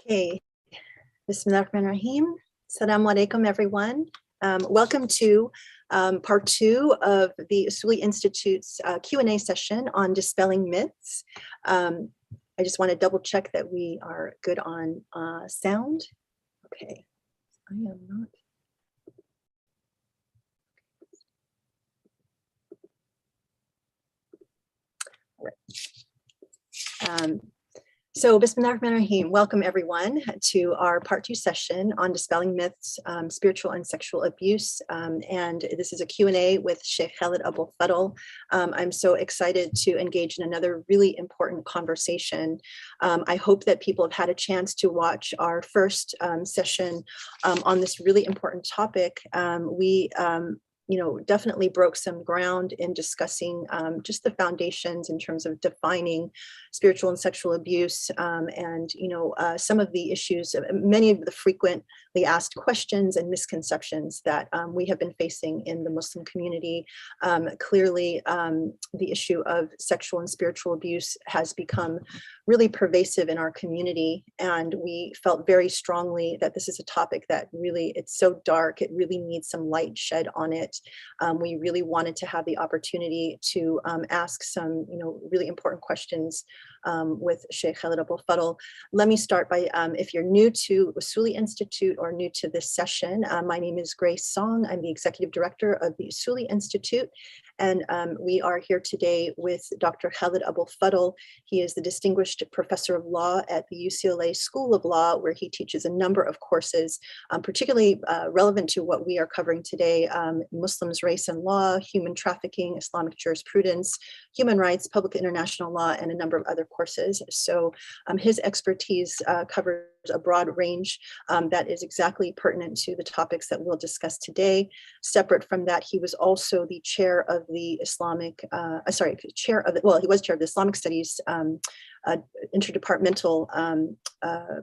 Okay, Bismillah ar-Rahman ar-Rahim. Assalamu alaikum, everyone. Welcome to part 2 of the Usuli Institute's Q&A session on Dispelling Myths. I just want to double check that we are good on sound. Okay, I am not. All right. So Bismillah ar-Rahman ar-Rahim, welcome everyone to our part 2 session on Dispelling Myths, Spiritual and Sexual Abuse. And this is a Q&A with Shaykh Khaled Abou El Fadl. I'm so excited to engage in another really important conversation. I hope that people have had a chance to watch our first session on this really important topic. We definitely broke some ground in discussing just the foundations in terms of defining spiritual and sexual abuse, and some of the issues, many of the frequently asked questions and misconceptions that we have been facing in the Muslim community. Clearly, the issue of sexual and spiritual abuse has become really pervasive in our community, and we felt very strongly that this is a topic that really, it's so dark, it really needs some light shed on it. We really wanted to have the opportunity to ask some, really important questions with Shaykh Khaled Abou El Fadl. Let me start by, if you're new to Usuli Institute or new to this session, my name is Grace Song. I'm the Executive Director of the Usuli Institute. And we are here today with Dr. Khaled Abou El Fadl. He is the Distinguished Professor of Law at the UCLA School of Law, where he teaches a number of courses, particularly relevant to what we are covering today: Muslims, race and law, human trafficking, Islamic jurisprudence, human rights, public international law, and a number of other courses. So his expertise covers a broad range that is exactly pertinent to the topics that we'll discuss today. Separate from that, he was also the chair of the Islamic, he was chair of the Islamic Studies interdepartmental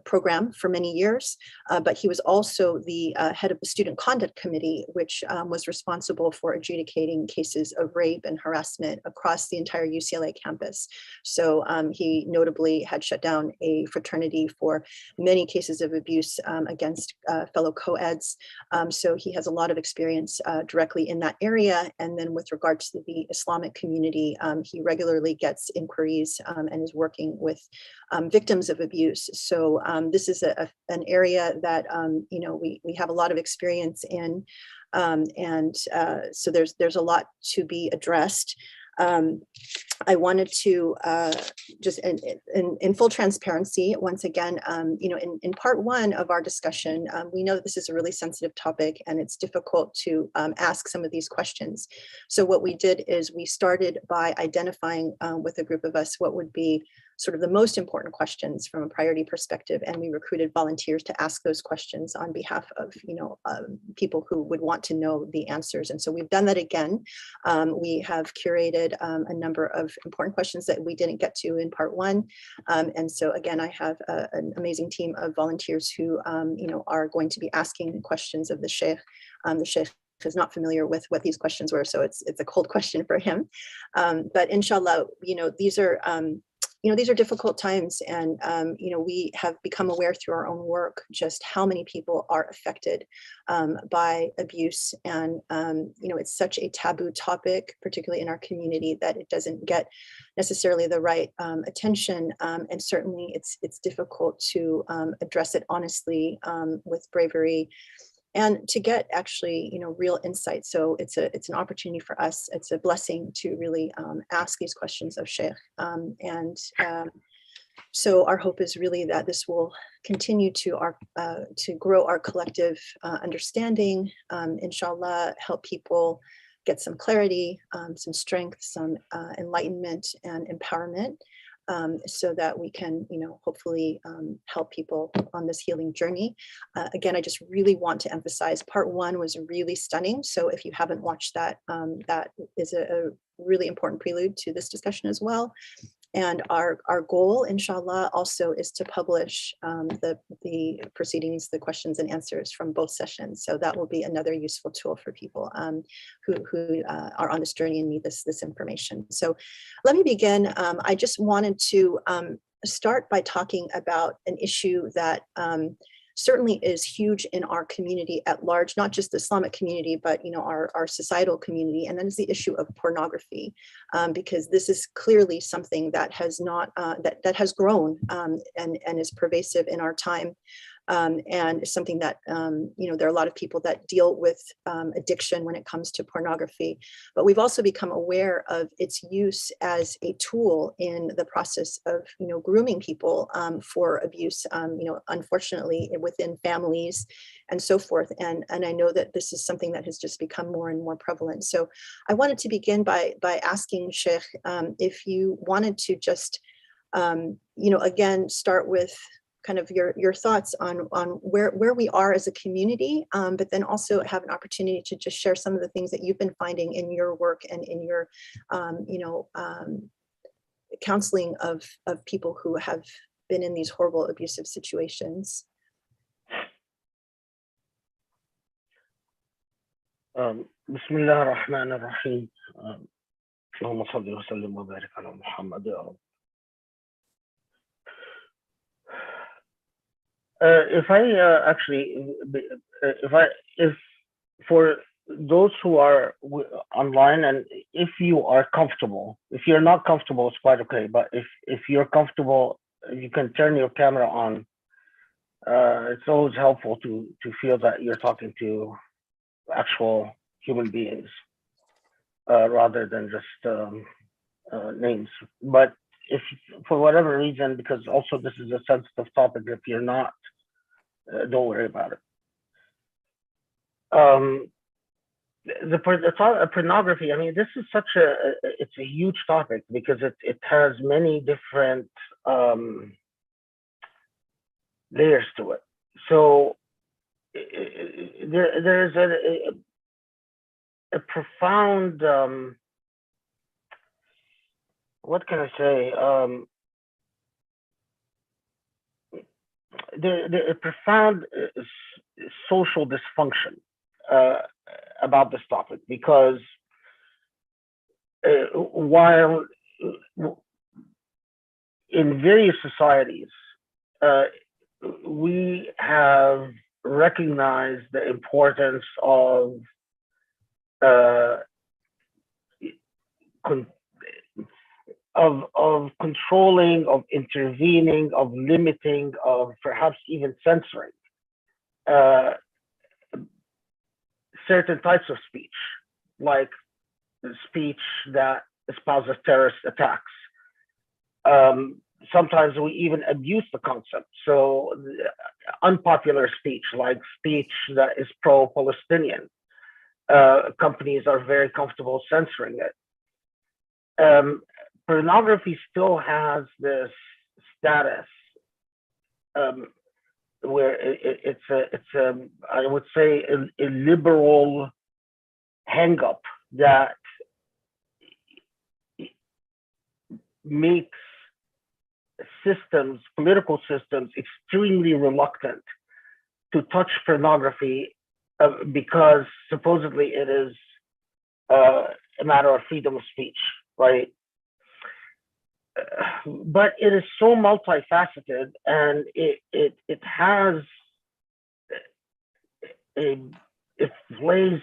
program for many years, but he was also the head of the Student Conduct Committee, which was responsible for adjudicating cases of rape and harassment across the entire UCLA campus. So he notably had shut down a fraternity for many cases of abuse against fellow co-eds. So he has a lot of experience directly in that area. And then with regards to the Islamic community, he regularly gets inquiries and is working with victims of abuse. So this is an area that we have a lot of experience in, so there's a lot to be addressed. I wanted to just in full transparency, once again, in part 1 of our discussion, we know that this is a really sensitive topic and it's difficult to ask some of these questions. So what we did is we started by identifying with a group of us what would be sort of the most important questions from a priority perspective, and we recruited volunteers to ask those questions on behalf of people who would want to know the answers. And so we've done that again. We have curated a number of important questions that we didn't get to in part 1, and so again, I have an amazing team of volunteers who are going to be asking questions of the Shaykh. The Shaykh is not familiar with what these questions were, so it's a cold question for him. But inshallah, these are difficult times, and we have become aware through our own work just how many people are affected by abuse, and it's such a taboo topic, particularly in our community, that it doesn't get necessarily the right attention, and certainly it's difficult to address it honestly with bravery, and to get actually, real insight. So it's an opportunity for us. It's a blessing to really ask these questions of Shaykh. So our hope is really that this will continue to grow our collective understanding, inshallah, help people get some clarity, some strength, some enlightenment and empowerment, so that we can, hopefully help people on this healing journey. Again, I just really want to emphasize part 1 was really stunning. So if you haven't watched that, that is a really important prelude to this discussion as well. And our goal, inshallah, also is to publish the proceedings, the questions and answers from both sessions. So that will be another useful tool for people who are on this journey and need this information. So let me begin. I just wanted to start by talking about an issue that certainly is huge in our community at large, not just the Islamic community, but our societal community, and that is the issue of pornography, because this is clearly something that has not that has grown and is pervasive in our time. And something that, there are a lot of people that deal with addiction when it comes to pornography, but we've also become aware of its use as a tool in the process of, grooming people for abuse, unfortunately within families and so forth. And I know that this is something that has just become more and more prevalent. So I wanted to begin by asking Shaykh if you wanted to just, again, start with kind of your thoughts on where we are as a community, but then also have an opportunity to just share some of the things that you've been finding in your work and in your, counseling of people who have been in these horrible abusive situations. Bismillah ar-Rahman ar-Rahim. Allahumma salli wa sallim wa barik ala Muhammad ya Rabb. If for those who are online, and if you are comfortable, if you're not comfortable, it's quite okay. But if you're comfortable, you can turn your camera on. It's always helpful to feel that you're talking to actual human beings rather than just names. But if for whatever reason, because also this is a sensitive topic, if you're not, don't worry about it. The pornography, I mean, this is it's a huge topic because it has many different layers to it. So there's a profound, what can I say? A profound social dysfunction about this topic, because while in various societies we have recognized the importance of controlling, of intervening, of limiting, of perhaps even censoring certain types of speech, like speech that espouses terrorist attacks. Sometimes we even abuse the concept. So unpopular speech, like speech that is pro-Palestinian, companies are very comfortable censoring it. Pornography still has this status where it's I would say a liberal hang-up that makes political systems extremely reluctant to touch pornography because supposedly it is a matter of freedom of speech, right? But it is so multifaceted, and it plays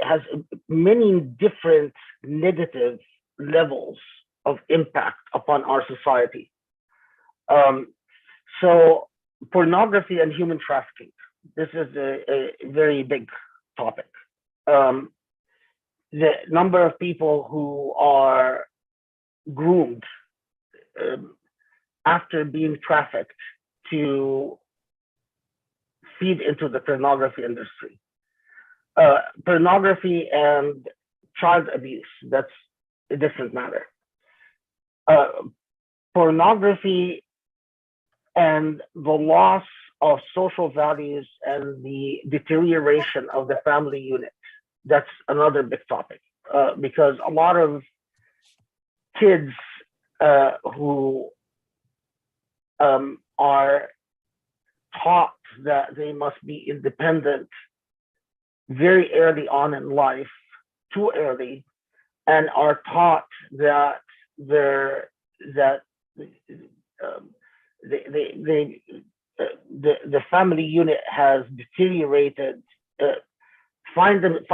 has many different negative levels of impact upon our society. So pornography and human trafficking, this is a very big topic. The number of people who are groomed after being trafficked to feed into the pornography industry. Pornography and child abuse, that's a different matter. Pornography and the loss of social values and the deterioration of the family unit, that's another big topic, because a lot of kids who are taught that they must be independent very early on in life, too early, and are taught that they're that um, the family unit has deteriorated, uh, find it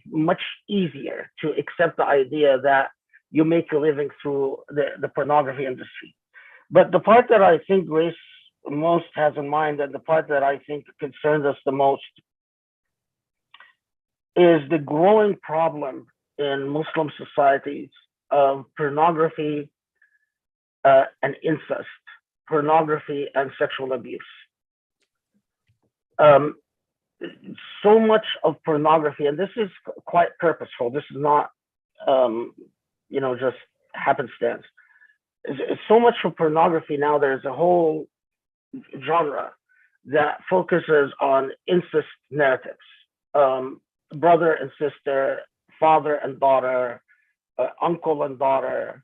much easier to accept the idea that you make a living through the pornography industry. But the part that I think Grace most has in mind, and the part that I think concerns us the most, is the growing problem in Muslim societies of pornography and incest, pornography and sexual abuse. Um, so much of pornography, and this is quite purposeful, this is not, just happenstance. So much for pornography now, there's a whole genre that focuses on incest narratives. Brother and sister, father and daughter, uncle and daughter,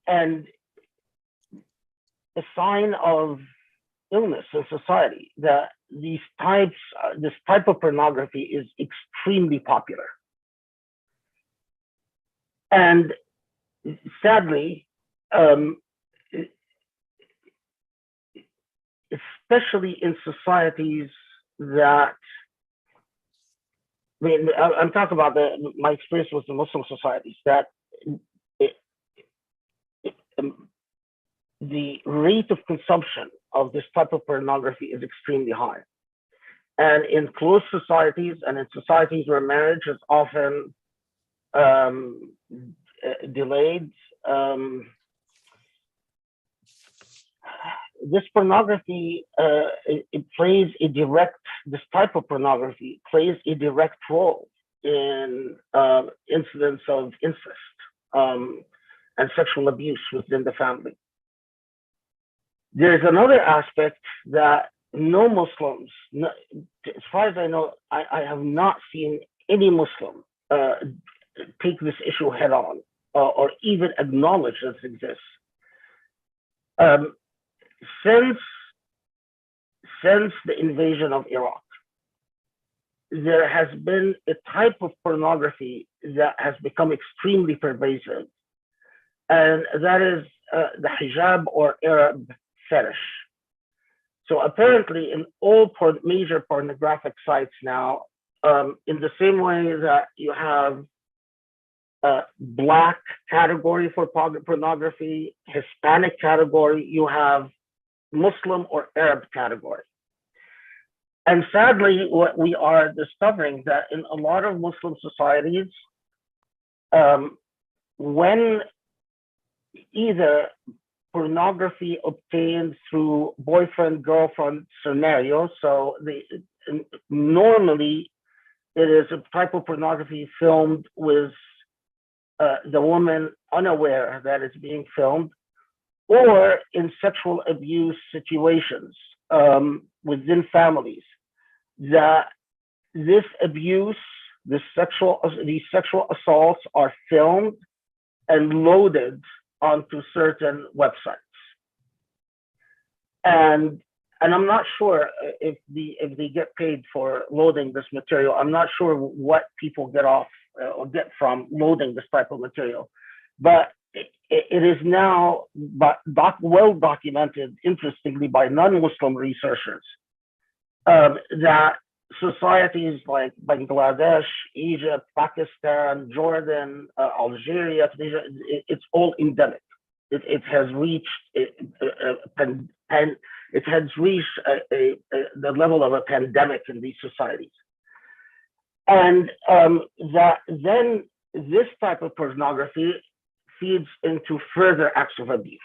and a sign of illness in society that this type of pornography is extremely popular. And sadly, especially in societies that, I'm talking about my experience with the Muslim societies, that the rate of consumption of this type of pornography is extremely high. And in closed societies and in societies where marriage is often delayed, this pornography, this type of pornography plays a direct role in incidents of incest and sexual abuse within the family. There's another aspect that no Muslims, as far as I know, I have not seen any Muslim take this issue head on or even acknowledge that it exists. Since the invasion of Iraq, there has been a type of pornography that has become extremely pervasive, and that is the hijab or Arab fetish. So apparently in all major pornographic sites now, in the same way that you have Black category for pornography, Hispanic category, you have Muslim or Arab category. And sadly, what we are discovering that in a lot of Muslim societies, when either pornography obtained through boyfriend-girlfriend scenario, so normally it is a type of pornography filmed with the woman unaware that it's being filmed, or in sexual abuse situations within families, that this abuse, these sexual assaults are filmed and loaded onto certain websites. And I'm not sure if they get paid for loading this material. I'm not sure what people get off or get from loading this type of material, but it is now well documented, interestingly, by non-Muslim researchers, that societies like Bangladesh, Egypt, Pakistan, Jordan, Algeria, Tunisia, it's all endemic. It has reached the level of a pandemic in these societies, and that then this type of pornography feeds into further acts of abuse.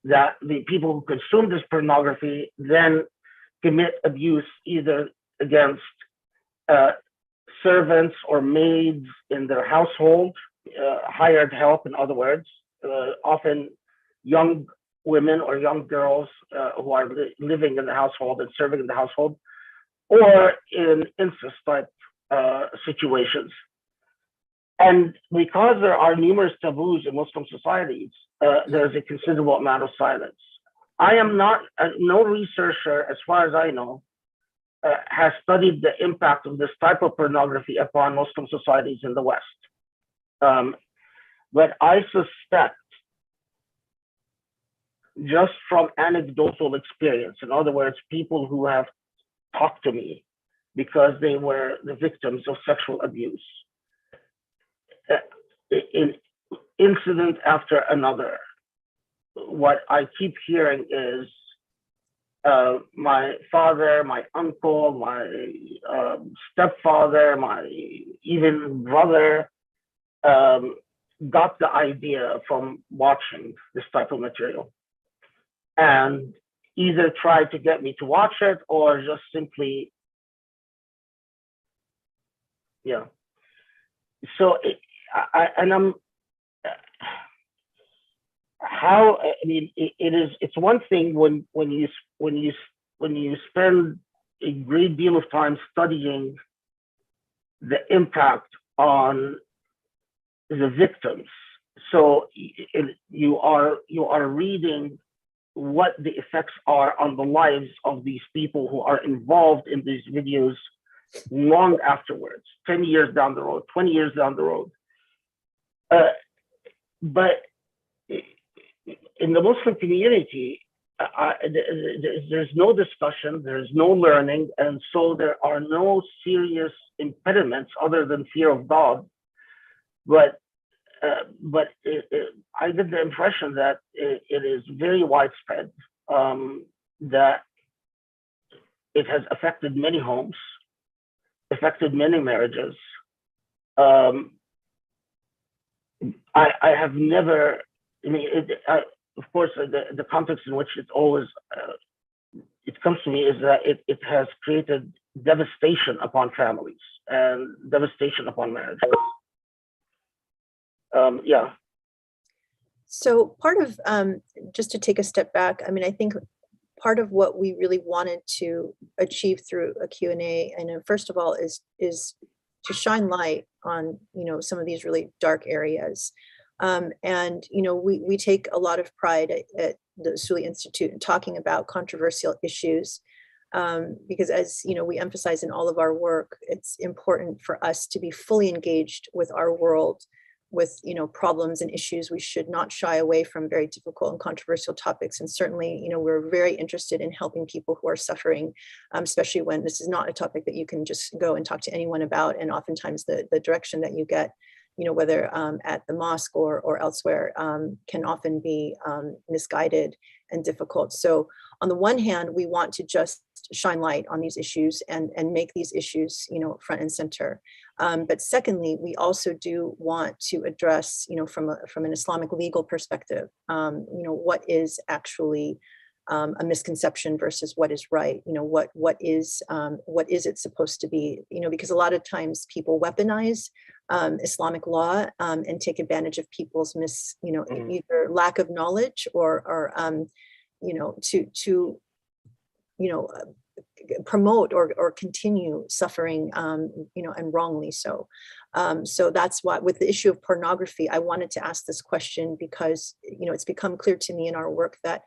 That the people who consume this pornography then commit abuse either against servants or maids in their household, hired help, in other words, often young women or young girls who are living in the household and serving in the household, or in incest type situations. And because there are numerous taboos in Muslim societies, there's a considerable amount of silence. I am not, no researcher, as far as I know, has studied the impact of this type of pornography upon Muslim societies in the West. But I suspect, just from anecdotal experience, in other words, people who have talked to me because they were the victims of sexual abuse, in incident after another, what I keep hearing is my father, my uncle, my stepfather, my even brother got the idea from watching this type of material, and either tried to get me to watch it or just simply, yeah. So I'm how, I mean, it's one thing when you spend a great deal of time studying the impact on the victims. So you are reading what the effects are on the lives of these people who are involved in these videos long afterwards, 10 years down the road, 20 years down the road. But in the Muslim community, there's no discussion, there's no learning, and so there are no serious impediments other than fear of God. But I get the impression that it is very widespread, that it has affected many homes, affected many marriages. I have never, I mean, of course, the context in which it always it comes to me is that it has created devastation upon families and devastation upon marriages. Yeah. So part of, just to take a step back, I mean, I think part of what we really wanted to achieve through a Q&A, and first of all, is to shine light on, some of these really dark areas. And, we take a lot of pride at the Usuli Institute in talking about controversial issues, because as, we emphasize in all of our work, it's important for us to be fully engaged with our world, with, problems and issues. We should not shy away from very difficult and controversial topics. And certainly, we're very interested in helping people who are suffering, especially when this is not a topic that you can just go and talk to anyone about. And oftentimes the direction that you get, whether at the mosque or elsewhere, can often be misguided and difficult. So on the one hand, we want to just shine light on these issues and make these issues, front and center. But secondly, we also do want to address, from an Islamic legal perspective, what is actually a misconception versus what is right. What is it supposed to be? Because a lot of times people weaponize Islamic law and take advantage of people's either lack of knowledge or to promote or continue suffering, and wrongly so. So that's why with the issue of pornography, I wanted to ask this question because, it's become clear to me in our work that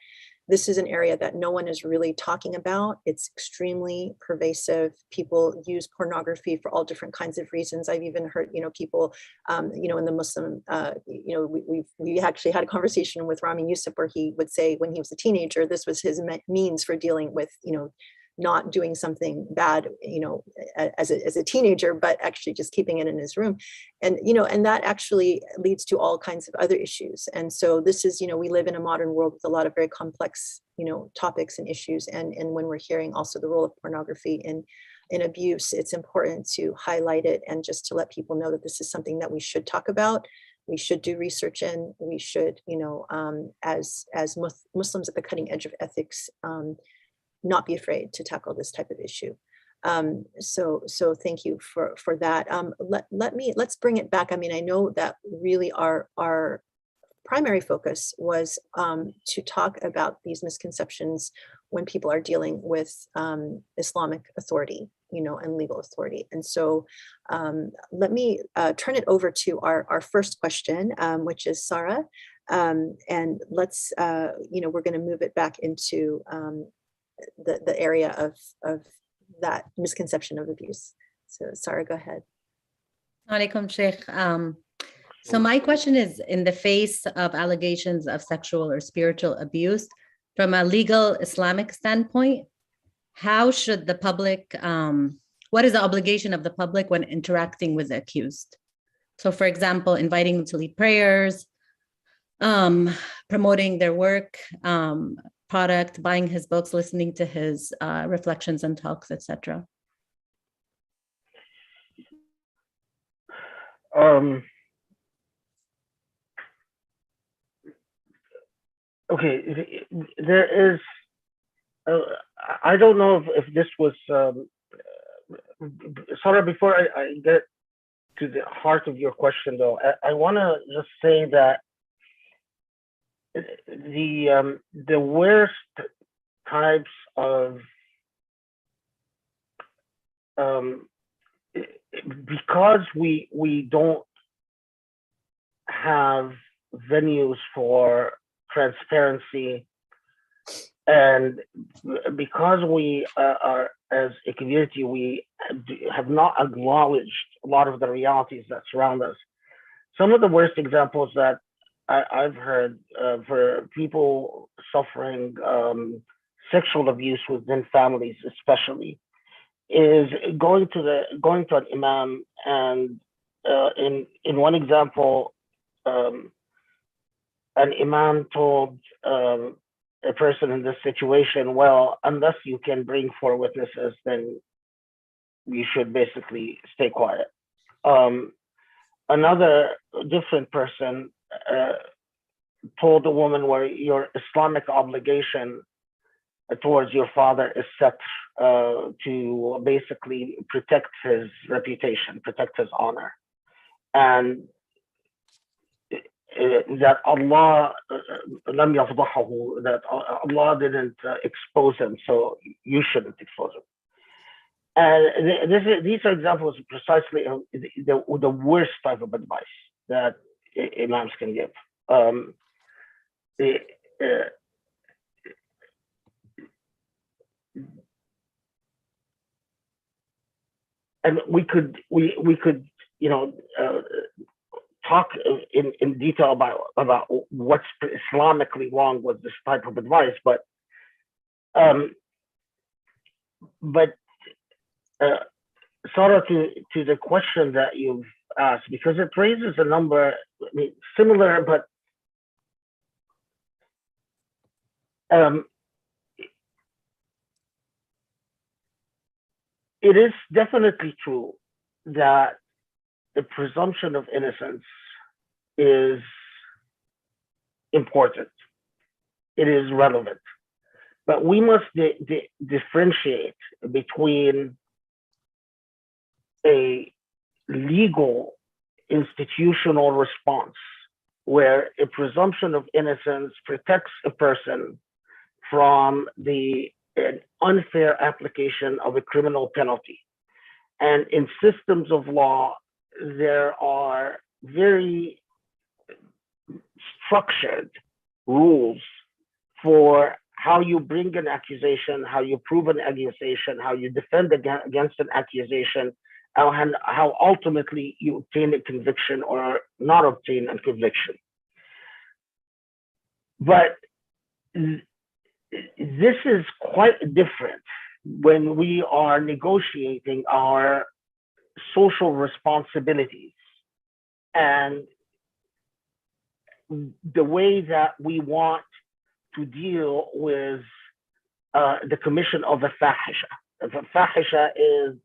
this is an area that no one is really talking about. It's extremely pervasive. People use pornography for all different kinds of reasons. I've even heard, people, in the Muslim, we actually had a conversation with Rami Yusuf where he would say when he was a teenager, this was his means for dealing with, not doing something bad, as a teenager, but actually just keeping it in his room. And, and that actually leads to all kinds of other issues. And so this is, we live in a modern world with a lot of very complex, topics and issues. And when we're hearing also the role of pornography in abuse, it's important to highlight it and just to let people know that this is something that we should talk about. We should do research in, we should, as Muslims at the cutting edge of ethics, not be afraid to tackle this type of issue. So thank you for that. Let's bring it back. I mean, I know that really our primary focus was to talk about these misconceptions when people are dealing with Islamic authority, and legal authority. And so let me turn it over to our first question, which is Sarah. And let's, we're going to move it back into the area of that misconception of abuse. So Sarah, go ahead. Alaikum, Shaykh. So my question is, in the face of allegations of sexual or spiritual abuse, from a legal Islamic standpoint, how should the public, what is the obligation of the public when interacting with the accused? So for example, inviting them to lead prayers, promoting their work, product, buying his books, listening to his reflections and talks, etc. Okay, there is, I don't know if this was, Sarah, before I get to the heart of your question though, I want to just say that the worst types of, because we don't have venues for transparency, and because we are, as a community, we have not acknowledged a lot of the realities that surround us. Some of the worst examples that I've heard for people suffering sexual abuse within families, especially, is going to an imam, and in one example, an imam told a person in this situation, well, unless you can bring 4 witnesses, then you should basically stay quiet. Another different person told the woman, where your Islamic obligation towards your father is set to basically protect his reputation, protect his honor, and that Allah لم يفضحه, that Allah didn't expose him, so you shouldn't expose him. And these are examples precisely of the worst type of advice that imams can give. And we could talk in detail about what's Islamically wrong with this type of advice, but Sarah, to the question that you've asked, because it raises a number, I mean, similar, but it is definitely true that the presumption of innocence is important. It is relevant. But we must differentiate between a legal institutional response, where a presumption of innocence protects a person from an unfair application of a criminal penalty. And in systems of law, there are very structured rules for how you bring an accusation, how you prove an accusation, how you defend against an accusation, and how ultimately you obtain a conviction or not obtain a conviction. But this is quite different when we are negotiating our social responsibilities and the way that we want to deal with the commission of a fahisha. A fahisha is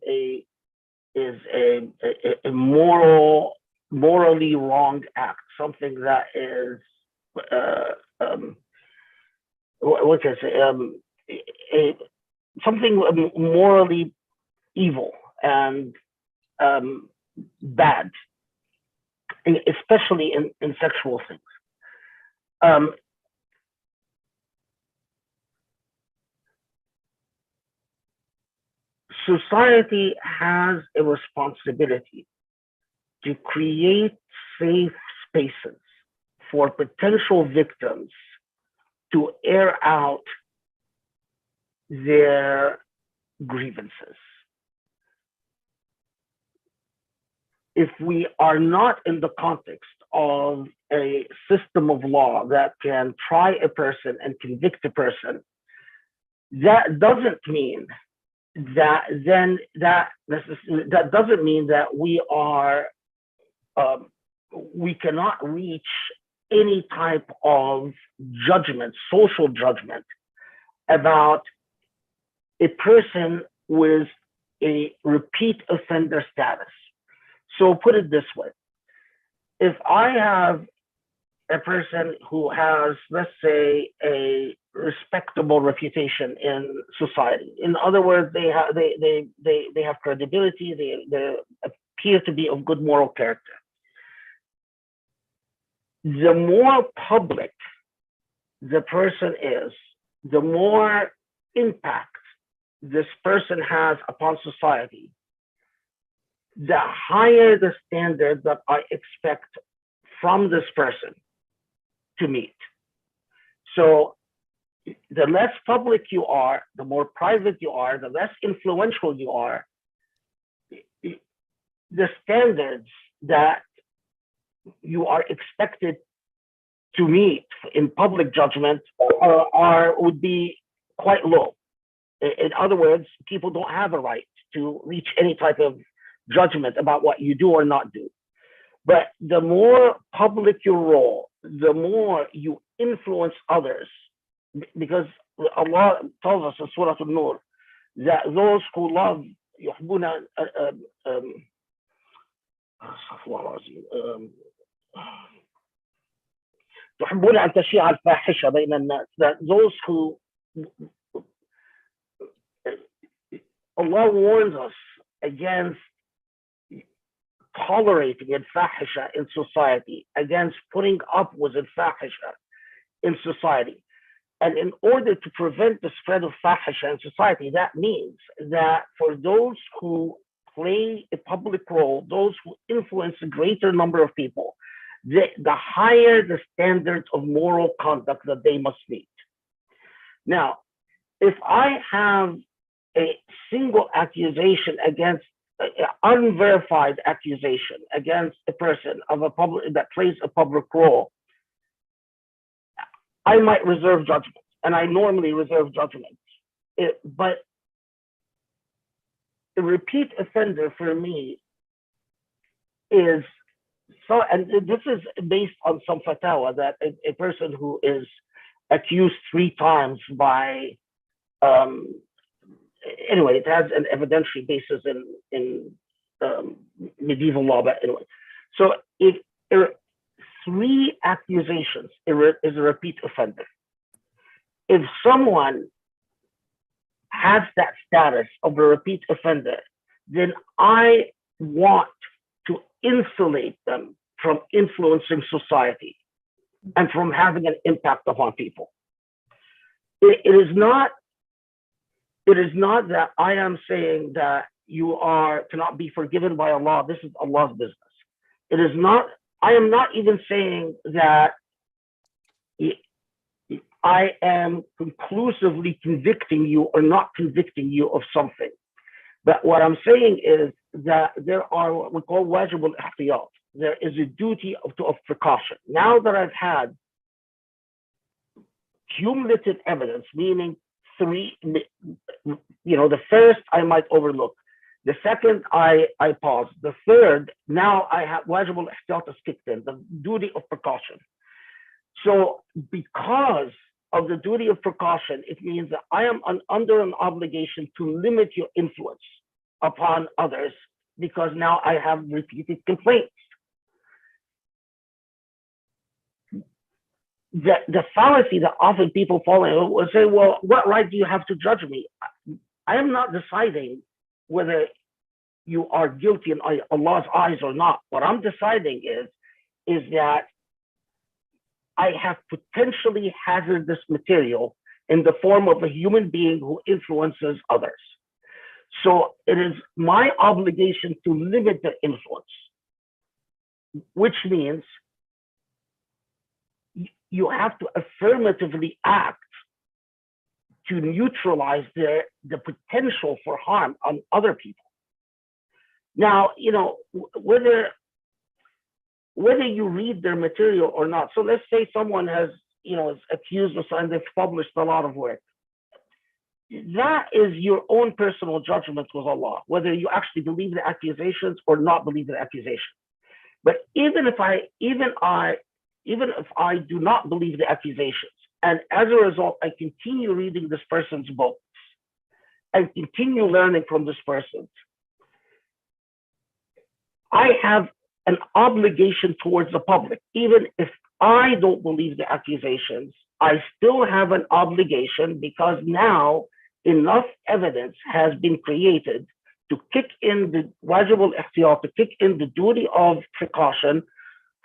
a morally wrong act, something that is what can I say, something morally evil and bad, especially in sexual things. Society has a responsibility to create safe spaces for potential victims to air out their grievances. If we are not in the context of a system of law that can try a person and convict a person, that doesn't mean that that doesn't mean that we cannot reach any type of judgment, social judgment, about a person with a repeat offender status. So put it this way: if I have a person who has, let's say, a respectable reputation in society, in other words, they have credibility, they appear to be of good moral character, the more public the person is, the more impact this person has upon society, the higher the standard that I expect from this person to meet. So the less public you are, the more private you are, the less influential you are, the standards that you are expected to meet in public judgment would be quite low. In other words, people don't have a right to reach any type of judgment about what you do or not do. But the more public your role, the more you influence others, because Allah tells us in Surah An-Nur that those who love يحبون تحبون أن تشيع الفاحشة بين الناس, that those who, Allah warns us against tolerating al-fahisha in society, against putting up with al-fahisha in society. And in order to prevent the spread of fahisha in society, that means that for those who play a public role, those who influence a greater number of people, the higher the standards of moral conduct that they must meet. Now, if I have a single accusation against unverified accusation against a person of a public that plays a public role, I might reserve judgment, and I normally reserve judgment. But a repeat offender for me is so, and this is based on some fatwa, that a person who is accused 3 times by anyway, it has an evidentiary basis in medieval law, but anyway. So if 3 accusations is a repeat offender, if someone has that status of a repeat offender, then I want to insulate them from influencing society and from having an impact upon people. It is not that I am saying that you cannot be forgiven by Allah. This is Allah's business. It is not, I am not even saying that I am conclusively convicting you or not convicting you of something. But what I'm saying is that there are what we call wajib al-ihtiyat. There is a duty of precaution. Now that I've had cumulative evidence, meaning 3, the first I might overlook, the second I pause, the third, now I have wajib al-ihtiyat is kicked in, the duty of precaution. So because of the duty of precaution, it means that I am under an obligation to limit your influence upon others, because now I have repeated complaints. The fallacy that often people fall in will say, well, what right do you have to judge me? I am not deciding whether you are guilty in Allah's eyes or not. What I'm deciding is that I have potentially hazardous material in the form of a human being who influences others. So it is my obligation to limit the influence, which means you have to affirmatively act to neutralize the potential for harm on other people. Now, you know, whether you read their material or not. So let's say someone has, you know, is accused of something, they've published a lot of work. That is your own personal judgment with Allah, whether you actually believe the accusations or not believe the accusations. But even if I do not believe the accusations, and as a result, I continue reading this person's books and continue learning from this person, I have an obligation towards the public. Even if I don't believe the accusations, I still have an obligation, because now enough evidence has been created to kick in the wajib al-ihtiyat, to kick in the duty of precaution,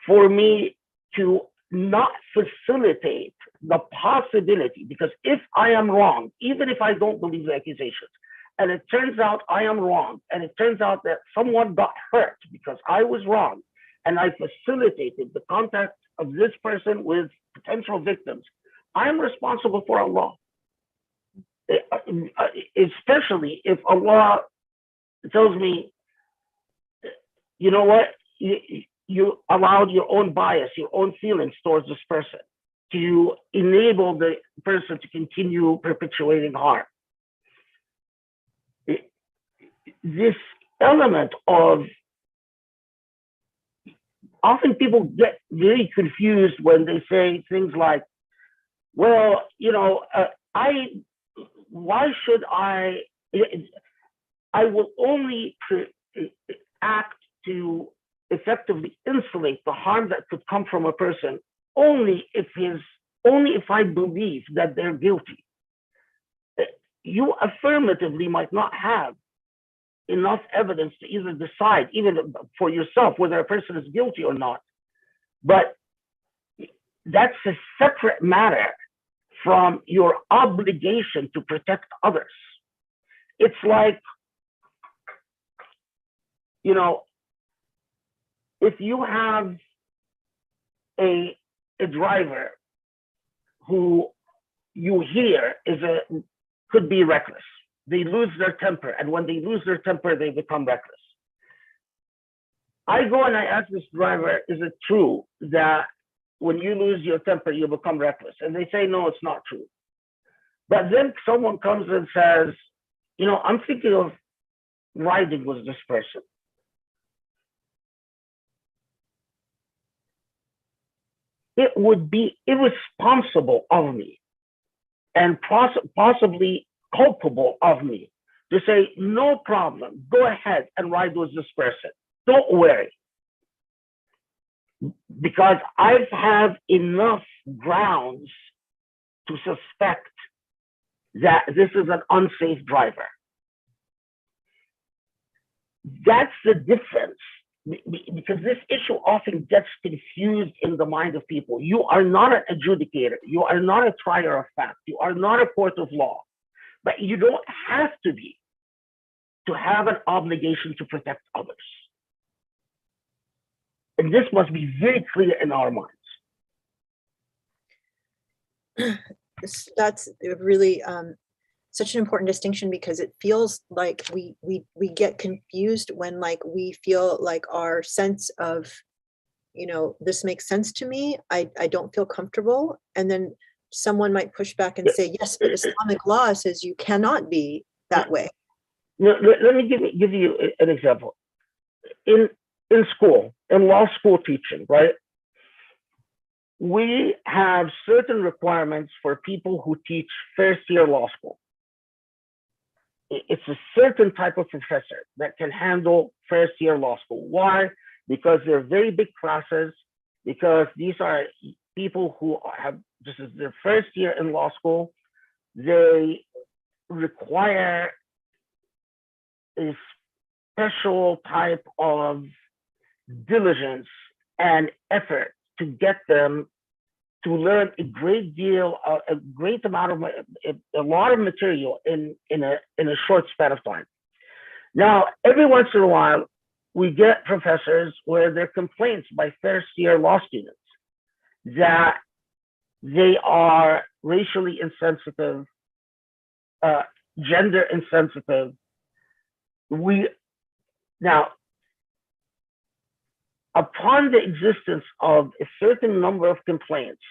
for me to not facilitate the possibility. Because if I am wrong, even if I don't believe the accusations, and it turns out I am wrong, and it turns out that someone got hurt because I was wrong, and I facilitated the contact of this person with potential victims, I am responsible for Allah. Especially if Allah tells me, you know what, you allowed your own bias, your own feelings towards this person to enable the person to continue perpetuating harm. This element of, often people get very confused when they say things like, well, you know, why should I will only act to effectively insulate the harm that could come from a person only if I believe that they're guilty. You affirmatively might not have enough evidence to either decide, even for yourself, whether a person is guilty or not. But that's a separate matter from your obligation to protect others. It's like, you know, if you have a driver who you hear could be reckless, they lose their temper, and when they lose their temper, they become reckless. I go and I ask this driver, is it true that when you lose your temper, you become reckless? And they say, no, it's not true. But then someone comes and says, you know, I'm thinking of riding with this person. It would be irresponsible of me and possibly culpable of me to say, no problem, go ahead and ride with this person. Don't worry. Because I've had enough grounds to suspect that this is an unsafe driver. That's the difference, because this issue often gets confused in the mind of people. You are not an adjudicator. You are not a trier of fact. You are not a court of law. But you don't have to be to have an obligation to protect others. And this must be very clear in our minds. That's really such an important distinction, because it feels like we get confused when, like, we feel like our sense of, you know, this makes sense to me, I don't feel comfortable, and then someone might push back and say, yes, but Islamic law says you cannot be that way. Let me give you an example. In school, in law school teaching, right? We have certain requirements for people who teach first year law school. It's a certain type of professor that can handle first year law school. Why? Because they're very big classes, because these are people who have, this is their first year in law school. They require a special type of diligence and effort to get them to learn a great deal, a great amount of, a lot of material in a short span of time. Now, every once in a while, we get professors where there are complaints by first year law students that they are racially insensitive, gender insensitive. Now, upon the existence of a certain number of complaints,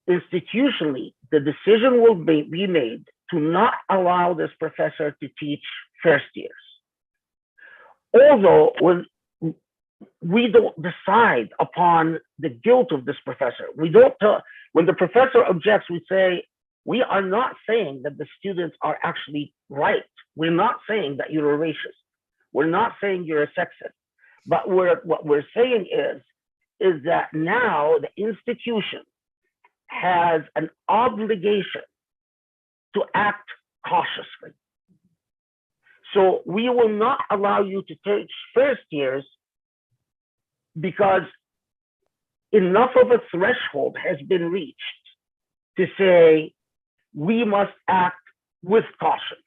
institutionally, the decision will be made to not allow this professor to teach first years. Although when we don't decide upon the guilt of this professor, we don't tell, when the professor objects, we say, we are not saying that the students are actually right. We're not saying that you're a racist. We're not saying you're a sexist. But what we're saying is that now the institution has an obligation to act cautiously. So we will not allow you to teach first years because enough of a threshold has been reached to say we must act with caution.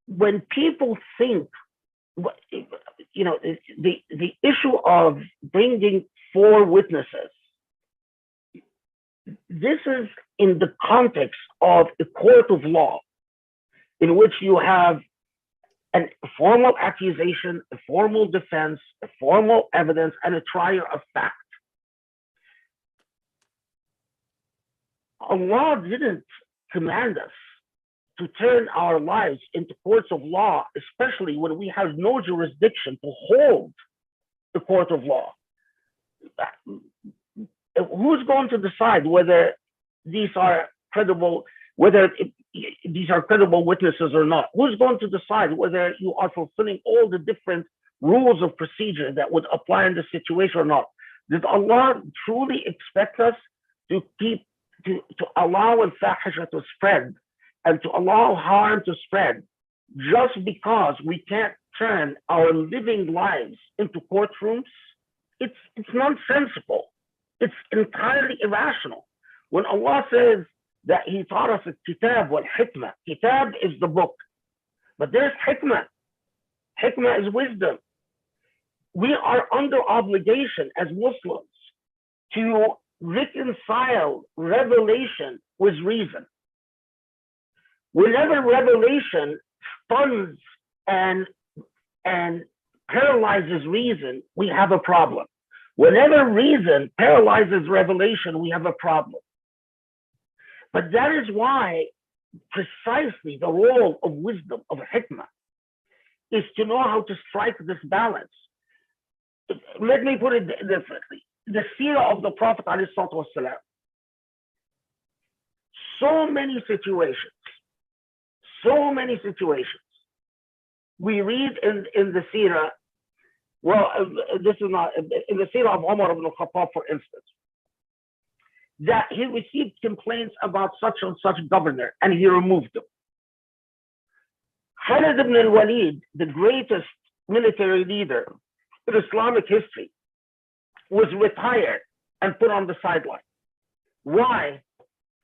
When people think, you know, the issue of bringing 4 witnesses, this is in the context of a court of law in which you have a formal accusation, a formal defense, a formal evidence, and a trier of fact. Allah didn't command us to turn our lives into courts of law, especially when we have no jurisdiction to hold the court of law. Who's going to decide whether these are credible, these are credible witnesses or not? Who's going to decide whether you are fulfilling all the different rules of procedure that would apply in this situation or not? Did Allah truly expect us to allow al-fahisha to spread and to allow harm to spread just because we can't turn our living lives into courtrooms? It's nonsensical. It's entirely irrational. When Allah says that He taught us a kitab wal hikmah, kitab is the book, but there's hikmah. Hikmah is wisdom. We are under obligation as Muslims to reconcile revelation with reason. Whenever revelation stuns and paralyzes reason, we have a problem. Whenever reason paralyzes revelation, we have a problem. But that is why precisely the role of wisdom, of hikmah, is to know how to strike this balance. Let me put it differently. The seerah of the Prophet ﷺ, so many situations, we read in the seerah. Well, this is not in the seerah of Umar ibn al-Khattab, for instance, that he received complaints about such and such governor and he removed them. Khaled ibn al-Walid, the greatest military leader in Islamic history, was retired and put on the sideline. Why?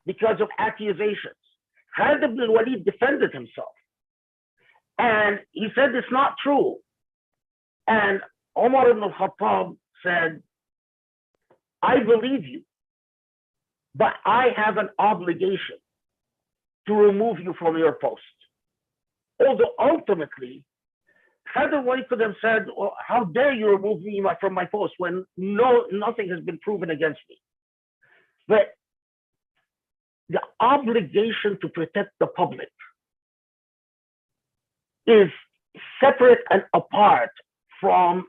Because of accusations. Khaled ibn al-Walid defended himself. And he said it's not true. And Umar ibn al-Khattab said, I believe you, but I have an obligation to remove you from your post. Although ultimately, Khaled al-Walid could have said, well, how dare you remove me from my post when nothing has been proven against me. But the obligation to protect the public is separate and apart from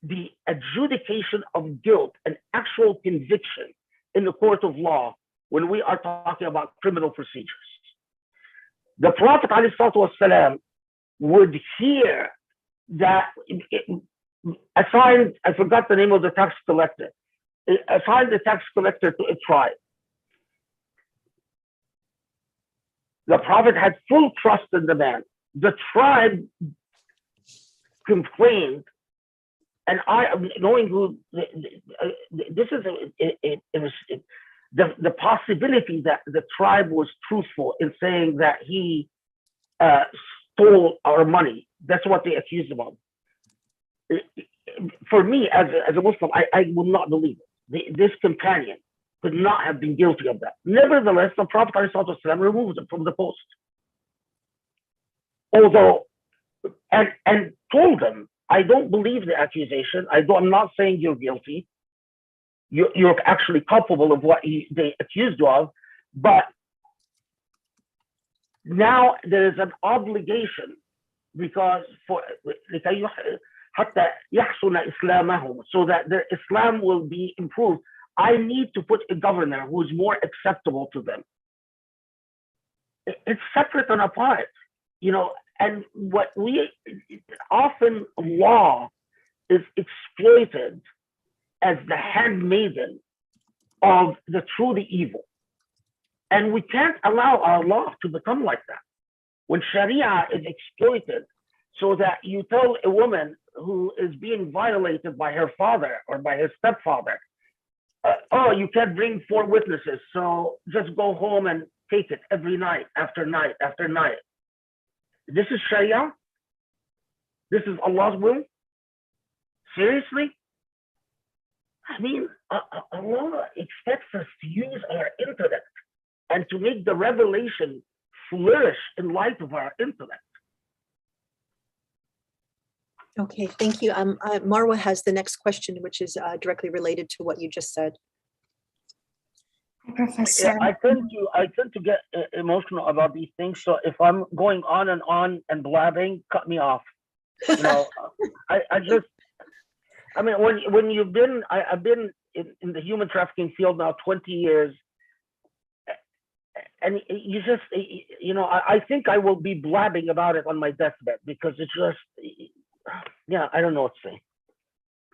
the adjudication of guilt and actual conviction in the court of law when we are talking about criminal procedures. The Prophet ﷺ would hear that, assigned, I forgot the name of the tax collector, assigned the tax collector to a tribe. The Prophet had full trust in the man. The tribe complained, and knowing who this is, the possibility that the tribe was truthful in saying that he stole our money. That's what they accused him of. For me, as a Muslim, I will not believe it. This companion could not have been guilty of that. Nevertheless, the Prophet ﷺ removed him from the post. Although, and told them, I don't believe the accusation. I'm not saying you're guilty. You're actually culpable of what they accused you of, but now there is an obligation because حتى يحسن إسلامهم, so that their Islam will be improved. I need to put a governor who is more acceptable to them. It's separate and apart, and what we often law is exploited as the handmaiden of the truly evil. And we can't allow our law to become like that. When Sharia is exploited so that you tell a woman who is being violated by her father or by her stepfather, oh, you can't bring 4 witnesses, so just go home and take it every night after night after night. This is Sharia? This is Allah's will? Seriously? I mean, Allah expects us to use our intellect and to make the revelation flourish in light of our intellect. Okay, thank you. Marwa has the next question, which is directly related to what you just said. Hi, Professor. I tend to get emotional about these things. So if I'm going on and blabbing, cut me off. I mean, when you've been, I've been in the human trafficking field now 20 years, and you just, I think I will be blabbing about it on my deathbed because it's just, yeah, I don't know what to say.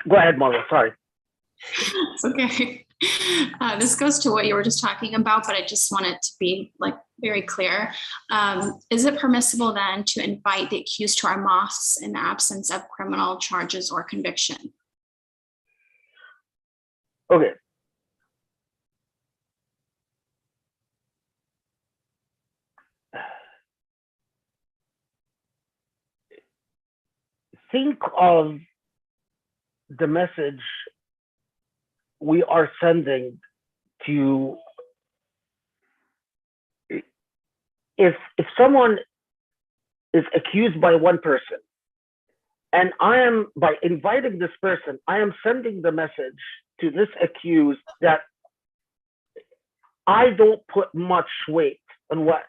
Go ahead, Marwa, sorry. It's okay. This goes to what you were just talking about, but I just want it to be very clear. Is it permissible then to invite the accused to our mosques in the absence of criminal charges or conviction? Okay. Think of the message we are sending to, if someone is accused by one person, and by inviting this person, I am sending the message to this accused that I don't put much weight on what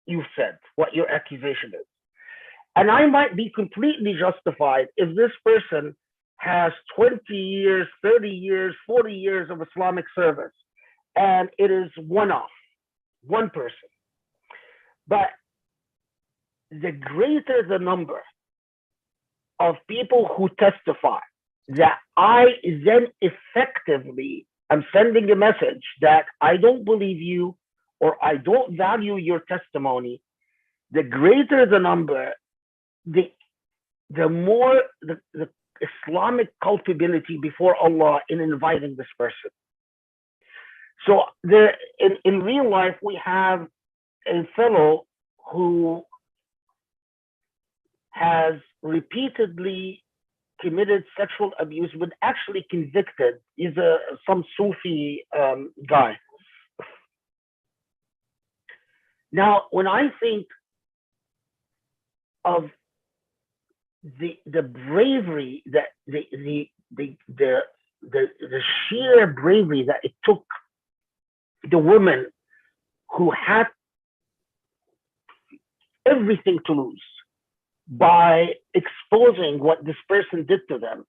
you said, what your accusation is. And I might be completely justified if this person has 20 years, 30 years, 40 years of Islamic service, and it is one person. But the greater the number of people who testify, that I then effectively am sending a message that I don't believe you or I don't value your testimony, the greater the number, the more the Islamic culpability before Allah in inviting this person. So in real life, we have a fellow who has repeatedly committed sexual abuse, but actually convicted. He's some Sufi guy. Now, when I think of the bravery that the sheer bravery that it took the woman who had everything to lose by exposing what this person did to them,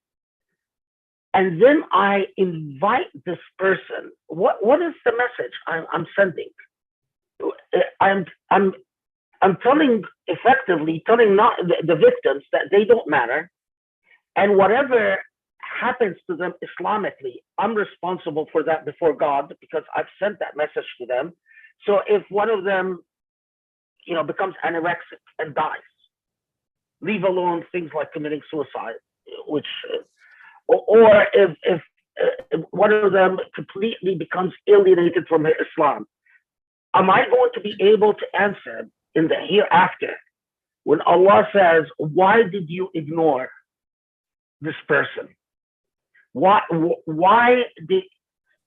and then I invite this person. What is the message I'm sending? I'm effectively telling not the victims that they don't matter, and whatever happens to them Islamically, I'm responsible for that before God because I've sent that message to them. So if one of them, becomes anorexic and dies, leave alone things like committing suicide, or if one of them completely becomes alienated from Islam, am I going to be able to answer in the hereafter when Allah says, why did you ignore this person? Why did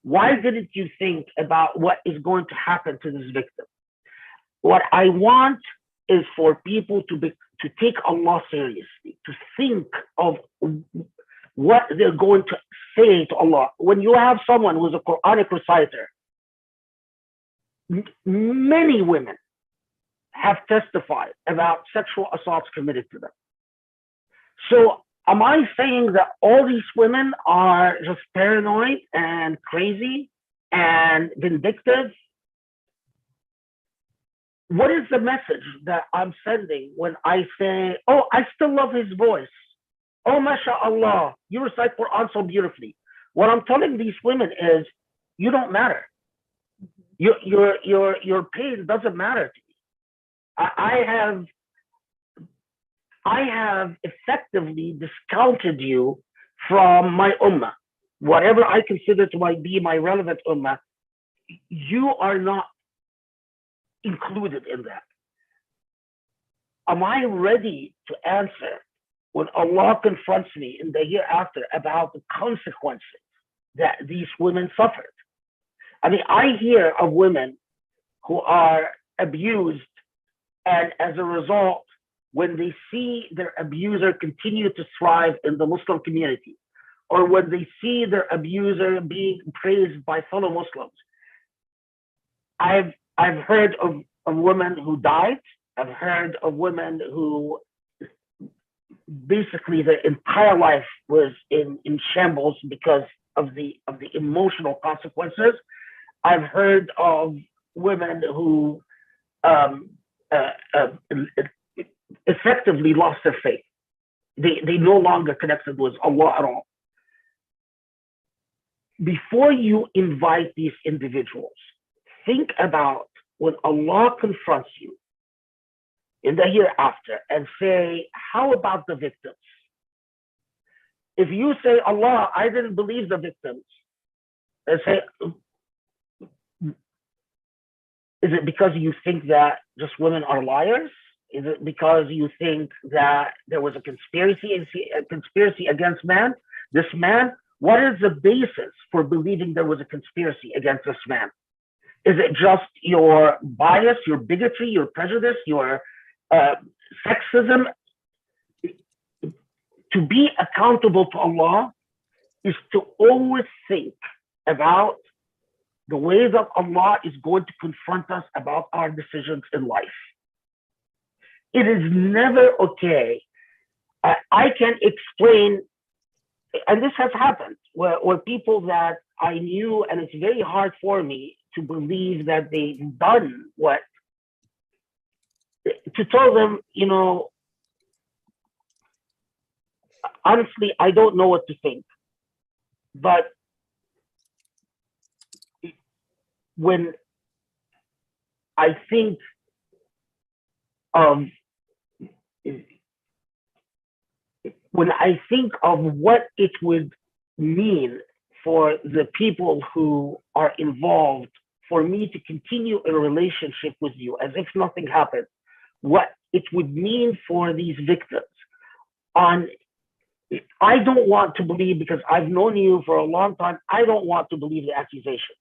Why didn't you think about what is going to happen to this victim? What I want is for people to take Allah seriously, to think of what they're going to say to Allah. When you have someone who's a Quranic reciter, many women have testified about sexual assaults committed to them. So am I saying that all these women are just paranoid and crazy and vindictive? What is the message that I'm sending when I say, oh, I still love his voice? Oh, mashallah, you recite Quran so beautifully. What I'm telling these women is, you don't matter. Your pain doesn't matter to me. I have effectively discounted you from my ummah. Whatever I consider to be my relevant ummah, you are not included in that. Am I ready to answer when Allah confronts me in the hereafter about the consequences that these women suffered? I mean, I hear of women who are abused, and as a result, when they see their abuser continue to thrive in the Muslim community, or when they see their abuser being praised by fellow Muslims, I've heard of women who died. I've heard of women who basically their entire life was in shambles because of the emotional consequences. I've heard of women who effectively lost their faith. They no longer connected with Allah at all. Before you invite these individuals, think about when Allah confronts you in the hereafter and say, how about the victims? If you say, Allah, I didn't believe the victims, and say, is it because you think that just women are liars? Is it because you think that there was a conspiracy against man? This man, what is the basis for believing there was a conspiracy against this man? Is it just your bias, your bigotry, your prejudice, your sexism? To be accountable to Allah is to always think about the way that Allah is going to confront us about our decisions in life. It is never okay. I can explain, and this has happened, where people that I knew, and it's very hard for me to believe that they've done what, to tell them, you know, honestly, I don't know what to think. But when I think of what it would mean for the people who are involved, for me to continue a relationship with you as if nothing happened, what it would mean for these victims. I don't want to believe, because I've known you for a long time, I don't want to believe the accusations,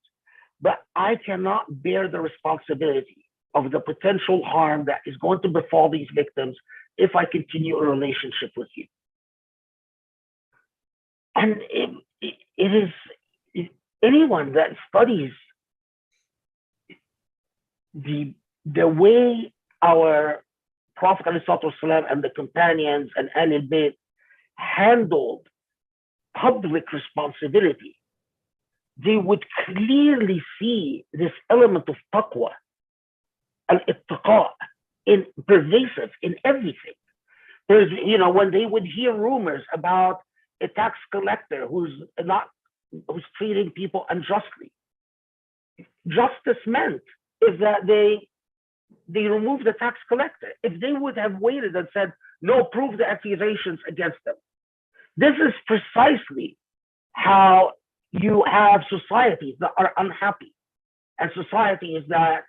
but I cannot bear the responsibility of the potential harm that is going to befall these victims if I continue a relationship with you. And it is anyone that studies the way our Prophet ﷺ and the companions and Ahlul Bayt handled public responsibility, they would clearly see this element of taqwa, al-ittaqa, in pervasive in everything. There's, you know, when they would hear rumors about a tax collector who's treating people unjustly, justice meant is that they remove the tax collector. If they would have waited and said, no, prove the accusations against them. This is precisely how you have societies that are unhappy, and societies that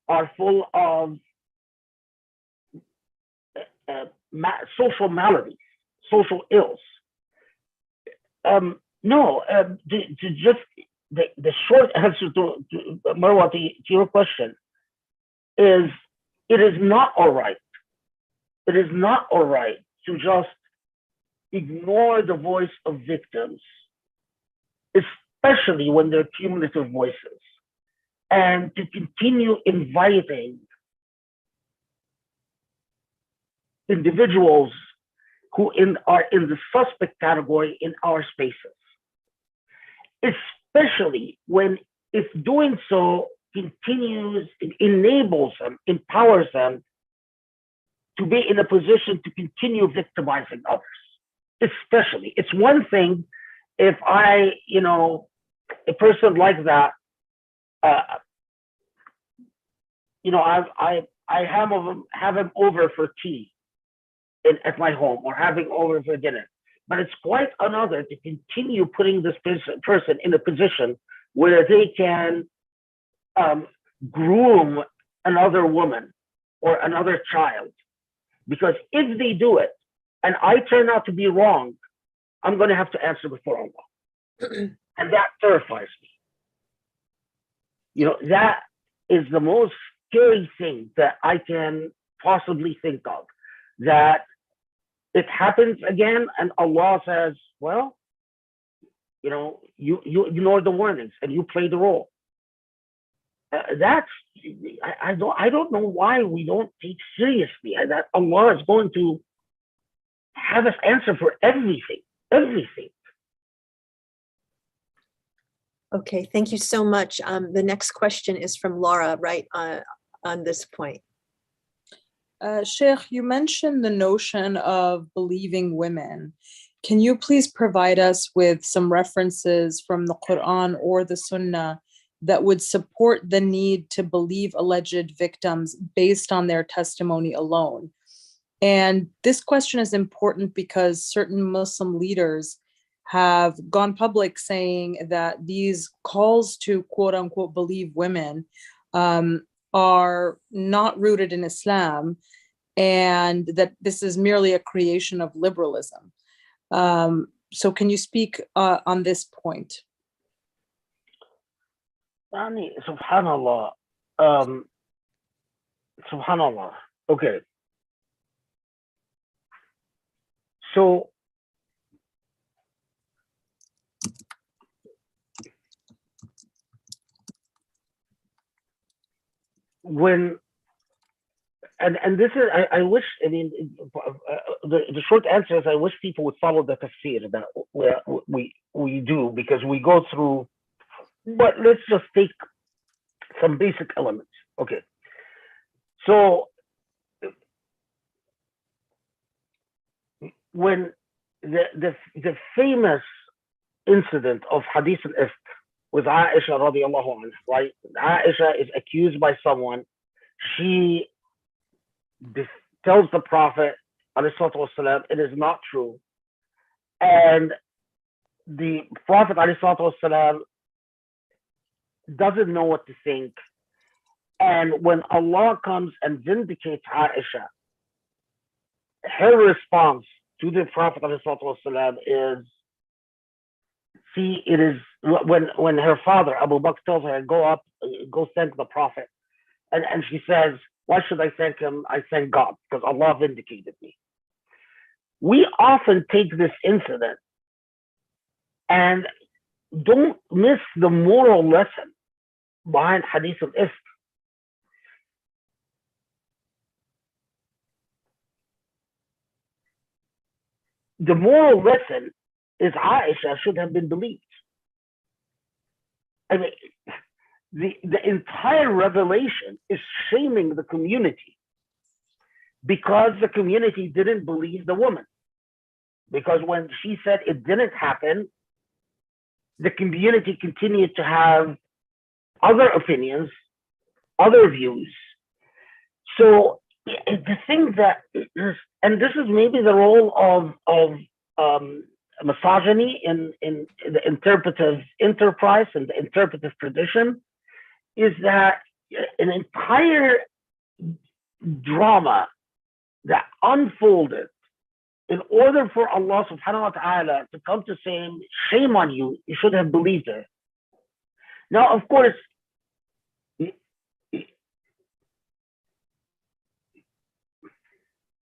are full of social maladies, social ills. To just the short answer to Marwa, to your question is, it is not all right. It is not all right to just ignore the voice of victims, especially when they're cumulative voices, and to continue inviting individuals who are in the suspect category in our spaces, especially when, if doing so continues, it enables them, empowers them to be in a position to continue victimizing others. Especially, it's one thing if a person like that, I have him over for tea at my home, or having over for dinner. But it's quite another to continue putting this person in a position where they can groom another woman or another child. Because if they do it, and I turn out to be wrong, I'm going to have to answer before Allah. And that terrifies me. That is the most scary thing that I can possibly think of. That it happens again, and Allah says, well, you ignored the warnings and you played the role. I don't know why we don't take seriously that Allah is going to have us answer for everything. Okay, thank you so much. The next question is from Laura, right on this point. Shaykh, you mentioned the notion of believing women. Can you please provide us with some references from the Quran or the Sunnah that would support the need to believe alleged victims based on their testimony alone? And this question is important because certain Muslim leaders have gone public saying that these calls to quote unquote believe women are not rooted in Islam, and that this is merely a creation of liberalism. So can you speak on this point? Subhanallah. Subhanallah. Okay. So when and this is, I wish, the short answer is I wish people would follow the tafsir that we do, because we go through, but let's just take some basic elements. Okay. So when the famous incident of Hadith al-Ifk with Aisha radiallahu anha, right? Aisha is accused by someone. She tells the Prophet alayhi salatu wasalam, it is not true. And the Prophet alayhi salatu wasalam doesn't know what to think. And when Allah comes and vindicates Aisha, her response to the Prophet ﷺ is, see, it is when her father, Abu Bakr, tells her, go thank the Prophet. And she says, why should I thank him? I thank God, because Allah vindicated me. We often take this incident and don't miss the moral lesson behind Hadith al-Ifk. The moral lesson is Aisha should have been believed. I mean, the entire revelation is shaming the community because the community didn't believe the woman. Because when she said it didn't happen, the community continued to have other opinions, other views. So the thing that is, and this is maybe the role of misogyny in the interpretive enterprise and the interpretive tradition, is that an entire drama that unfolded in order for Allah subhanahu wa ta'ala to come to say, shame on you, you should have believed her. Now, of course,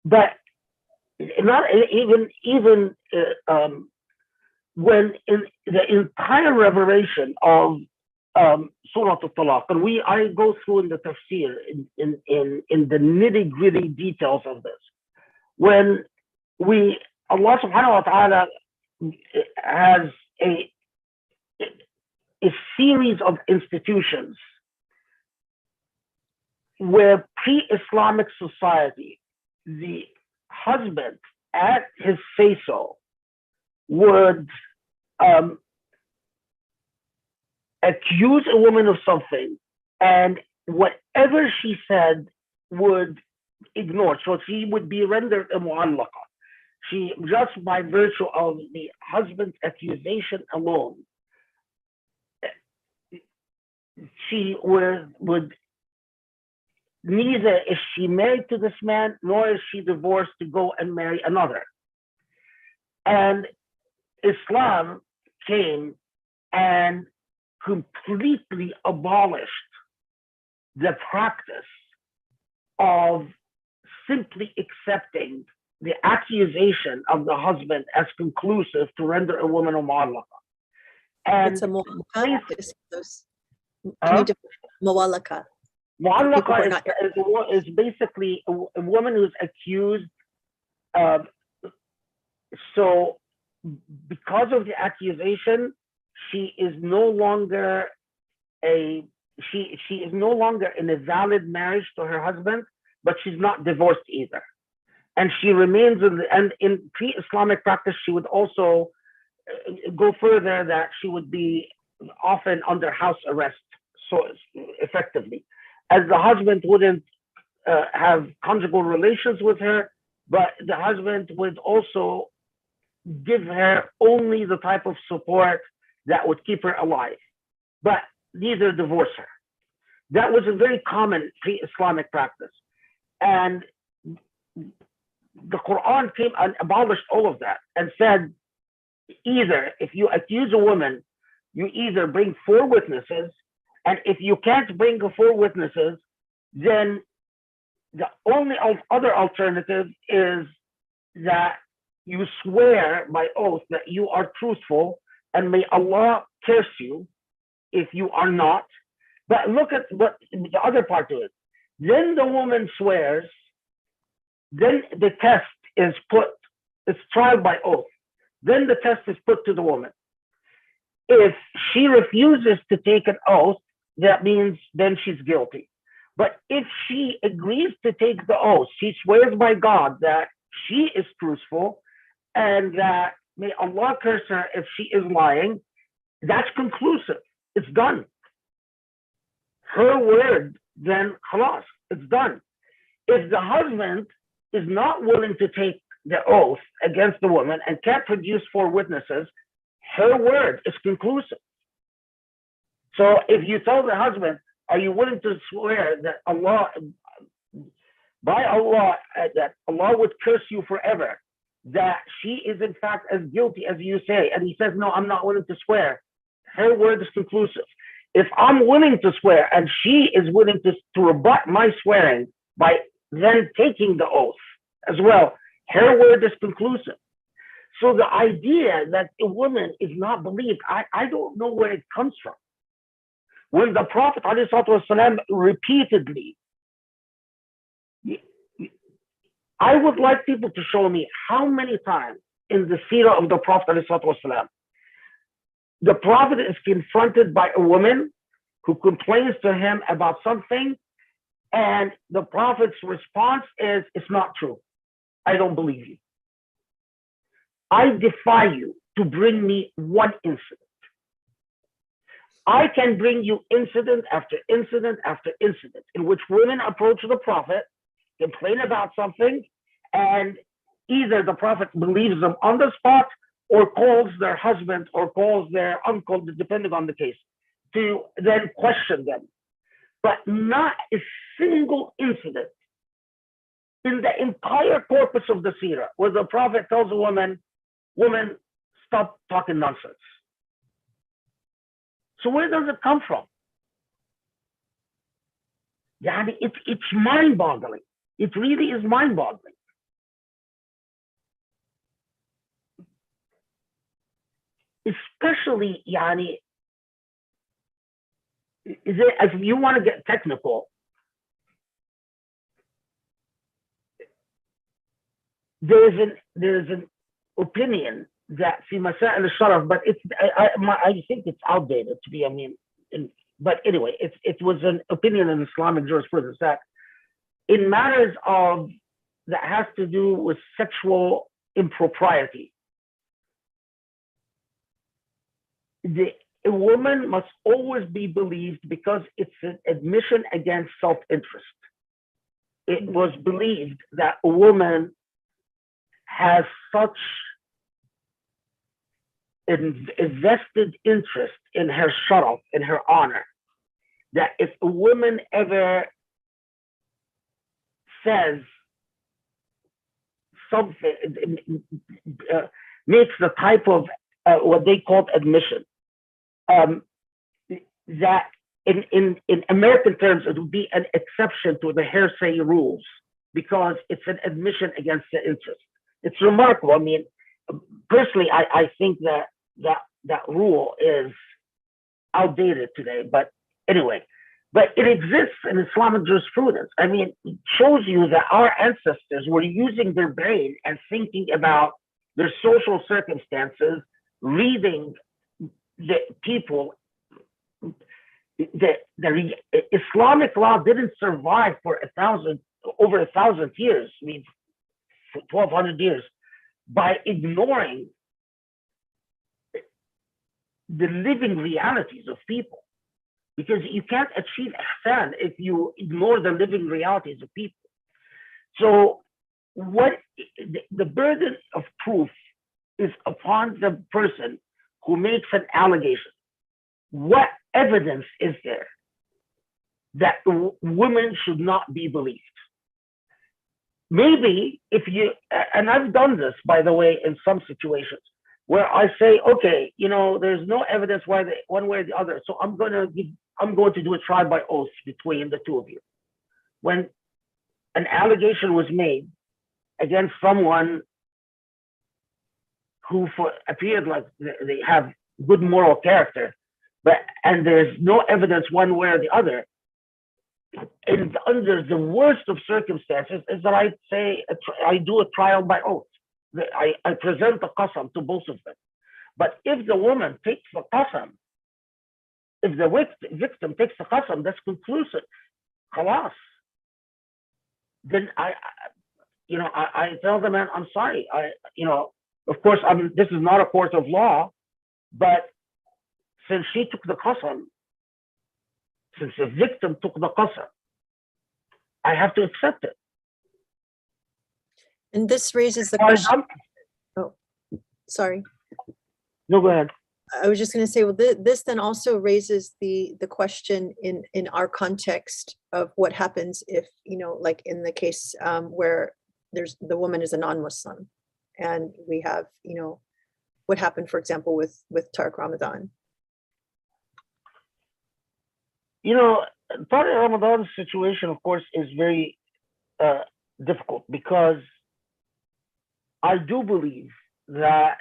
but not even when in the entire revelation of Surah Al-Talaq, and I go through in the tafsir in the nitty-gritty details of this, when Allah subhanahu wa ta'ala has a series of institutions where pre-Islamic society, the husband at his say-so would accuse a woman of something, and whatever she said would ignore. So she would be rendered a mu'allaqa. She, just by virtue of the husband's accusation alone, she would neither is she married to this man, nor is she divorced to go and marry another. And Islam came and completely abolished the practice of simply accepting the accusation of the husband as conclusive to render a woman a mu'allaqa. And it's a mu'allaka. Can you define mu'allaka? Mu'allaqa is basically a woman who's accused. So because of the accusation, she is no longer she is no longer in a valid marriage to her husband, but she's not divorced either. And she remains in pre-Islamic practice, she would also go further, that she would be often under house arrest, so effectively, as the husband wouldn't have conjugal relations with her, but the husband would also give her only the type of support that would keep her alive, but neither divorce her. That was a very common pre-Islamic practice. And the Quran came and abolished all of that and said, either if you accuse a woman, you either bring 4 witnesses, and if you can't bring the 4 witnesses, then the only other alternative is that you swear by oath that you are truthful, and may Allah curse you if you are not. But look at what the other part to it. Then the woman swears, then the test is put, it's trial by oath. Then the test is put to the woman. If she refuses to take an oath, that means then she's guilty. But if she agrees to take the oath, she swears by God that she is truthful and that may Allah curse her if she is lying, that's conclusive. It's done. Her word, then khalas, it's done. If the husband is not willing to take the oath against the woman and can't produce 4 witnesses, her word is conclusive. So if you tell the husband, are you willing to swear that Allah, by Allah, that Allah would curse you forever, that she is in fact as guilty as you say, and he says, no, I'm not willing to swear, her word is conclusive. If I'm willing to swear and she is willing to rebut my swearing by then taking the oath as well, her word is conclusive. So the idea that a woman is not believed, I don't know where it comes from. When the Prophet ﷺ repeatedly, I would like people to show me how many times in the seerah of the Prophet ﷺ, the Prophet is confronted by a woman who complains to him about something, and the Prophet's response is, it's not true. I don't believe you. I defy you to bring me one incident. I can bring you incident after incident after incident in which women approach the Prophet, complain about something, and either the Prophet believes them on the spot or calls their husband or calls their uncle, depending on the case, to then question them. But not a single incident in the entire corpus of the seerah where the Prophet tells a woman, stop talking nonsense. So where does it come from? Yani it's mind-boggling. It really is mind-boggling. Especially, yani, if you want to get technical, there's an opinion that في مسائل الشرف, but I think it's outdated to be, but anyway, it was an opinion in Islamic jurisprudence that in matters of that has to do with sexual impropriety, a woman must always be believed because it's an admission against self-interest. It was believed that a woman has such a vested interest in her sharaf, in her honor, that if a woman ever says something, makes the type of what they call admission, that in American terms, it would be an exception to the hearsay rules because it's an admission against the interest. It's remarkable. I mean, personally, I think that rule is outdated today, but anyway, but it exists in Islamic jurisprudence. I mean, it shows you that our ancestors were using their brain and thinking about their social circumstances, reading the people. The Islamic law didn't survive for over 1,000 years, I mean, for 1,200 years, by ignoring the living realities of people. Because you can't achieve ihsan if you ignore the living realities of people. So the burden of proof is upon the person who makes an allegation. What evidence is there that women should not be believed? Maybe if you, and I've done this, by the way, in some situations, where I say, okay, there's no evidence one way or the other, so I'm going to do a trial by oath between the two of you. When an allegation was made against someone who appeared like they have good moral character, and there's no evidence one way or the other, and under the worst of circumstances is that I say, I do a trial by oath. I present the qasam to both of them. But if the woman takes the qasam, if the victim takes the qasam, that's conclusive. Khalas. Then I tell the man, I'm sorry. Of course, this is not a court of law, but since she took the qasam, since the victim took the qasam, I have to accept it. And this raises the question. Oh, sorry. No, go ahead. I was just going to say, well, this then also raises the question in our context of what happens if, like in the case where the woman is a non-Muslim, and we have, what happened, for example, with Tariq Ramadan. Tariq Ramadan's situation, of course, is very difficult because I do believe that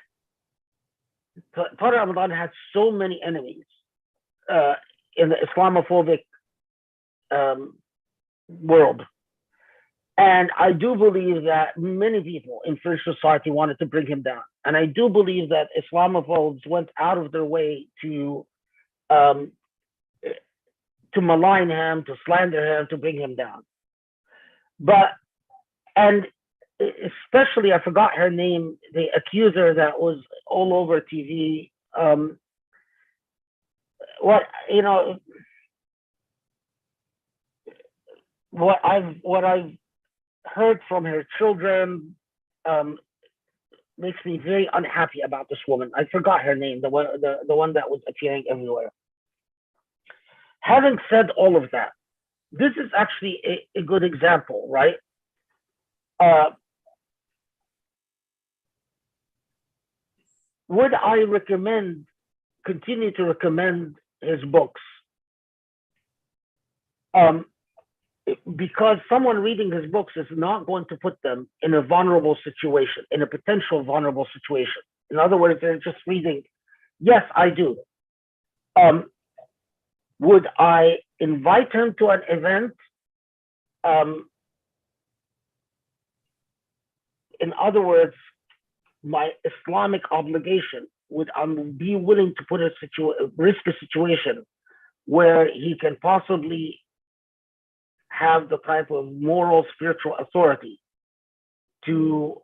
Tariq Ramadan had so many enemies in the Islamophobic world. And I do believe that many people in French society wanted to bring him down. And I do believe that Islamophobes went out of their way to malign him, to slander him, to bring him down. And especially, I forgot her name, the accuser that was all over TV. What I've heard from her children makes me very unhappy about this woman. I forgot her name, the one that was appearing everywhere. Having said all of that, this is actually a good example, right? Would I continue to recommend his books, because someone reading his books is not going to put them in a vulnerable situation, in a potential vulnerable situation. In other words, they're just reading, yes, I do. Would I invite him to an event? In other words, my Islamic obligation, would I be willing to put risk a situation where he can possibly have the type of moral, spiritual authority to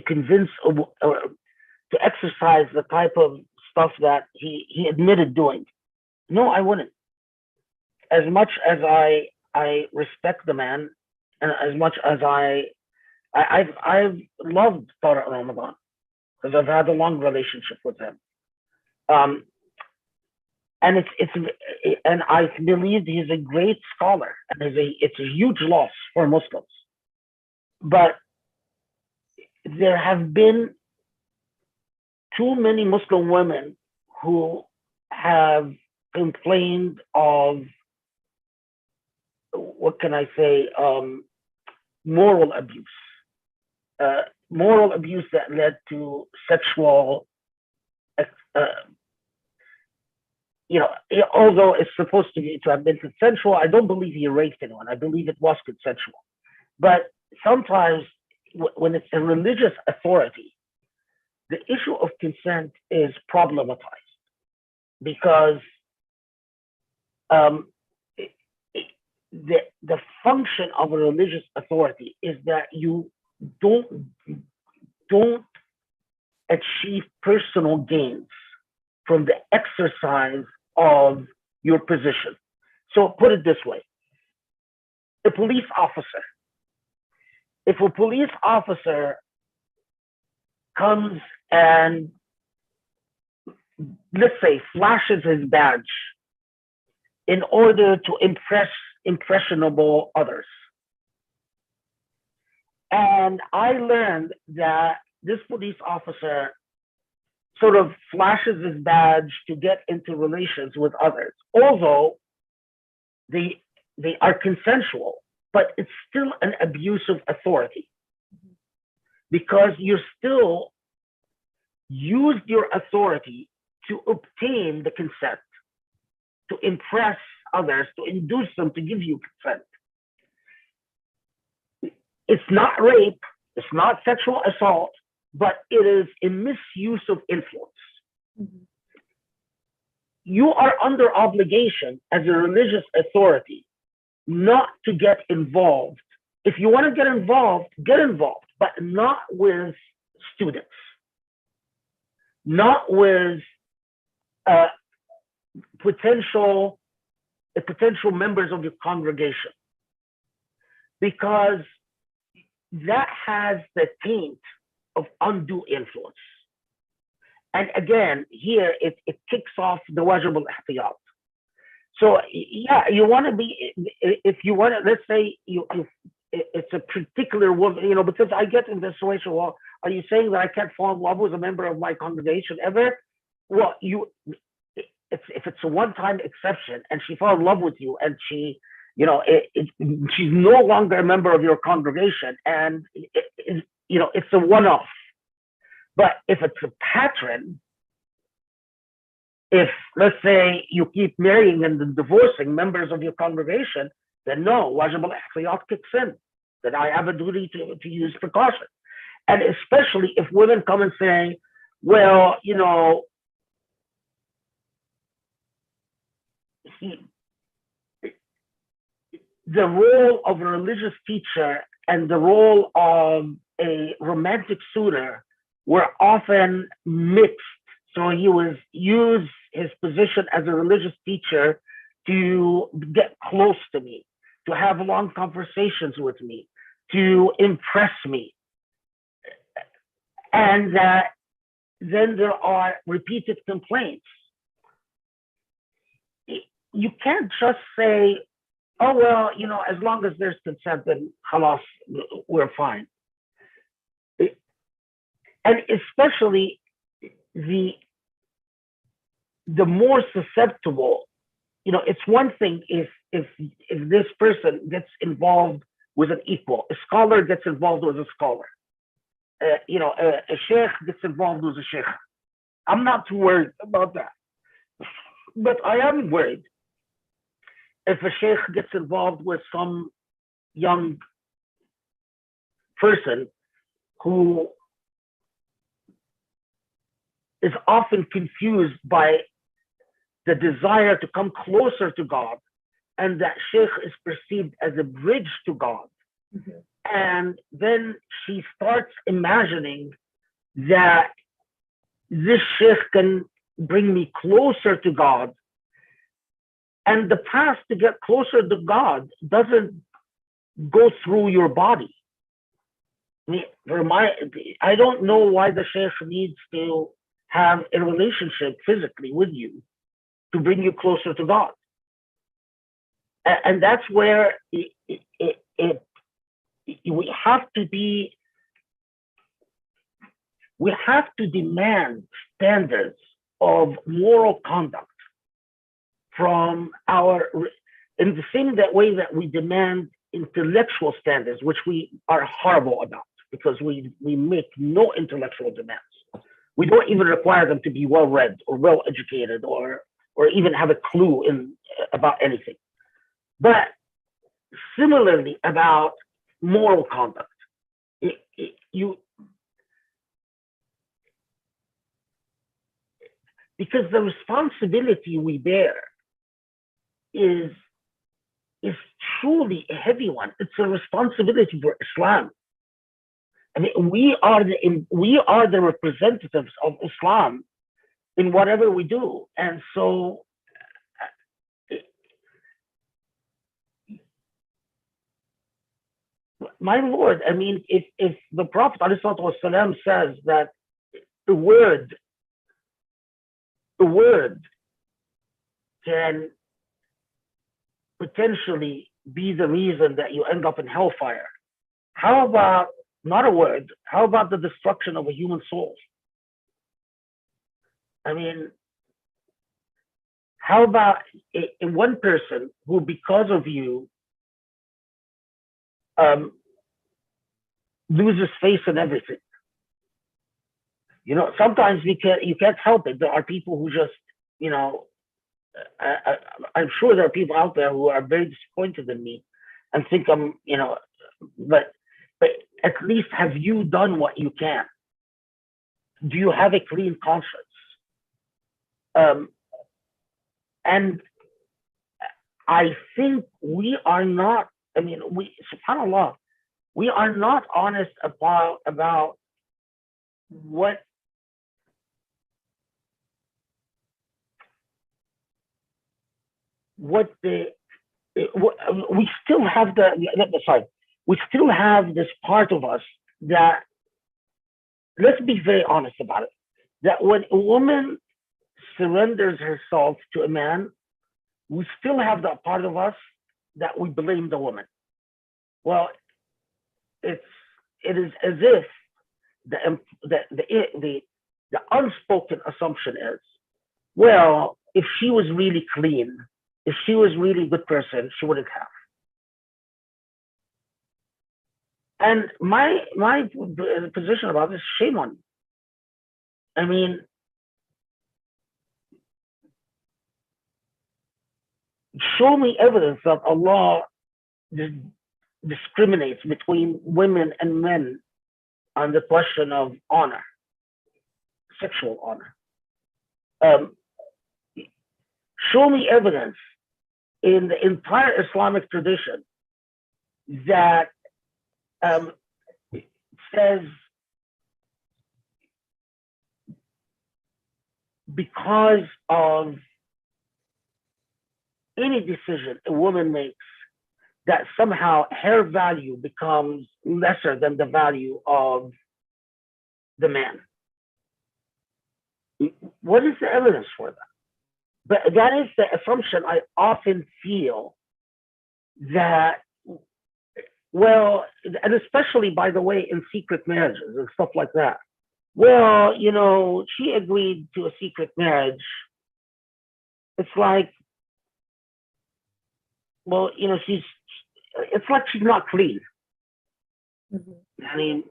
convince, to exercise the type of stuff that he admitted doing? No, I wouldn't. As much as I respect the man, and as much as I've loved Tariq Ramadan, because I've had a long relationship with him. And and I believe he's a great scholar, and it's a huge loss for Muslims. But there have been too many Muslim women who have complained of, what can I say, moral abuse. Moral abuse that led to sexual, although it's supposed to have been consensual, I don't believe he raped anyone. I believe it was consensual. But sometimes when it's a religious authority, the issue of consent is problematized, because the function of a religious authority is that you don't achieve personal gains from the exercise of your position. So put it this way: a police officer, if a police officer comes and, let's say, flashes his badge in order to impress impressionable others, and I learned that this police officer sort of flashes his badge to get into relations with others, although they are consensual, but it's still an abuse of authority, because you still used your authority to obtain the consent, to impress others, to induce them to give you consent. It's not rape, it's not sexual assault, but it is a misuse of influence. Mm-hmm. You are under obligation as a religious authority not to get involved. If you want to get involved, but not with students, not with potential members of your congregation, because that has the taint of undue influence. And again, here it kicks off the wajib al-ihtiyat. So yeah, you want to be, if you want to, let's say it's a particular woman, because I get in this situation, well, are you saying that I can't fall in love with a member of my congregation ever? Well, if it's a one-time exception and she fell in love with you and she, she's no longer a member of your congregation, and it's a one-off. But if it's a pattern, if, let's say, you keep marrying and divorcing members of your congregation, then no, wajib al-ihtiyat kicks in. Then I have a duty to use precaution. And especially if women come and say, well, the role of a religious teacher and the role of a romantic suitor were often mixed. So he was use his position as a religious teacher to get close to me, to have long conversations with me, to impress me. And then there are repeated complaints. You can't just say, oh, well, as long as there's consent, then halas, we're fine. And especially the the more susceptible, it's one thing if this person gets involved with an equal, a scholar gets involved with a scholar, a sheikh gets involved with a sheikh. I'm not too worried about that. But I am worried if a sheikh gets involved with some young person who is often confused by the desire to come closer to God, and that sheikh is perceived as a bridge to God. Mm-hmm. And then she starts imagining that this sheikh can bring me closer to God. And the path to get closer to God doesn't go through your body. I don't know why the sheikh needs to have a relationship physically with you to bring you closer to God. And that's where we have to demand standards of moral conduct from in the same way that we demand intellectual standards, which we are horrible about because we make no intellectual demands. We don't even require them to be well-read or well-educated or even have a clue about anything. But similarly about moral conduct, because the responsibility we bear is truly a heavy one. It's a responsibility for Islam. I mean, we are the representatives of Islam in whatever we do, and so my Lord, I mean, if the Prophet ﷺ says that the word can potentially be the reason that you end up in hellfire, how about not a word? How about the destruction of a human soul? I mean, how about one person who, because of you, loses faith in everything? Sometimes you can't help it. There are people who just, I'm sure there are people out there who are very disappointed in me and think I'm, but at least have you done what you can? Do you have a clean conscience? And I think we are not, subhanAllah, we are not honest about what we still have we still have this part of us that, let's be very honest about it, that when a woman surrenders herself to a man, we still have that part of us that we blame the woman. Well, it is as if the unspoken assumption is, well, if she was really clean, if she was really a good person, she wouldn't have. And my position about this, shame on you. I mean, show me evidence that Allah discriminates between women and men on the question of honor, sexual honor. Show me evidence in the entire Islamic tradition that says because of any decision a woman makes, that somehow her value becomes lesser than the value of the man. What is the evidence for that? But that is the assumption I often feel that, well, and especially, by the way, in secret marriages and stuff like that. Well, she agreed to a secret marriage it's like, well, you know, it's like she's not clean. Mm-hmm. I mean,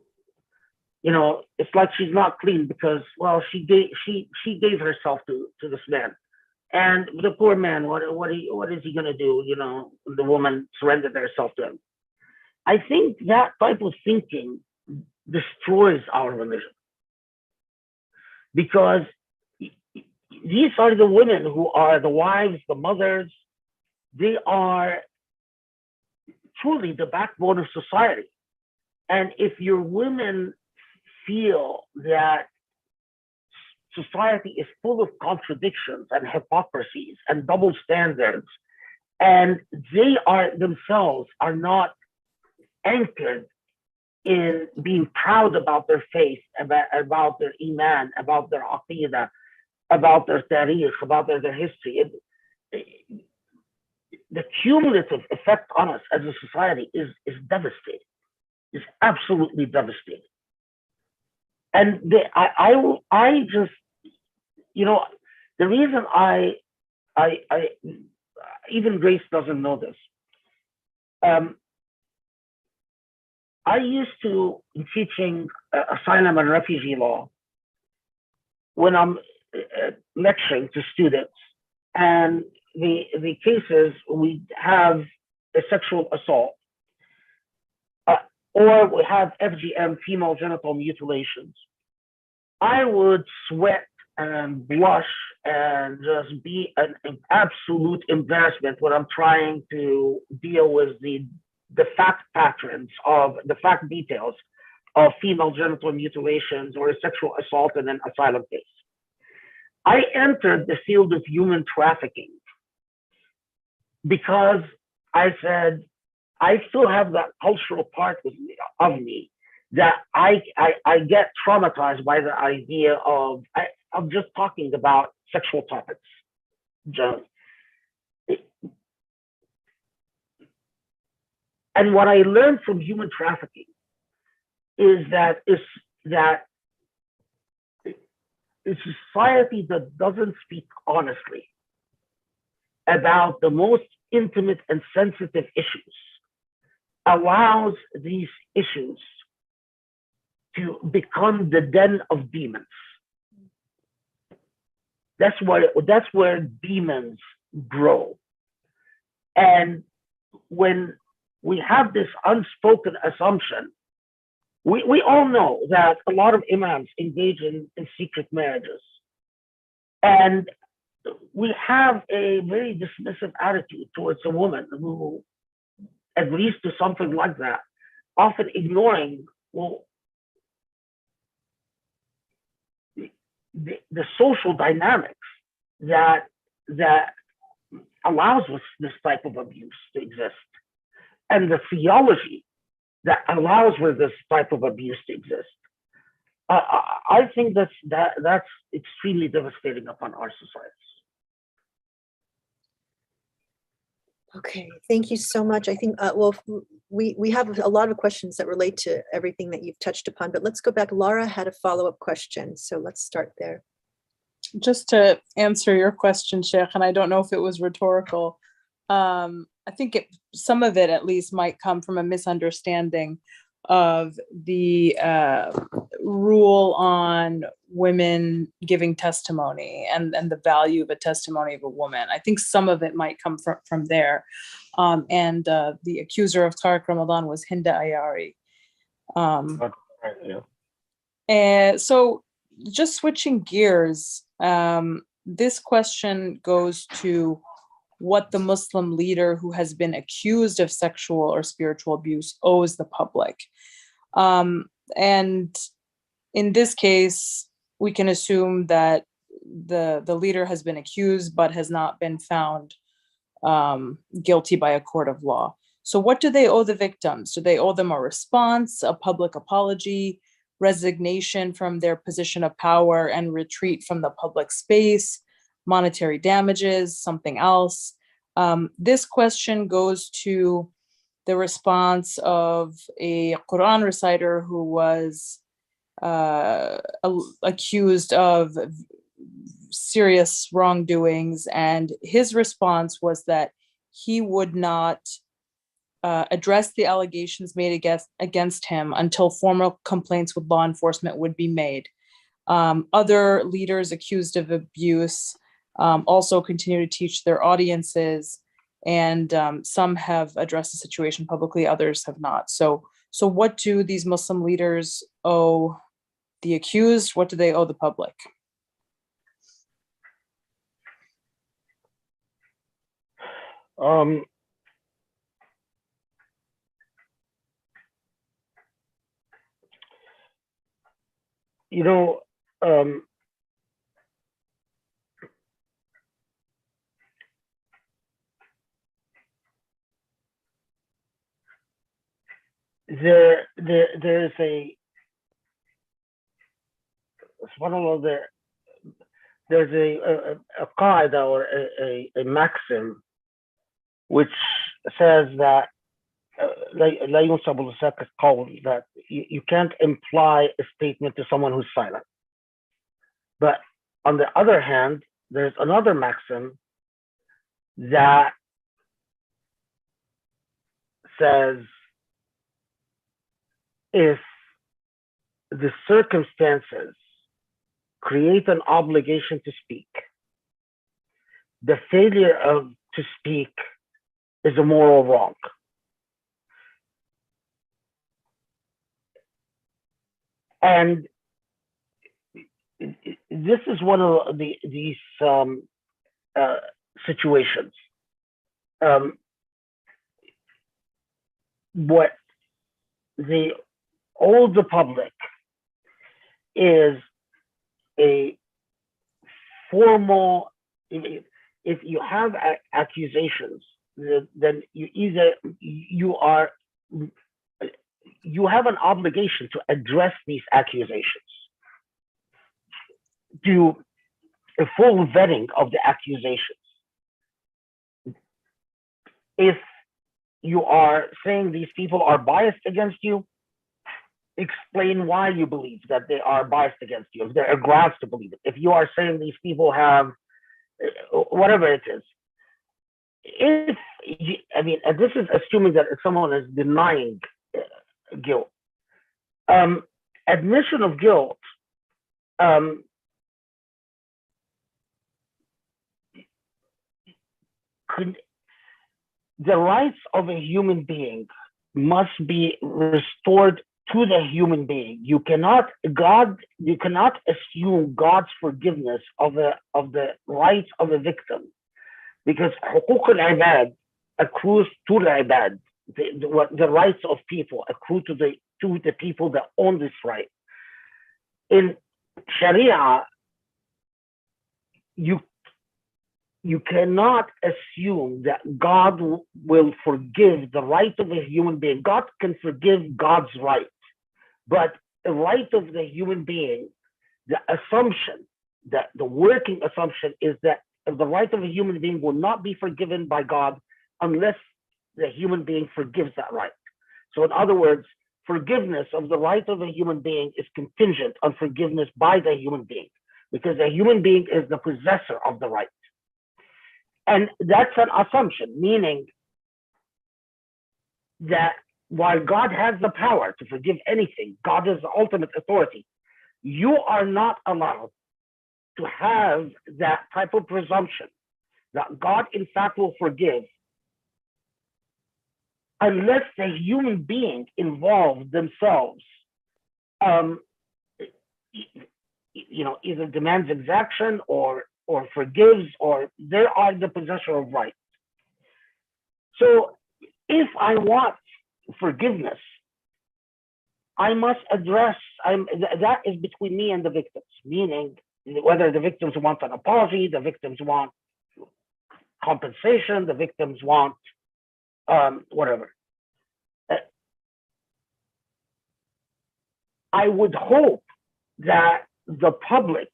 you know, it's like she's not clean because, well, she gave herself to this man, and the poor man, what is he gonna do? You know, the woman surrendered herself to him. I think that type of thinking destroys our religion, because these are the women who are the wives, the mothers. They are truly the backbone of society. And if your women feel that society is full of contradictions and hypocrisies and double standards, and they are themselves are not anchored in being proud about their faith, about their iman, about their aqidah, about their tariq, about their history, the cumulative effect on us as a society is devastating. It's absolutely devastating. And I just, you know, the reason I even Grace doesn't know this. I used to, in teaching asylum and refugee law, when I'm lecturing to students, and the cases we have a sexual assault, or we have FGM, female genital mutilations, I would sweat and blush and just be an absolute embarrassment when I'm trying to deal with the fact patterns of the fact details of female genital mutilations or a sexual assault in an asylum case. I entered the field of human trafficking because I said, I still have that cultural part of me that I get traumatized by the idea of just talking about sexual topics. And what I learned from human trafficking is that a society that doesn't speak honestly about the most intimate and sensitive issues allows these issues to become the den of demons. That's where demons grow. And when we have this unspoken assumption, we all know that a lot of imams engage in secret marriages. And we have a very dismissive attitude towards a woman who agrees to something like that, often ignoring, well, the social dynamics that allows this type of abuse to exist, and the theology that allows for this type of abuse to exist. I think that's extremely devastating upon our societies. Okay, thank you so much. I think, well, we have a lot of questions that relate to everything that you've touched upon, but let's go back. Laura had a follow-up question, so let's start there. Just to answer your question, Shaykh, and I don't know if it was rhetorical, I think some of it at least might come from a misunderstanding of the rule on women giving testimony and the value of a testimony of a woman. I think some of it might come from there. And the accuser of Tariq Ramadan was Hinda Ayari. And so just switching gears, this question goes to what the Muslim leader who has been accused of sexual or spiritual abuse owes the public. And in this case, we can assume that the leader has been accused but has not been found guilty by a court of law. So what do they owe the victims? Do they owe them a response, a public apology, resignation from their position of power and retreat from the public space, monetary damages, something else? This question goes to the response of a Quran reciter who was accused of serious wrongdoings, and his response was that he would not address the allegations made against him until formal complaints with law enforcement would be made. Other leaders accused of abuse also continue to teach their audiences, and some have addressed the situation publicly, others have not. So what do these Muslim leaders owe the accused? What do they owe the public? You know, there is a, subhanAllah, there's a qaida, or a maxim, which says that لا ينسب لساق القول, that you can't imply a statement to someone who's silent. But on the other hand, there's another maxim that says, if the circumstances create an obligation to speak, the failure to speak is a moral wrong. And this is one of these situations. What they owe the public is a formal, if you have accusations, then you have an obligation to address these accusations, do a full vetting of the accusations. If you are saying these people are biased against you, explain why you believe that they are biased against you, if there are grounds to believe it. If you are saying these people have, whatever it is, and this is assuming that if someone is denying guilt. Admission of guilt the rights of a human being must be restored to the human being. You cannot assume God's forgiveness of the rights of a victim, because حقوق العباد accrues to the ibad. The rights of people accrue to the people that own this right. In Sharia, you cannot assume that God will forgive the right of a human being. God can forgive God's right, but the right of the human being, the assumption, that the working assumption is that the right of a human being will not be forgiven by God unless the human being forgives that right. So in other words, forgiveness of the right of a human being is contingent on forgiveness by the human being, because the human being is the possessor of the right. And that's an assumption, meaning that while God has the power to forgive anything, God is the ultimate authority, you are not allowed to have that type of presumption that God in fact will forgive unless the human being involved themselves either demands exaction or forgives, or they are the possessor of right. So if I want forgiveness, I must address, that is between me and the victims, meaning whether the victims want an apology, the victims want compensation, the victims want whatever. I would hope that the public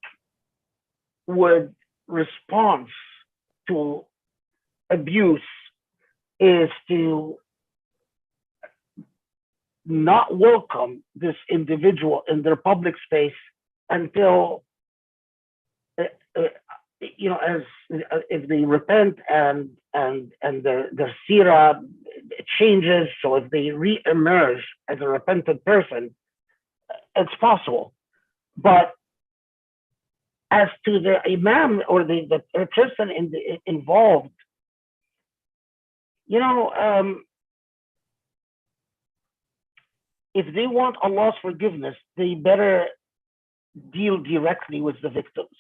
would respond to abuse is to not welcome this individual in their public space until as if they repent and their seerah changes, so if they re-emerge as a repentant person, it's possible. But as to the imam or the person involved, if they want Allah's forgiveness, they better deal directly with the victims,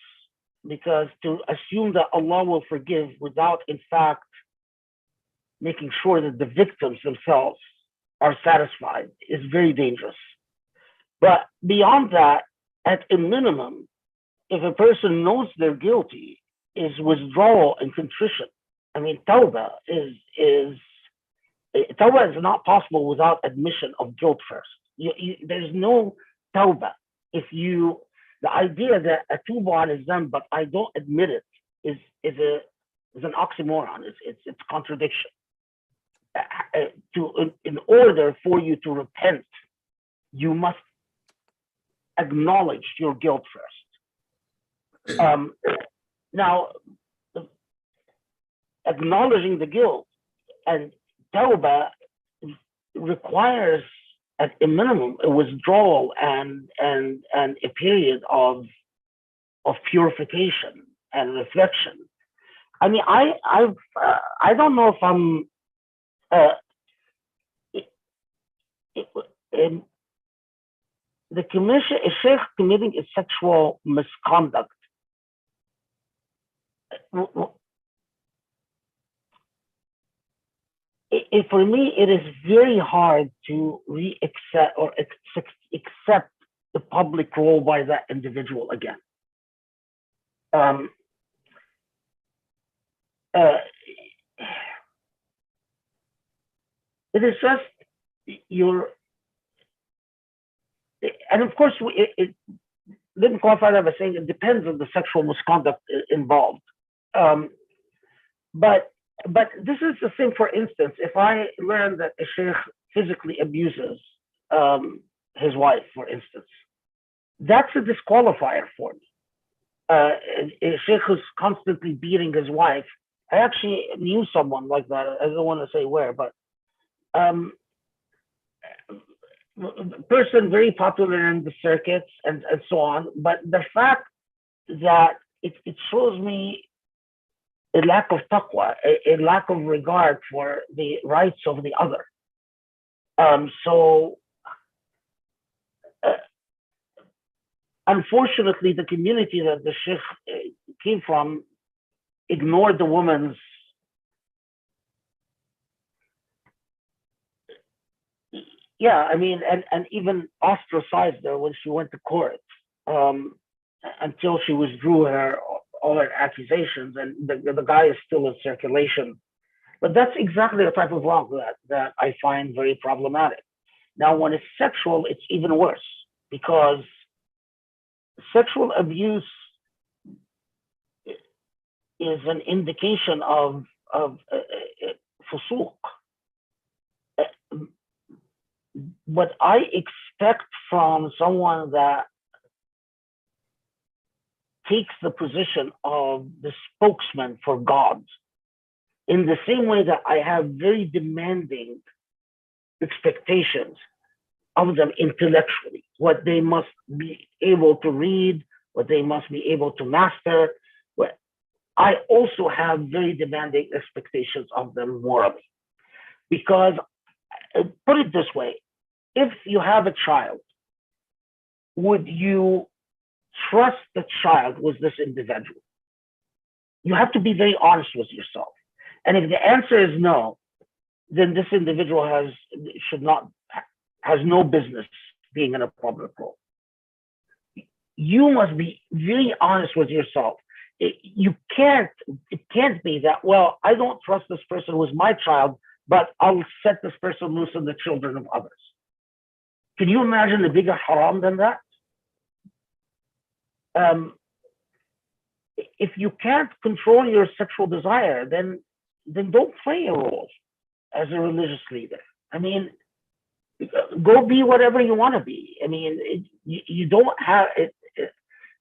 because to assume that Allah will forgive without, in fact, making sure that the victims themselves are satisfied is very dangerous. But beyond that, at a minimum, if a person knows they're guilty, is withdrawal and contrition. I mean, tawbah is not possible without admission of guilt first. There's no tawbah. The idea that atubu an dhanb but I don't admit it is an oxymoron. It's contradiction. In order for you to repent, you must acknowledge your guilt first. Now, acknowledging the guilt and tawbah requires, at a minimum, a withdrawal and a period of purification and reflection. I mean, I don't know if I'm the commission, a sheikh committing a sexual misconduct. For me, it is very hard to accept the public role by that individual again. It is just and of course, it didn't qualify that by saying it depends on the sexual misconduct involved. But this is the same. For instance, if I learn that a sheikh physically abuses his wife, for instance, that's a disqualifier for me. A sheikh who's constantly beating his wife. I actually knew someone like that. I don't want to say where, but person very popular in the circuits and so on. But the fact that it shows me a lack of taqwa, a lack of regard for the rights of the other. Unfortunately, the community that the sheikh came from ignored the woman's and even ostracized her when she went to court until she withdrew all her accusations, and the guy is still in circulation. But that's exactly the type of wrong that I find very problematic. Now, when it's sexual, it's even worse, because sexual abuse is an indication of fusuq. What I expect from someone that takes the position of the spokesman for God, in the same way that I have very demanding expectations of them intellectually, what they must be able to read, what they must be able to master. I also have very demanding expectations of them morally. Because, put it this way, if you have a child, would you trust the child with this individual? You have to be very honest with yourself. And if the answer is no, then this individual has no business being in a public role. You must be very honest with yourself. It can't be that, well, I don't trust this person with my child, but I'll set this person loose on the children of others. Can you imagine a bigger haram than that? If you can't control your sexual desire, then don't play a role as a religious leader. I mean, go be whatever you want to be. I mean, you don't have it.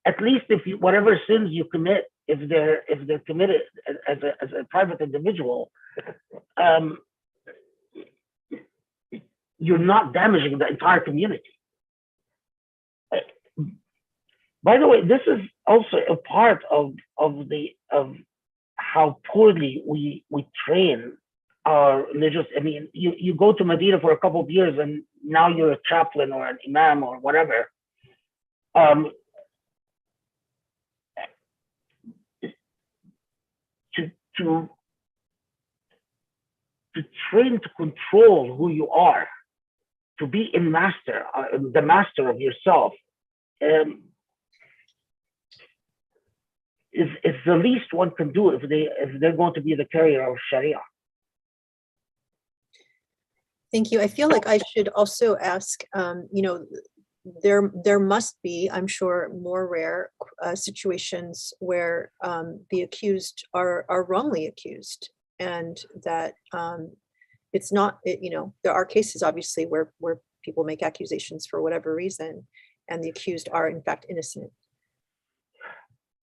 At least if whatever sins you commit if they're committed as a private individual, you're not damaging the entire community. By the way, this is also a part of how poorly we train our religious. I mean, you go to Medina for a couple of years and now you're a chaplain or an imam or whatever. To train to control who you are, to be the master of yourself, is the least one can do if they're going to be the carrier of Sharia. Thank you. I feel like I should also ask, there must be, I'm sure, more rare situations where the accused are wrongly accused, and that it's not, there are cases obviously where people make accusations for whatever reason, and the accused are in fact innocent.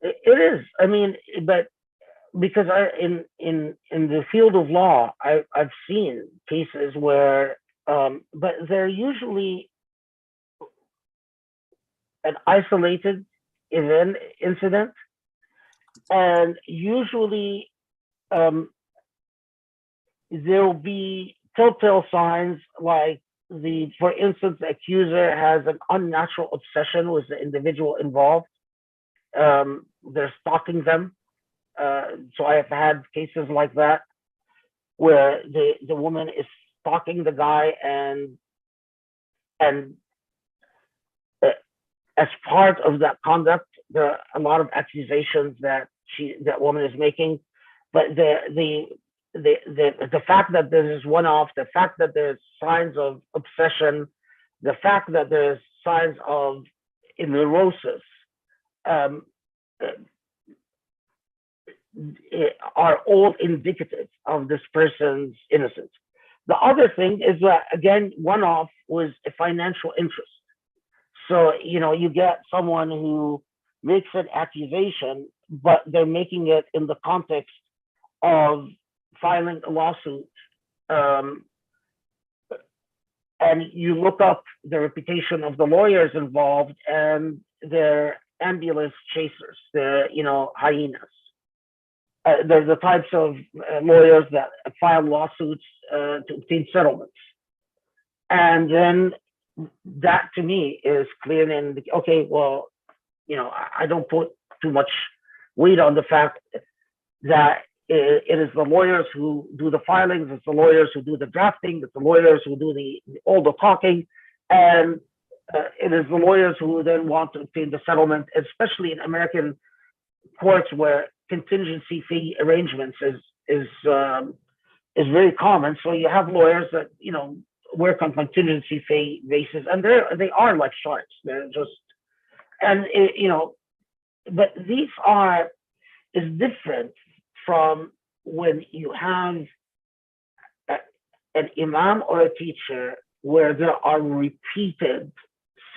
It is. I mean, but because in the field of law, I've seen cases where, but they're usually an isolated incident, and usually there will be telltale signs like for instance, the accuser has an unnatural obsession with the individual involved. They're stalking them. So I have had cases like that where the woman is stalking the guy, and as part of that conduct, there are a lot of accusations that that woman is making. But the fact that there is one-off, the fact that there's signs of obsession, the fact that there's signs of neurosis, are all indicative of this person's innocence. The other thing is that, again, one-off was a financial interest. So, you get someone who makes an accusation, but they're making it in the context of filing a lawsuit. And you look up the reputation of the lawyers involved, and they're ambulance chasers, they're, hyenas. They're the types of lawyers that file lawsuits to obtain settlements. And then that to me is clearly, okay, well, I don't put too much weight on the fact that it is the lawyers who do the filings, it's the lawyers who do the drafting, it's the lawyers who do all the talking, and it is the lawyers who then want to obtain the settlement, especially in American courts where contingency fee arrangements is very common. So you have lawyers that work on contingency fee basis, and they are like sharks. They're just, and but these is different from when you have an imam or a teacher where there are repeated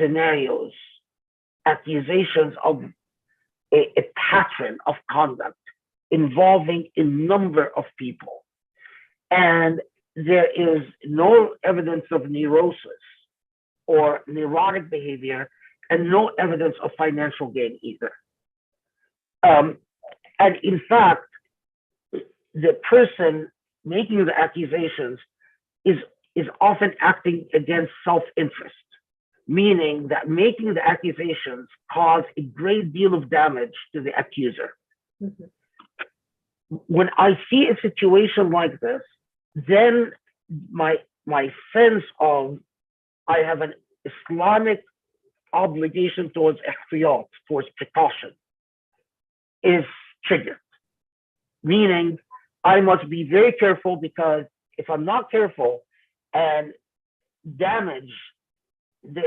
scenarios, accusations of a pattern of conduct involving a number of people, and there is no evidence of neurosis or neurotic behavior, and no evidence of financial gain either. And in fact, the person making the accusations is often acting against self-interest, meaning that making the accusations cause a great deal of damage to the accuser. Mm-hmm. When I see a situation like this, then my sense of I have an Islamic obligation towards ihtiyat, towards precaution, is triggered. Meaning I must be very careful, because if I'm not careful and damage, the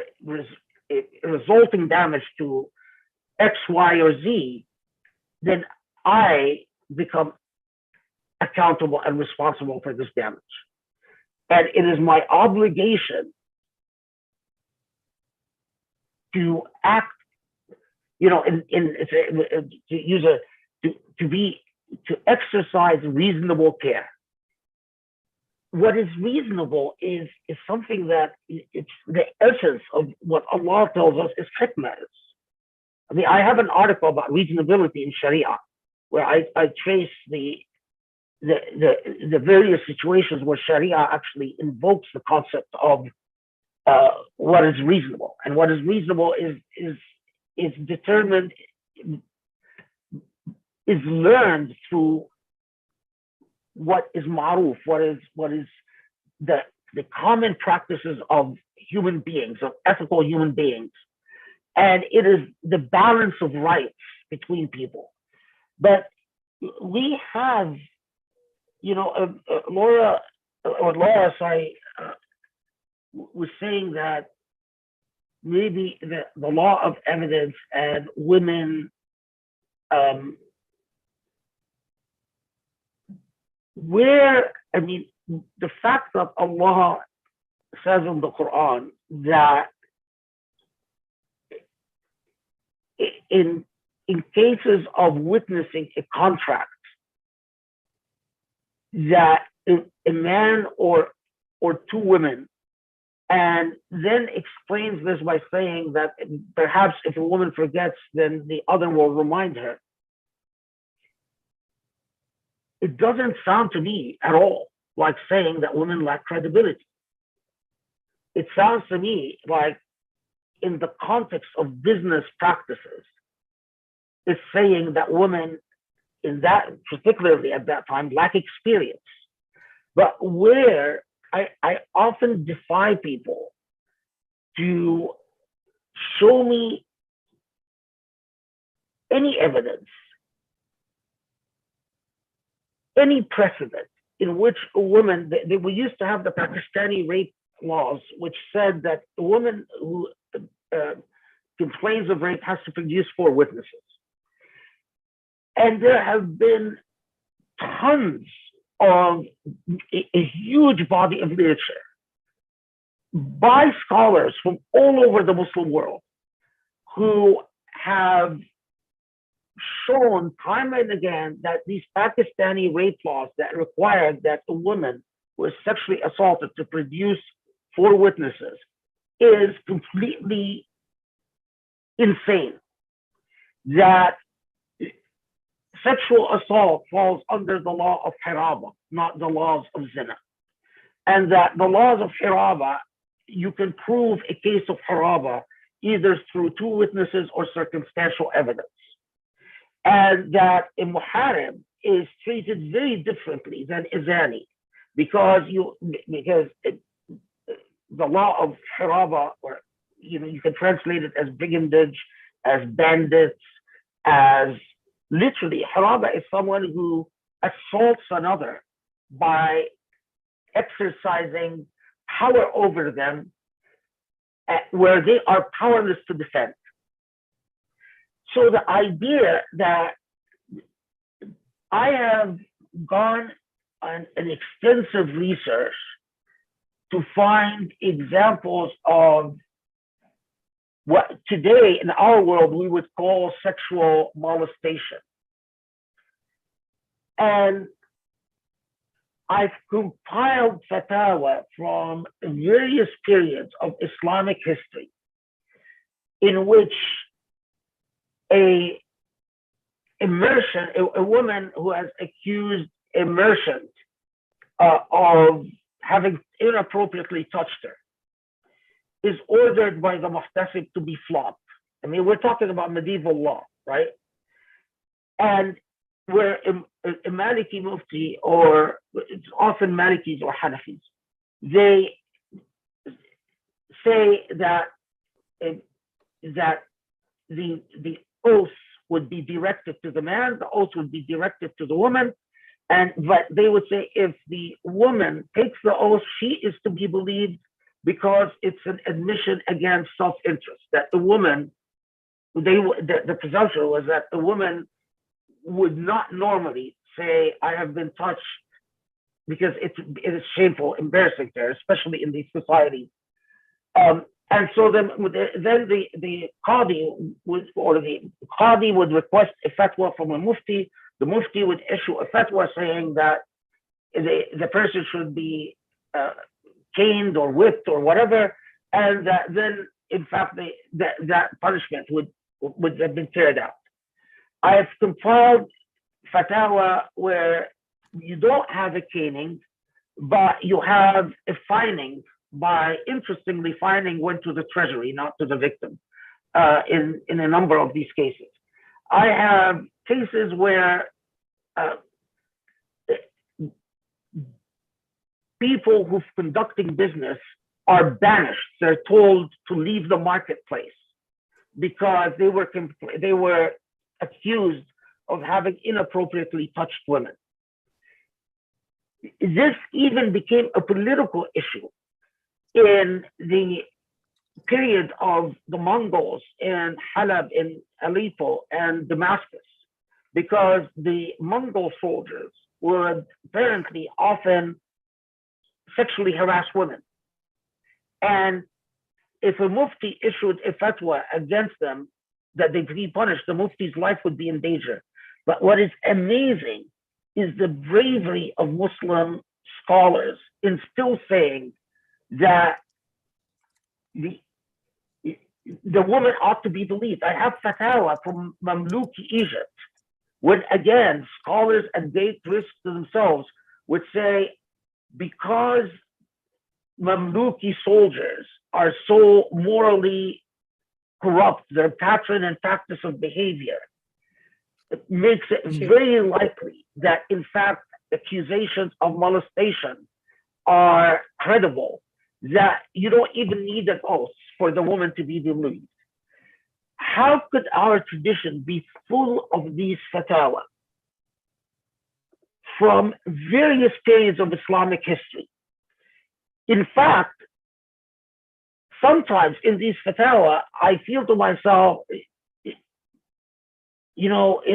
resulting damage to X, Y, or Z, then I become accountable and responsible for this damage. And it is my obligation to act, to use to exercise reasonable care. What is reasonable is something that it's the essence of what Allah tells us is hikmah. I mean, I have an article about reasonability in Sharia, where I trace the various situations where Sharia actually invokes the concept of what is reasonable, and what is reasonable is determined, is learned through what is ma'ruf, what is the common practices of human beings, of ethical human beings, and it is the balance of rights between people. But we have, Laura, sorry, was saying that maybe the law of evidence and women the fact that Allah says in the Quran that in cases of witnessing a contract, that a man or two women, and then explains this by saying that perhaps if a woman forgets, then the other will remind her. It doesn't sound to me at all like saying that women lack credibility. It sounds to me like, in the context of business practices, it's saying that women, particularly at that time, lack experience. But where I often defy people to show me any evidence, any precedent in which a woman, we used to have the Pakistani rape laws, which said that a woman who complains of rape has to produce 4 witnesses. And there have been tons of a huge body of literature by scholars from all over the Muslim world who have shown time and again that these Pakistani rape laws that required that a woman who is sexually assaulted to produce 4 witnesses is completely insane. That sexual assault falls under the law of haraba, not the laws of zina. And that the laws of haraba, you can prove a case of haraba either through 2 witnesses or circumstantial evidence. And that a muharram is treated very differently than a zani, because the law of haraba, or you can translate it as brigandage, as bandits, as literally haraba is someone who assaults another by exercising power over them where they are powerless to defend. So the idea that I have gone on an extensive research to find examples of what today in our world we would call sexual molestation. And I've compiled fatwa from various periods of Islamic history in which a woman who has accused a merchant of having inappropriately touched her is ordered by the muhtasib to be flogged. I mean, we're talking about medieval law, right? And where a Maliki Mufti, or it's often Malikis or Hanafis, they say that the oath would be directed to the man, the oath would be directed to the woman, but they would say if the woman takes the oath, she is to be believed because it's an admission against self-interest. That the woman, the presumption was that the woman would not normally say, I have been touched, because it is shameful, embarrassing to her, especially in these societies. And so then the Qadi would request a fatwa from a Mufti. The Mufti would issue a fatwa saying that the person should be caned or whipped or whatever, and that then, in fact, that punishment would have been carried out. I have compiled fatwa where you don't have a caning, but you have a fining. Interestingly, fining went to the treasury, not to the victim, in a number of these cases. I have cases where people who's conducting business are banished. They're told to leave the marketplace because they were accused of having inappropriately touched women. This even became a political issue in the period of the Mongols in Halab, in Aleppo, and Damascus, because the Mongol soldiers would apparently often sexually harass women. And if a Mufti issued a fatwa against them that they be punished, the Mufti's life would be in danger. But what is amazing is the bravery of Muslim scholars in still saying that the woman ought to be believed. I have fatwa from Mamluki Egypt, when again, scholars at great risk to themselves would say, because Mamluki soldiers are so morally corrupt, their pattern and practice of behavior, it makes it very likely that, in fact, accusations of molestation are credible, that you don't even need an oath for the woman to be believed. How could our tradition be full of these fatwa from various periods of Islamic history? In fact, sometimes in these fatwa, I feel to myself, is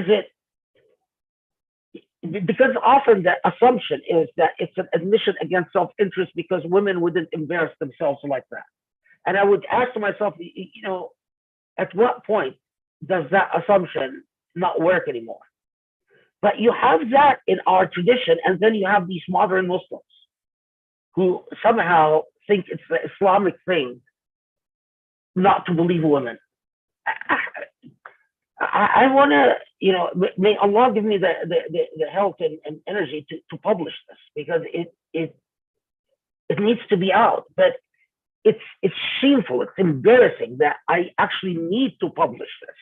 it, because often the assumption is that it's an admission against self-interest because women wouldn't embarrass themselves like that. And I would ask myself, at what point does that assumption not work anymore? But you have that in our tradition, and then you have these modern Muslims who somehow think it's the Islamic thing not to believe women. I want to, may Allah give me the health and energy to publish this, because it needs to be out. But it's shameful, it's embarrassing that I actually need to publish this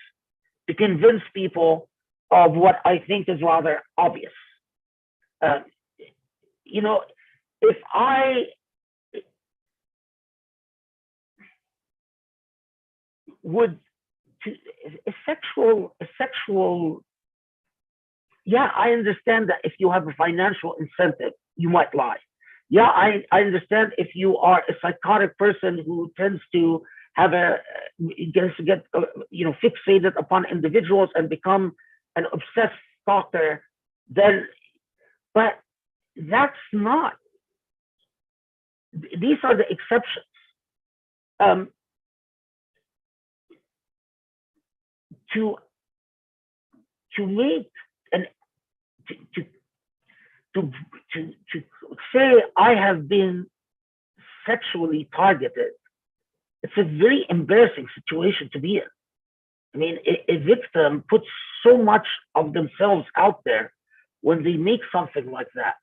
to convince people of what I think is rather obvious. If I would, a sexual, yeah, I understand that if you have a financial incentive, you might lie. Yeah, I understand if you are a psychotic person who tends to have get fixated upon individuals and become an obsessed stalker, then, but that's not, these are the exceptions. To make and to say I have been sexually targeted, it's a very embarrassing situation to be in. I mean, a victim puts so much of themselves out there when they make something like that.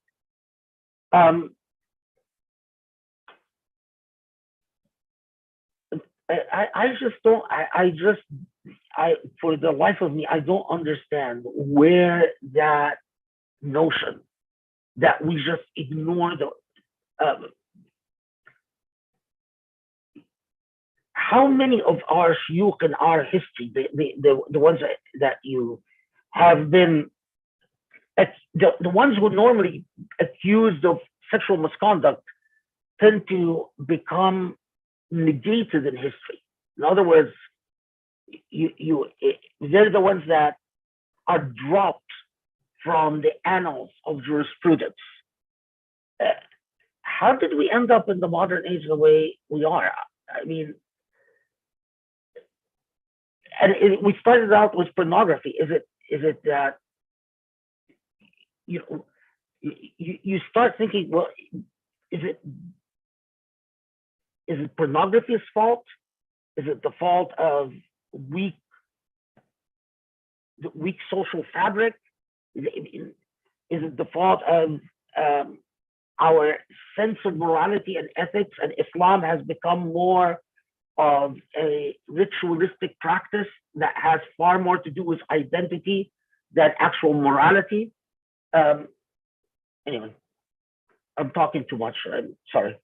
I just don't, for the life of me, I don't understand where that notion that we just ignore how many of our shuyukh in our history, the ones that you have been, the ones who are normally accused of sexual misconduct tend to become negated in history. In other words, they're the ones that are dropped from the annals of jurisprudence. How did we end up in the modern age the way we are? I mean, we started out with pornography. Is it that you start thinking, well, is it pornography's fault? Is it the fault of weak social fabric? Is it the fault of our sense of morality and ethics, and Islam has become more of a ritualistic practice that has far more to do with identity than actual morality? Anyway, I'm talking too much. I'm sorry.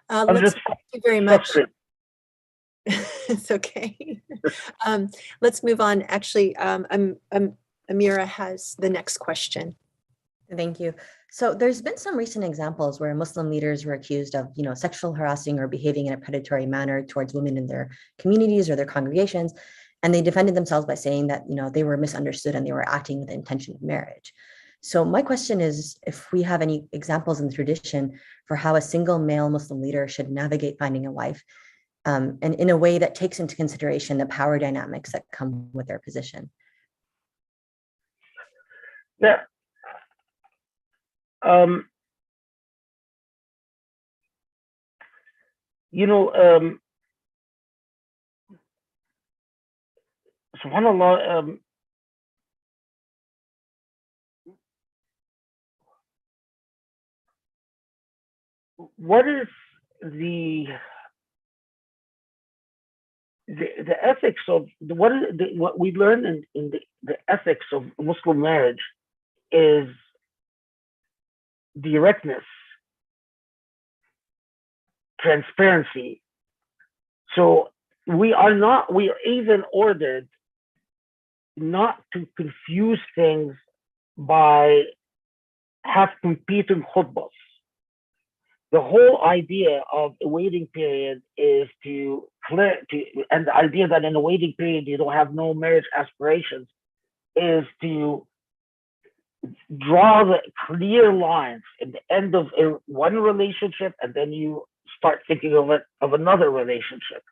Thank you very much. It's okay. Let's move on. Actually, Amira has the next question. Thank you. So there's been some recent examples where Muslim leaders were accused of, sexual harassing or behaving in a predatory manner towards women in their communities or their congregations. And they defended themselves by saying that, they were misunderstood and they were acting with the intention of marriage. So my question is, if we have any examples in the tradition for how a single male Muslim leader should navigate finding a wife, and in a way that takes into consideration the power dynamics that come with their position. Yeah. SubhanAllah, what is the ethics of what we learn in the ethics of Muslim marriage is directness, transparency. So we are even ordered not to confuse things by half competing khutbahs. The whole idea of a waiting period is and the idea that in a waiting period you don't have no marriage aspirations, is to draw the clear lines at the end of one relationship, and then you start thinking of another relationship.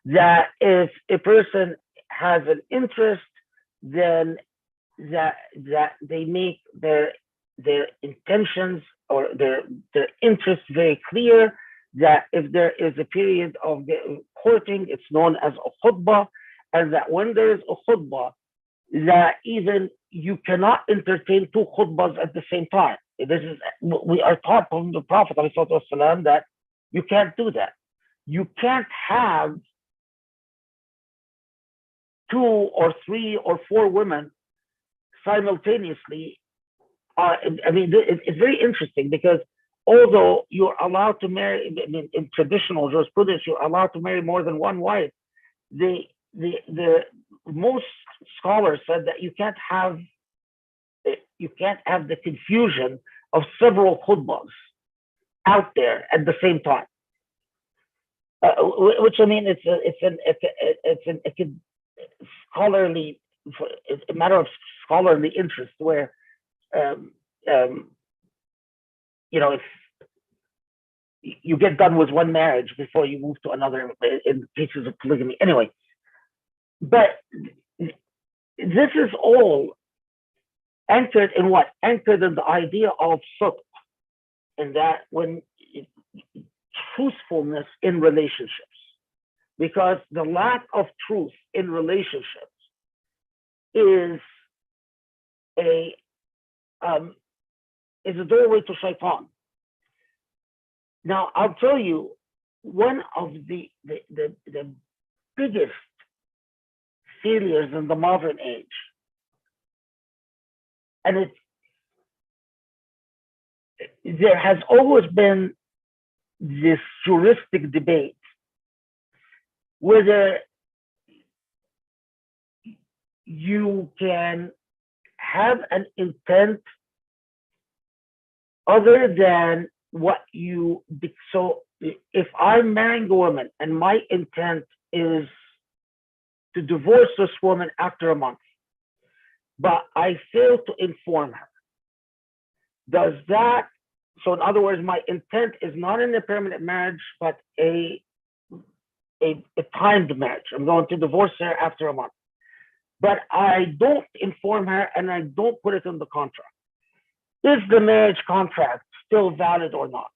That if a person has an interest, then that they make their intentions or their interests very clear, that if there is a period of courting, it's known as a khutbah, and that when there is a khutbah, that even you cannot entertain two khutbahs at the same time. We are taught from the Prophet ﷺ that you can't do that. You can't have 2 or 3 or 4 women simultaneously. It's very interesting, because although you're allowed to marry, in traditional jurisprudence, you're allowed to marry more than one wife, the most scholars said that you can't have the confusion of several khutbahs out there at the same time. Which it's a matter of scholarly interest, where if you get done with one marriage before you move to another in cases of polygamy. Anyway, but this is all anchored in what? Anchored in the idea of sidq, and that when truthfulness in relationships, because the lack of truth in relationships is a doorway to shaitan. Now, I'll tell you, one of the biggest failures in the modern age, and there has always been this juristic debate whether you can have an intent other than what you. So if I'm marrying a woman and my intent is to divorce this woman after a month, but I fail to inform her, does that So in other words, my intent is not in a permanent marriage, but a timed marriage. I'm going to divorce her after a month. But I don't inform her and I don't put it in the contract. Is the marriage contract still valid or not?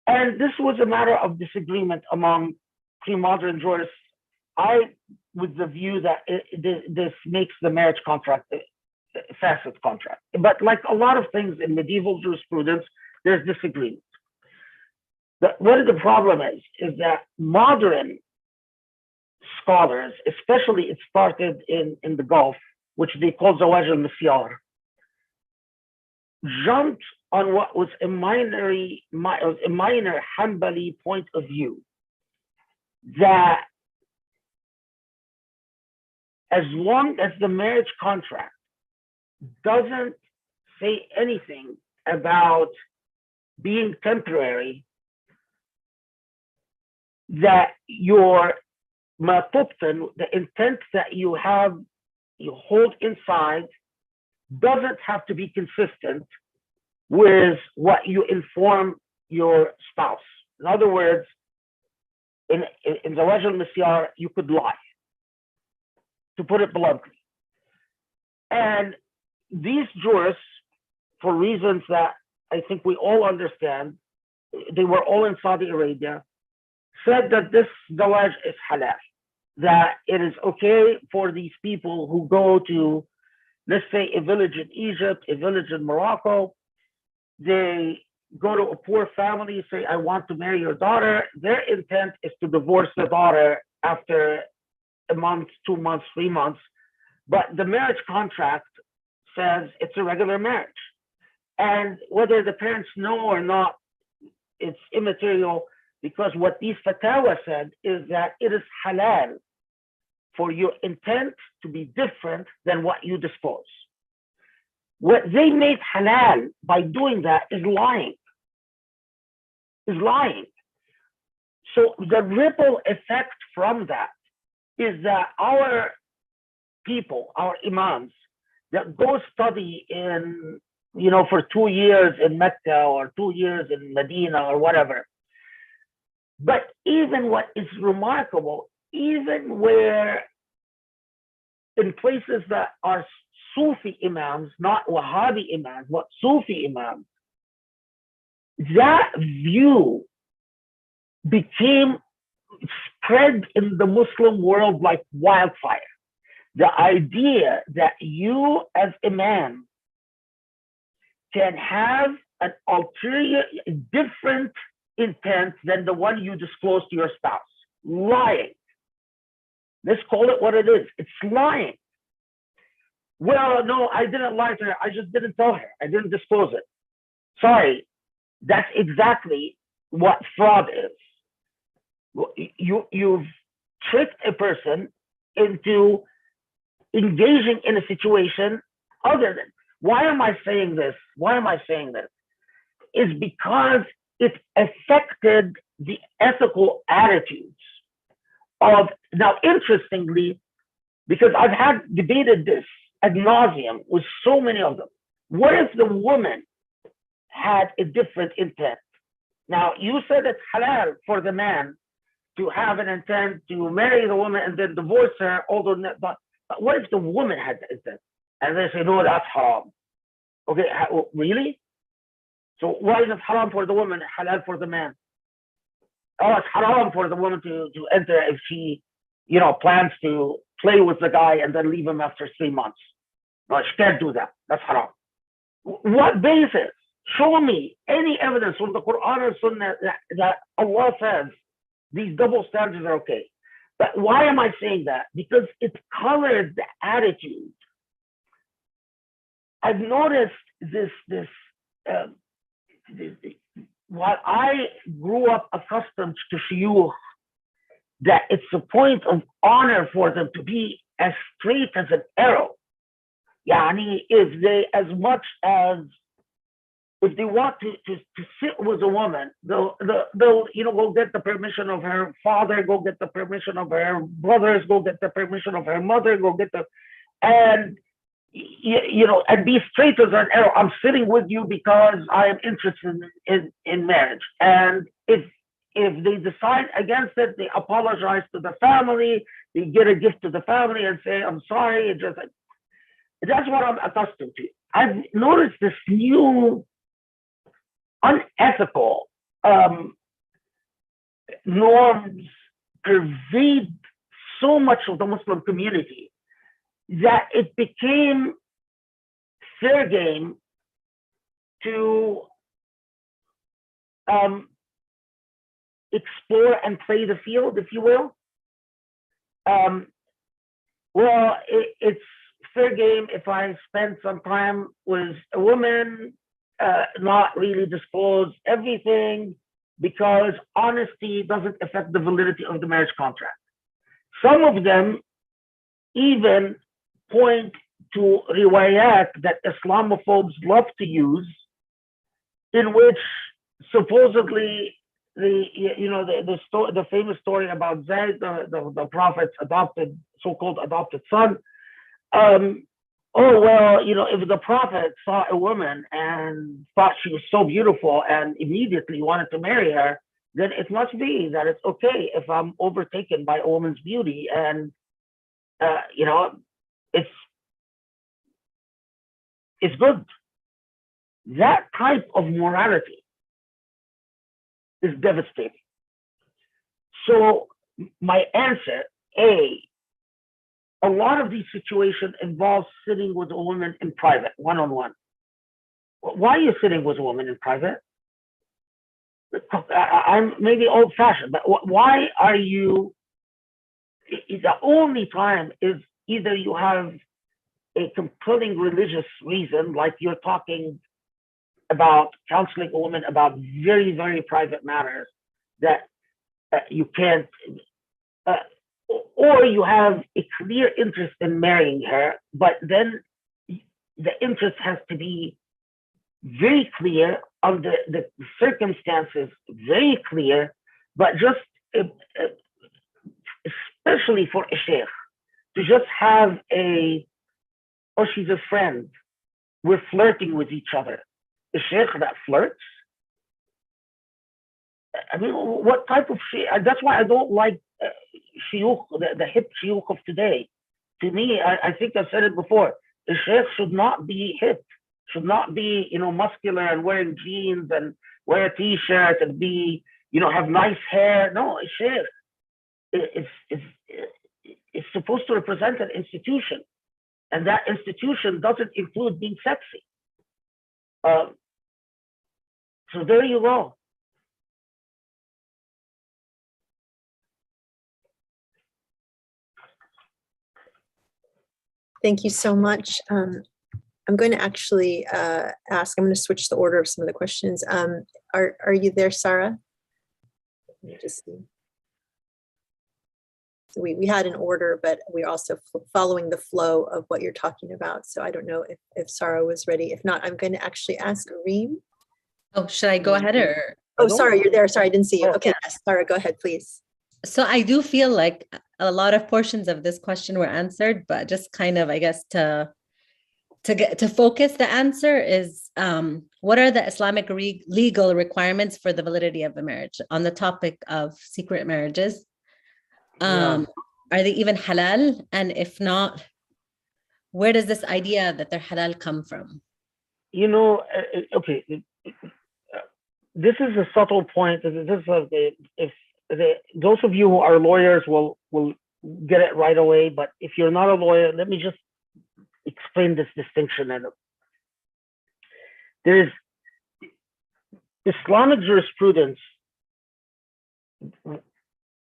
And this was a matter of disagreement among pre-modern jurists. I, with the view that this makes the marriage contract a facet contract. But like a lot of things in medieval jurisprudence, there's disagreement. What the problem is that modern scholars, especially it started in the Gulf, which they call Zawaj al-Misyar, jumped on what was a minor Hanbali point of view, that as long as the marriage contract doesn't say anything about being temporary, that your matubtan, the intent that you hold inside, doesn't have to be consistent with what you inform your spouse. In other words, in Zawaj al-Misyar, you could lie, to put it bluntly. And these jurists, for reasons that I think we all understand, they were all in Saudi Arabia, said that this Zawaj is halal, that it is okay for these people who go to, let's say, a village in Egypt, a village in Morocco, they go to a poor family, say, I want to marry your daughter. Their intent is to divorce the daughter after a month, 2 months, 3 months. But the marriage contract says it's a regular marriage. And whether the parents know or not, it's immaterial, because what these fatwa said is that it is halal for your intent to be different than what you disclose. What they made halal by doing that is lying. So the ripple effect from that is that our people, our imams, that go study in, for 2 years in Mecca or 2 years in Medina or whatever. But even what is remarkable, even where in places that are Sufi imams, not Wahhabi imams, but Sufi imams, that view became spread in the Muslim world like wildfire. The idea that you as a man can have an ulterior, different intent than the one you disclose to your spouse. Lying. Let's call it what it is. It's lying. Well, no, I didn't lie to her. I just didn't tell her. I didn't disclose it. Sorry. That's exactly what fraud is. You've tricked a person into engaging in a situation other than. Why am I saying this? Is because it affected the ethical attitudes of, now interestingly, because I've had debated this ad nauseum with so many of them. What if the woman had a different intent? Now, you said it's halal for the man to have an intent to marry the woman and then divorce her, although not, but what if the woman had the intent? And they say, no, that's haram. Okay, really? So why is it haram for the woman, halal for the man? Oh, it's haram for the woman to enter if she, plans to play with the guy and then leave him after 3 months. No, she can't do that. That's haram. What basis? Show me any evidence from the Quran or Sunnah that Allah says these double standards are okay. But why am I saying that? Because it colored the attitude. I've noticed this while I grew up accustomed to shuyukh, that it's a point of honor for them to be as straight as an arrow. Yani, if they want to sit with a woman, they'll go get the permission of her father, go get the permission of her brothers, go get the permission of her mother, and and be straight as an arrow. I'm sitting with you because I am interested in marriage. And if they decide against it, they apologize to the family, they get a gift to the family and say, I'm sorry. It's just like, that's what I'm accustomed to. I've noticed this new unethical norms pervade so much of the Muslim community that it became fair game to explore and play the field, if you will. Well, it's fair game if I spend some time with a woman, not really disclose everything, because honesty doesn't affect the validity of the marriage contract. Some of them even point to riwayat that Islamophobes love to use, in which supposedly the famous story about Zayd, the Prophet's so-called adopted son. If the Prophet saw a woman and thought she was so beautiful and immediately wanted to marry her, then it must be that it's okay if I'm overtaken by a woman's beauty, and it's good. That type of morality is devastating. So my answer, a lot of these situations involve sitting with a woman in private, one-on-one. Why are you sitting with a woman in private? I'm maybe old-fashioned, but why are you? The only time is either you have a compelling religious reason, like you're talking about counseling a woman about very, very private matters that you can't, or you have a clear interest in marrying her, but then the interest has to be very clear, under the circumstances very clear, but just especially for a sheikh to just have she's a friend, we're flirting with each other. A sheikh that flirts? I mean, what type of sheikh? That's why I don't like shuyukh, the hip shuyukh of today. To me, I think I've said it before, a sheikh should not be hip, should not be, muscular and wearing jeans and wear a t-shirt and be, have nice hair. No, a sheikh is supposed to represent an institution, and that institution doesn't include being sexy. So there you go. Thank you so much. I'm going to actually I'm going to switch the order of some of the questions. Are you there, Sarah? Let me just see. So we had an order, but we're also following the flow of what you're talking about. So I don't know if Sarah was ready. If not, I'm going to actually ask Reem. Oh, should I go ahead or? Oh, sorry, you're there. Sorry, I didn't see you. Okay, yes, Sarah, go ahead, please. So I do feel like a lot of portions of this question were answered, but just kind of, I guess, to focus the answer is, what are the Islamic legal requirements for the validity of a marriage on the topic of secret marriages? Are they even halal? And if not, where does this idea that they're halal come from? Okay, this is a subtle point. Those of you who are lawyers will get it right away, but if you're not a lawyer, let me just explain this distinction. There is Islamic jurisprudence.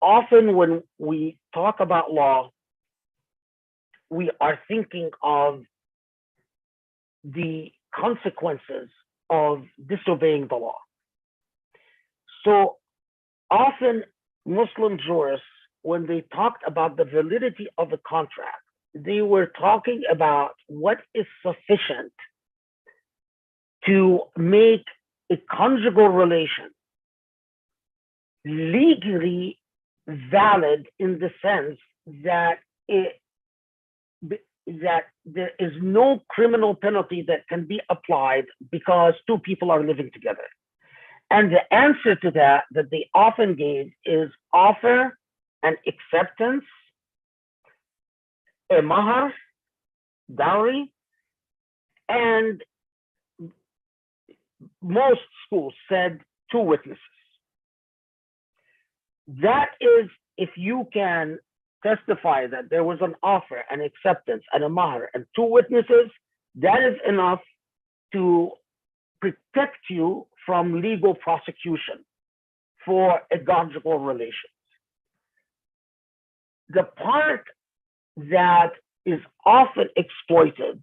Often when we talk about law, we are thinking of the consequences of disobeying the law. So often Muslim jurists, when they talked about the validity of a contract, they were talking about what is sufficient to make a conjugal relation legally valid, in the sense that that there is no criminal penalty that can be applied because two people are living together. And the answer to that they often gave is offer and acceptance, a mahar, dowry, and most schools said 2 witnesses. That is, if you can testify that there was an offer, an acceptance, and a mahar, and 2 witnesses, that is enough to protect you from legal prosecution for a conjugal relation. The part that is often exploited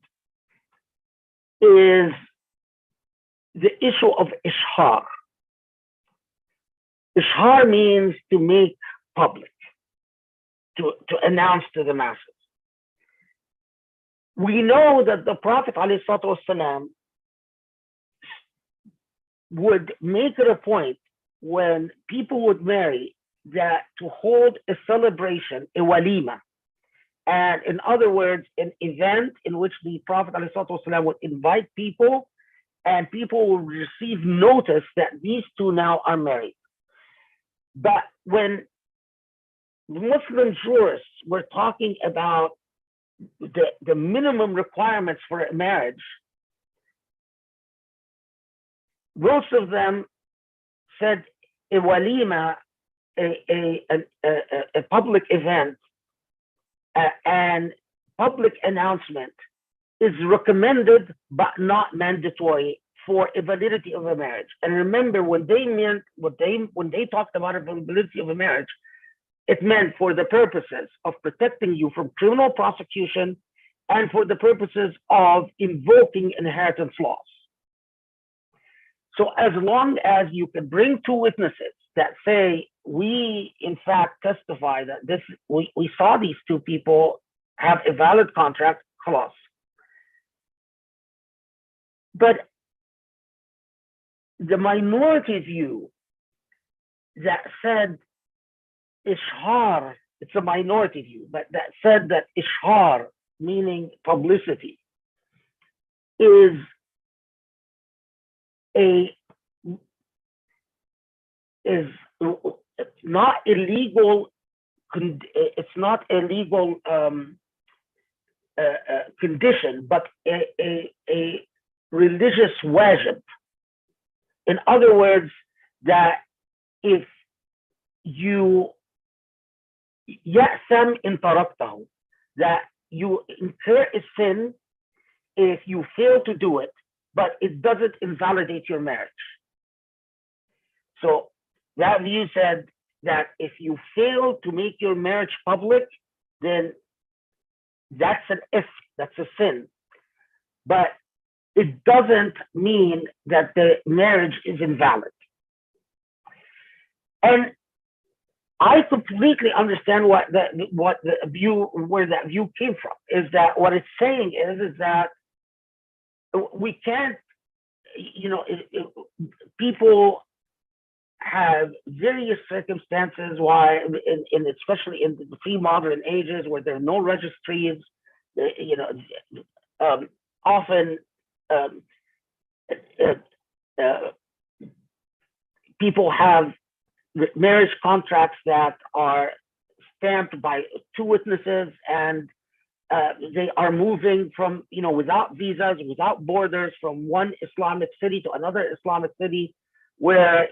is the issue of ishar. Ishar means to make public, to announce to the masses. We know that the Prophet ﷺ would make it a point when people would marry that to hold a celebration, a walima. And in other words, an event in which the Prophet ﷺ would invite people and people will receive notice that these two now are married. But when Muslim jurists were talking about the minimum requirements for a marriage, most of them said a walima, a public event, and public announcement is recommended but not mandatory for a validity of a marriage. And remember, when they talked about a validity of a marriage, it meant for the purposes of protecting you from criminal prosecution and for the purposes of invoking inheritance laws. So as long as you can bring 2 witnesses that say, we in fact testify that we saw these 2 people have a valid contract, khalas. But the minority view that said ishar, it's a minority view, but that said that ishar, meaning publicity, is not illegal. It's not a legal condition, but a religious wajib. In other words, that if you ya'sam in taraktahu, that you incur a sin if you fail to do it, but it doesn't invalidate your marriage. So that view said that if you fail to make your marriage public, then that's an if, that's a sin. But it doesn't mean that the marriage is invalid. And I completely understand where that view came from. Is that what it's saying is that we can't, people have various circumstances why, especially in the pre-modern ages where there are no registries, often people have marriage contracts that are stamped by 2 witnesses, and they are moving from, without visas, without borders, from one Islamic city to another Islamic city, where,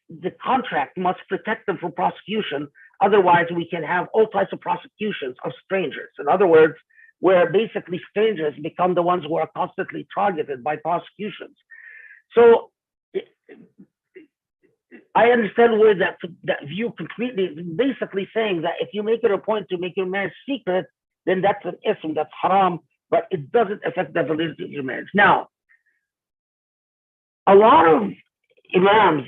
the contract must protect them from prosecution. Otherwise, we can have all types of prosecutions of strangers. In other words, where basically strangers become the ones who are constantly targeted by prosecutions. So I understand where that view completely is basically saying that if you make it a point to make your marriage secret, then that's an ism, that's haram, but it doesn't affect the validity of your marriage. Now, a lot of imams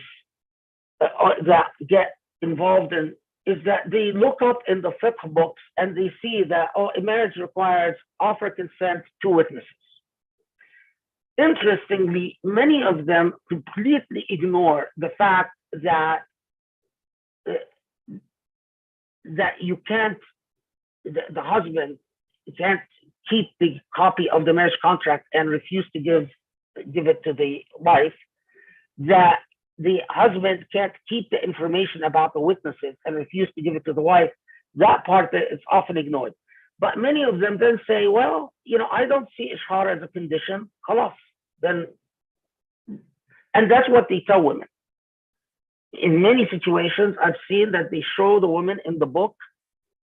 that get involved in is that they look up in the fiqh books and they see that, a marriage requires offer consent, 2 witnesses. Interestingly, many of them completely ignore the fact that you can't the husband can't keep the copy of the marriage contract and refuse to give it to the wife, that the husband can't keep the information about the witnesses and refuse to give it to the wife, that part is often ignored. But many of them then say, well, I don't see ishar as a condition, khalas. Then, and that's what they tell women. In many situations, I've seen that they show the women in the book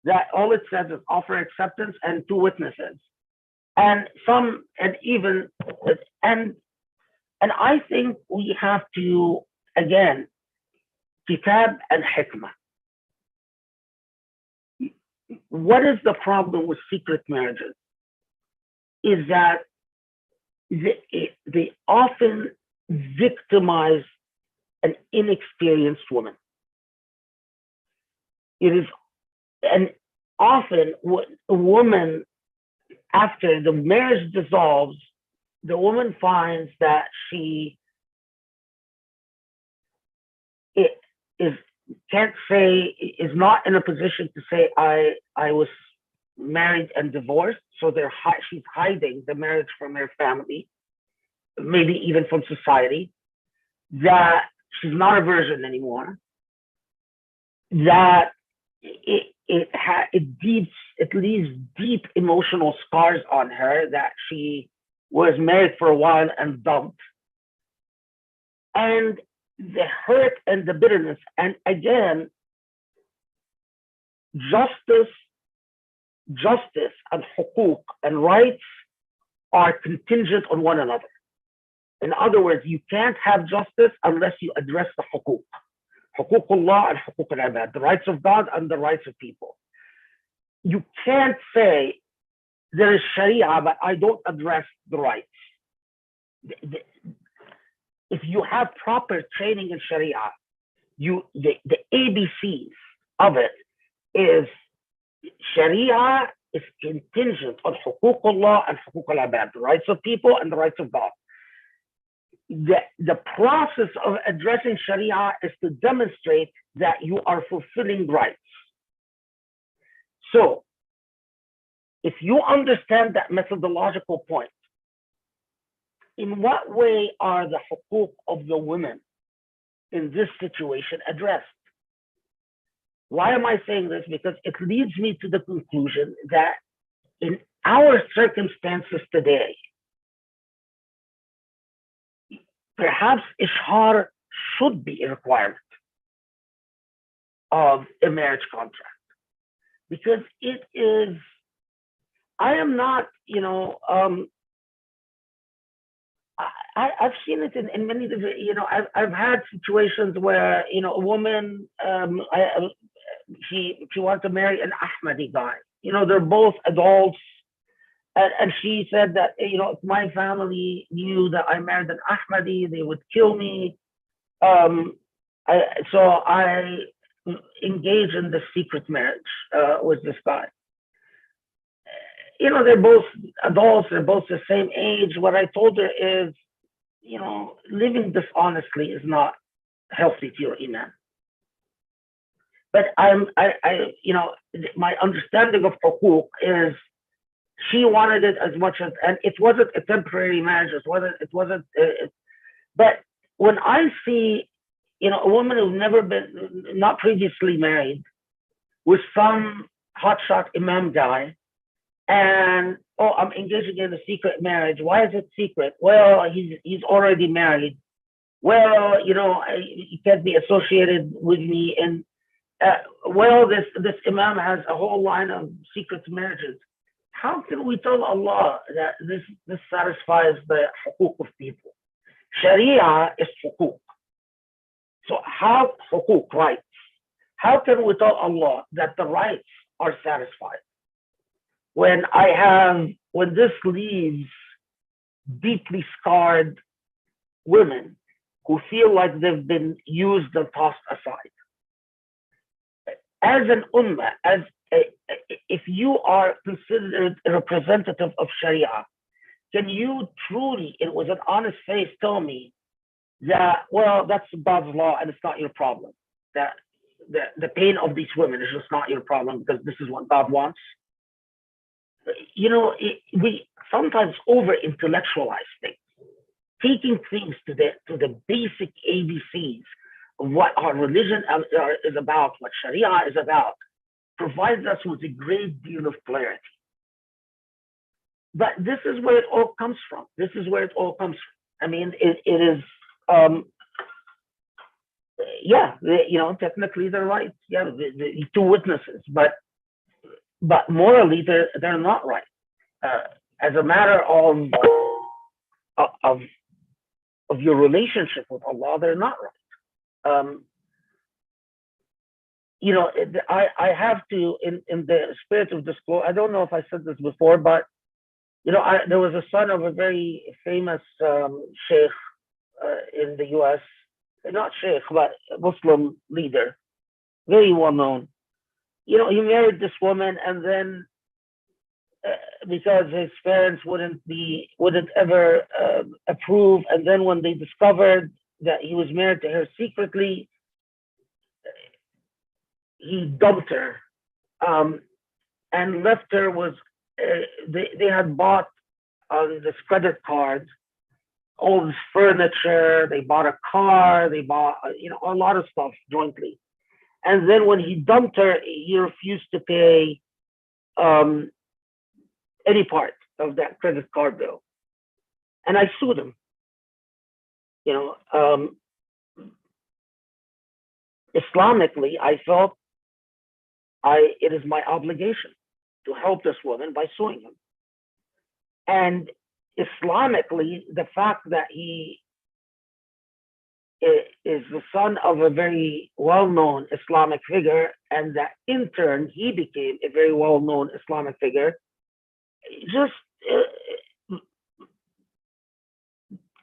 that all it says is offer acceptance and 2 witnesses. And I think we have to, again, kitab and hikmah. What is the problem with secret marriages? Is that they often victimize an inexperienced woman. It is, and often a woman, after the marriage dissolves, the woman finds that she is not in a position to say, I was married and divorced. So she's hiding the marriage from her family, maybe even from society, that she's not a virgin anymore, that it leaves deep emotional scars on her, that she was married for a while and dumped. And the hurt and the bitterness. And again, justice and hukuk and rights are contingent on one another. In other words, you can't have justice unless you address the hukuk. Hukukullah and hukuk al-ibad, the rights of God and the rights of people. You can't say there is Sharia, but I don't address the rights. If you have proper training in Sharia, the ABCs of it is Sharia is contingent on hukukullah and hukuk al-ibad, the rights of people and the rights of God. The process of addressing Sharia is to demonstrate that you are fulfilling rights. So, if you understand that methodological point, in what way are the hukuk of the women in this situation addressed? Why am I saying this? Because it leads me to the conclusion that in our circumstances today, perhaps ishar should be a requirement of a marriage contract, because it is, I am not, I've seen it in many different, I've had situations where, a woman, she wants to marry an Ahmadi guy. They're both adults. And she said that, if my family knew that I married an Ahmadi, they would kill me. So I engaged in the secret marriage with this guy. They're both adults, they're both the same age. What I told her is, living dishonestly is not healthy to your iman. But my understanding of hukuk is she wanted it as much as, and it wasn't a temporary marriage. But when I see, a woman who's never been, not previously married, with some hotshot imam guy, and I'm engaging in a secret marriage. Why is it secret? Well, he's already married. Well, he can't be associated with me. And well, this imam has a whole line of secret marriages. How can we tell Allah that this satisfies the hukuk of people? Sharia is hukuk. So how hukuk, rights? How can we tell Allah that the rights are satisfied? When this leaves deeply scarred women who feel like they've been used and tossed aside. As an ummah, if you are considered a representative of Sharia, can you truly, with an honest face, tell me that, well, that's God's law and it's not your problem? That the pain of these women is just not your problem because this is what God wants? we sometimes over intellectualize things, taking things to the basic ABCs of what our religion is about, what Sharia is about, provides us with a great deal of clarity. But this is where it all comes from. This is where it all comes from. I mean, it is, technically they're right. Yeah, the two witnesses, but morally they're not right. As a matter of your relationship with Allah, they're not right. I have to, in the spirit of disclosure, I don't know if I said this before, but there was a son of a very famous Shaykh in the US, not Shaykh, but Muslim leader, very well known. He married this woman, and then because his parents wouldn't ever approve, and then when they discovered that he was married to her secretly, he dumped her and left her with. They had bought on this credit card all this furniture. They bought a car. They bought a lot of stuff jointly. And then when he dumped her, he refused to pay any part of that credit card bill, and I sued him. Islamically, I felt it is my obligation to help this woman by suing him. And Islamically, the fact that he is the son of a very well-known Islamic figure, and that in turn he became a very well-known Islamic figure, just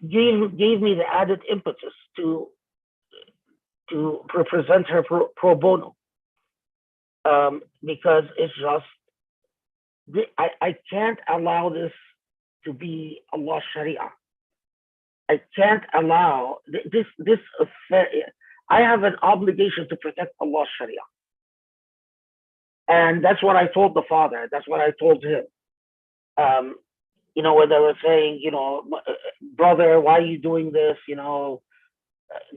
gave me the added impetus to represent her pro bono, because it's just, I can't allow this to be Allah's Sharia. I can't allow this affair. I have an obligation to protect Allah's Sharia. And that's what I told the father. That's what I told him. When they were saying, brother, why are you doing this?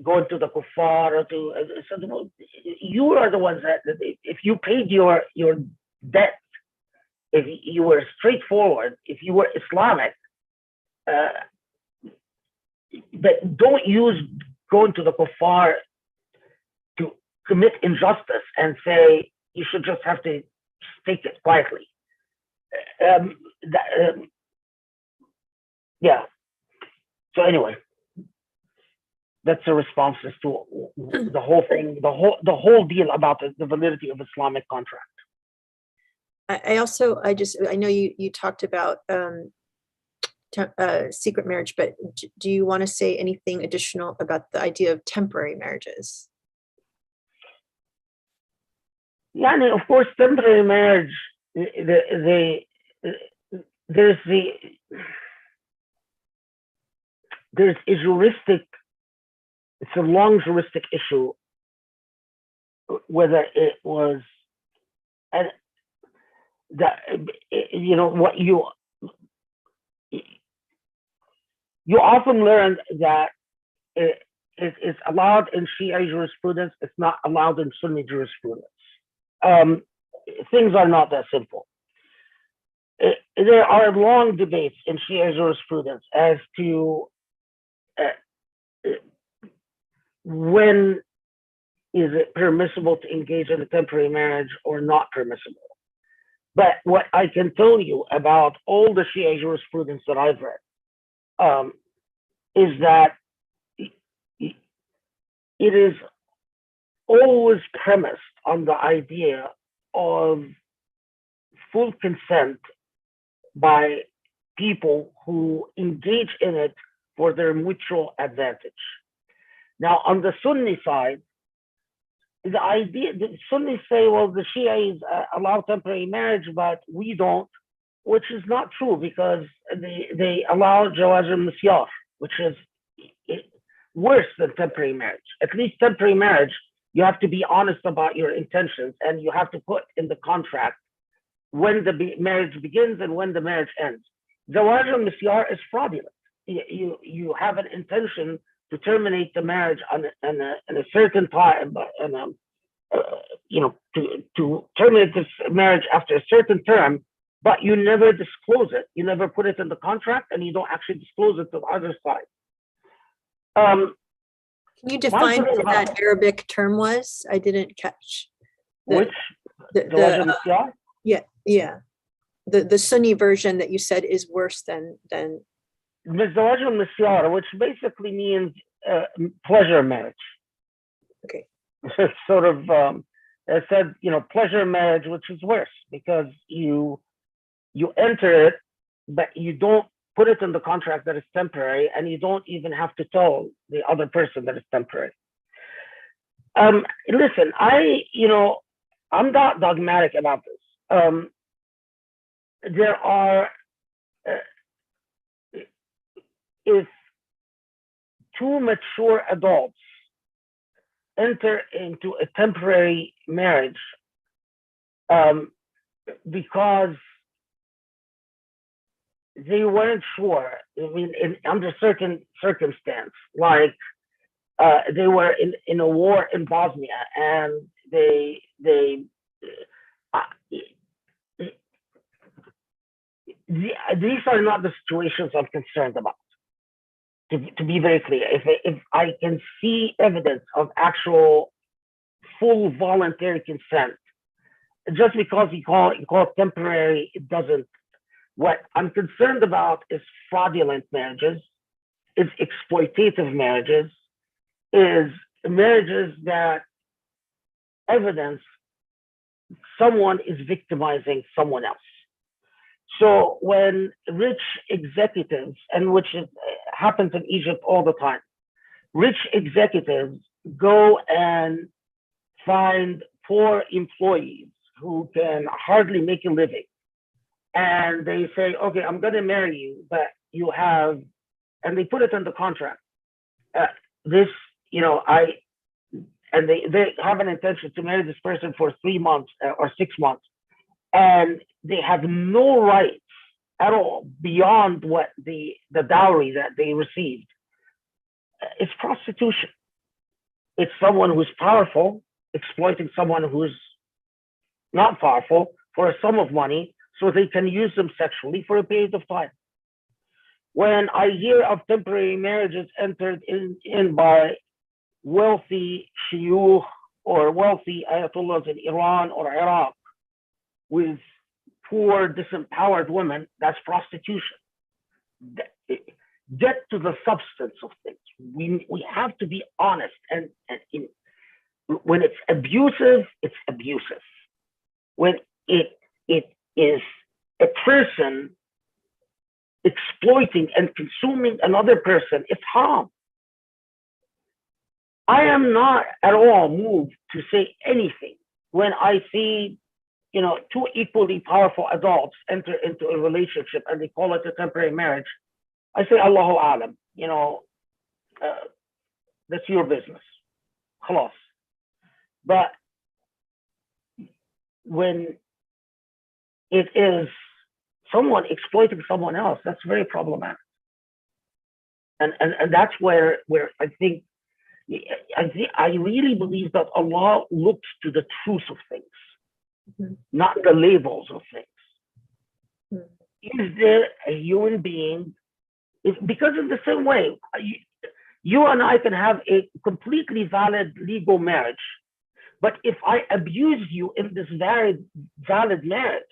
Going to the kuffar or to, I said, you are the ones that if you paid your debt, if you were straightforward, if you were Islamic, but don't use going to the kuffar to commit injustice and say you should just have to take it quietly. Yeah. So anyway, that's a response as to the whole thing, the whole deal about the validity of Islamic contract. I know you talked about secret marriage, but do you want to say anything additional about the idea of temporary marriages? Yeah, and of course, temporary marriage, there's a juristic, it's a long juristic issue, whether it was, and that, what you often learn that it's allowed in Shia jurisprudence, it's not allowed in Sunni jurisprudence. Things are not that simple. There are long debates in Shia jurisprudence as to when is it permissible to engage in a temporary marriage or not permissible. But what I can tell you about all the Shia jurisprudence that I've read is that it is always premised on the idea of full consent by people who engage in it for their mutual advantage. Now, on the Sunni side, the idea, the Sunnis say, well, the Shias allow temporary marriage, but we don't, which is not true, because they allow jawaz al-misyar, which is worse than temporary marriage. At least temporary marriage, you have to be honest about your intentions, and you have to put in the contract when the marriage begins and when the marriage ends. Zawaj al-misyar is fraudulent. You have an intention to terminate the marriage on a certain time, to terminate this marriage after a certain term, but you never disclose it. You never put it in the contract, and you don't actually disclose it to the other side. Can you define what that Arabic term was? I didn't catch. Which? Yeah. The Sunni version that you said is worse than Zawaj al-misyar, which basically means pleasure marriage. Okay. It's sort of it said, pleasure marriage, which is worse because you enter it, but you don't put it in the contract that it's temporary, and you don't even have to tell the other person that it's temporary. Listen, I'm not dogmatic about this. There are, if two mature adults enter into a temporary marriage because they weren't sure, under certain circumstance, like they were in a war in Bosnia, and these are not the situations I'm concerned about. To be very clear, if I can see evidence of actual full voluntary consent, just because you call it temporary, it doesn't. What I'm concerned about is fraudulent marriages, is exploitative marriages, is marriages that evidence someone is victimizing someone else. So when rich executives, and which happens in Egypt all the time, rich executives go and find poor employees who can hardly make a living, and they say, okay, I'm going to marry you, but you have, and they put it in the contract. They have an intention to marry this person for 3 months or 6 months, and they have no rights at all beyond what the dowry that they received. It's prostitution. It's someone who's powerful exploiting someone who's not powerful for a sum of money, so they can use them sexually for a period of time. When I hear of temporary marriages entered in by wealthy shuyukh or wealthy ayatollahs in Iran or Iraq with poor, disempowered women, that's prostitution. Get to the substance of things. We have to be honest, and when it's abusive, it's abusive. When it is a person exploiting and consuming another person, it's harm. I am not at all moved to say anything when I see, two equally powerful adults enter into a relationship and they call it a temporary marriage. I say, Allahu Alam, that's your business. Khalas. But when it is someone exploiting someone else, that's very problematic. And that's where I think, I really believe that Allah looks to the truth of things, not the labels of things. Is there a human being? Because in the same way, you and I can have a completely valid legal marriage, but if I abuse you in this valid marriage,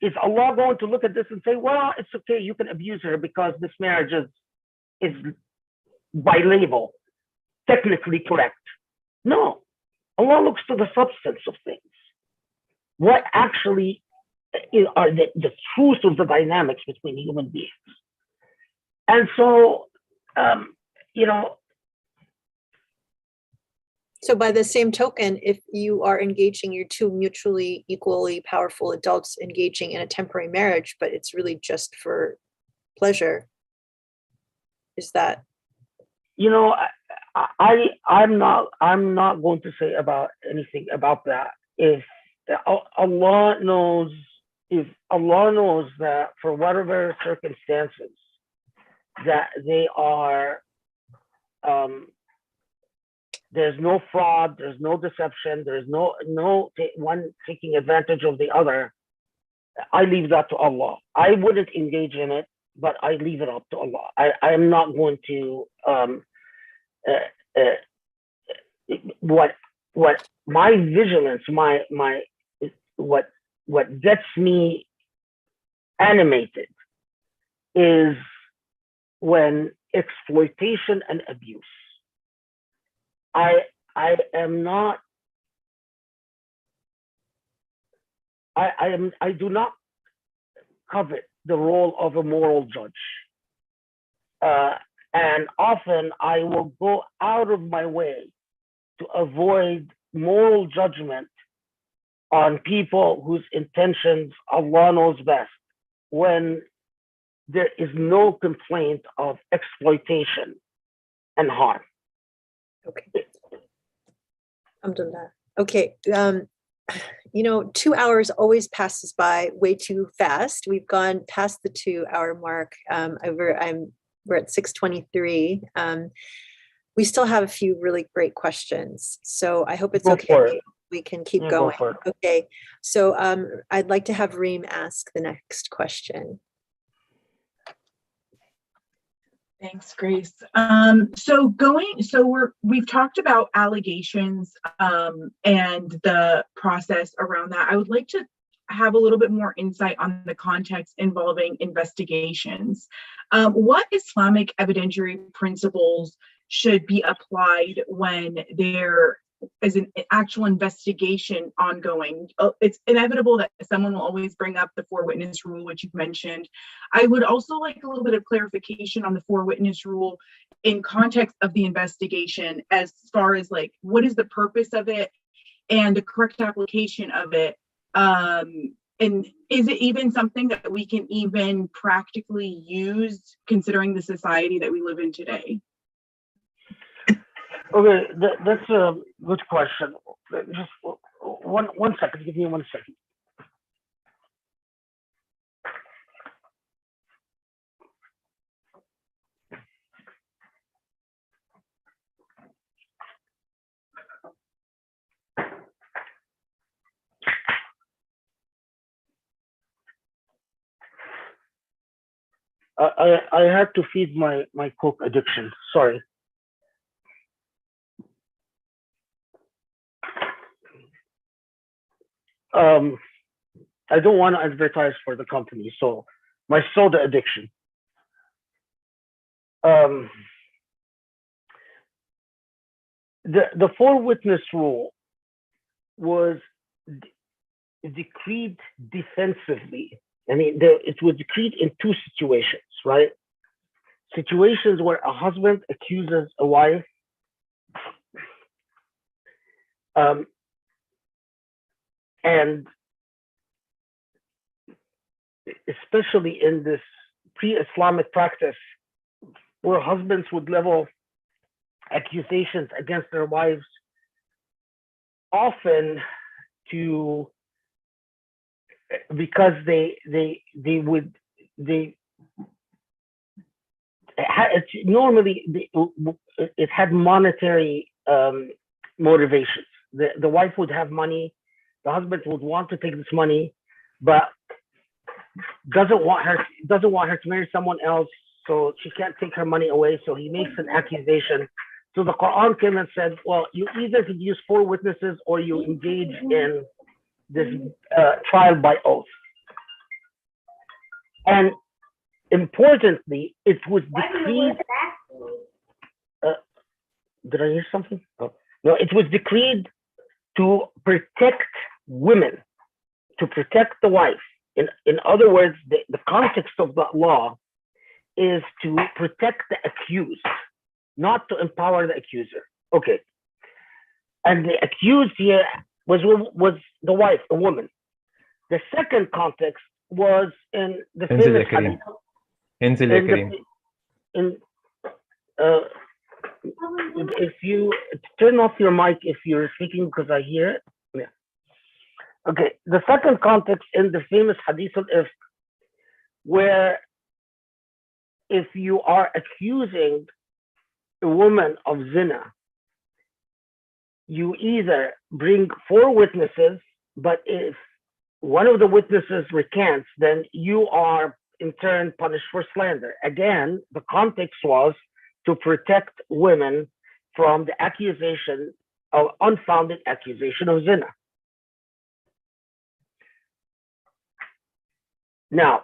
is Allah going to look at this and say, well, it's okay, you can abuse her because this marriage is by label technically correct? No. Allah looks to the substance of things. What actually are the truth of the dynamics between human beings? And so, So by the same token, if you are engaging your two mutually equally powerful adults engaging in a temporary marriage, but it's really just for pleasure, is that? I'm not going to say about anything about that. If Allah knows, if Allah knows that for whatever circumstances that they are, there's no fraud, there's no deception, there's no one taking advantage of the other, I leave that to Allah. I wouldn't engage in it, but I leave it up to Allah. I am not going to what my vigilance, what gets me animated is when exploitation and abuse. I do not covet the role of a moral judge. And often I will go out of my way to avoid moral judgment on people whose intentions Allah knows best, when there is no complaint of exploitation and harm. Okay. Alhamdulillah. Okay. 2 hours always passes by way too fast. We've gone past the 2-hour mark. We're at 6:23. We still have a few really great questions, so I hope it's okay. We can keep going. Okay. So I'd like to have Reem ask the next question. Thanks, Grace. We've talked about allegations and the process around that. I would like to have a little bit more insight on the context involving investigations. What Islamic evidentiary principles should be applied when there is an actual investigation ongoing? It's inevitable that someone will always bring up the 4-witness rule, which you've mentioned. I would also like a little bit of clarification on the 4-witness rule in context of the investigation, as far as like, what is the purpose of it and the correct application of it? And is it even something that we can even practically use, considering the society that we live in today? Okay, that's a good question. Just one second. Give me 1 second. I had to feed my Coke addiction. Sorry. I don't want to advertise for the company, so my soda addiction. The 4-witness rule was decreed defensively. I mean, it was decreed in 2 situations, right? Situations where a husband accuses a wife, and especially in this pre-Islamic practice, where husbands would level accusations against their wives, often because it had monetary motivations. The wife would have money, the husband would want to take this money, but doesn't want her to marry someone else, so she can't take her money away. So he makes an accusation. So the Quran came and said, well, you either could use 4 witnesses or you engage in this trial by oath. And importantly, it was decreed. Did I hear something? Oh. No, it was decreed to protect women, to protect the wife. In other words, the context of that law is to protect the accused, not to empower the accuser. Okay. And the accused here was the wife, a woman. The second context was in the famous hadith. If you turn off your mic if you're speaking, because I hear it. Yeah. Okay, the second context in the famous Hadith al-Ifk, where if you are accusing a woman of zina, you either bring 4 witnesses, but if one of the witnesses recants, then you are in turn punished for slander. Again, the context was to protect women from the accusation of unfounded accusation of zina. Now,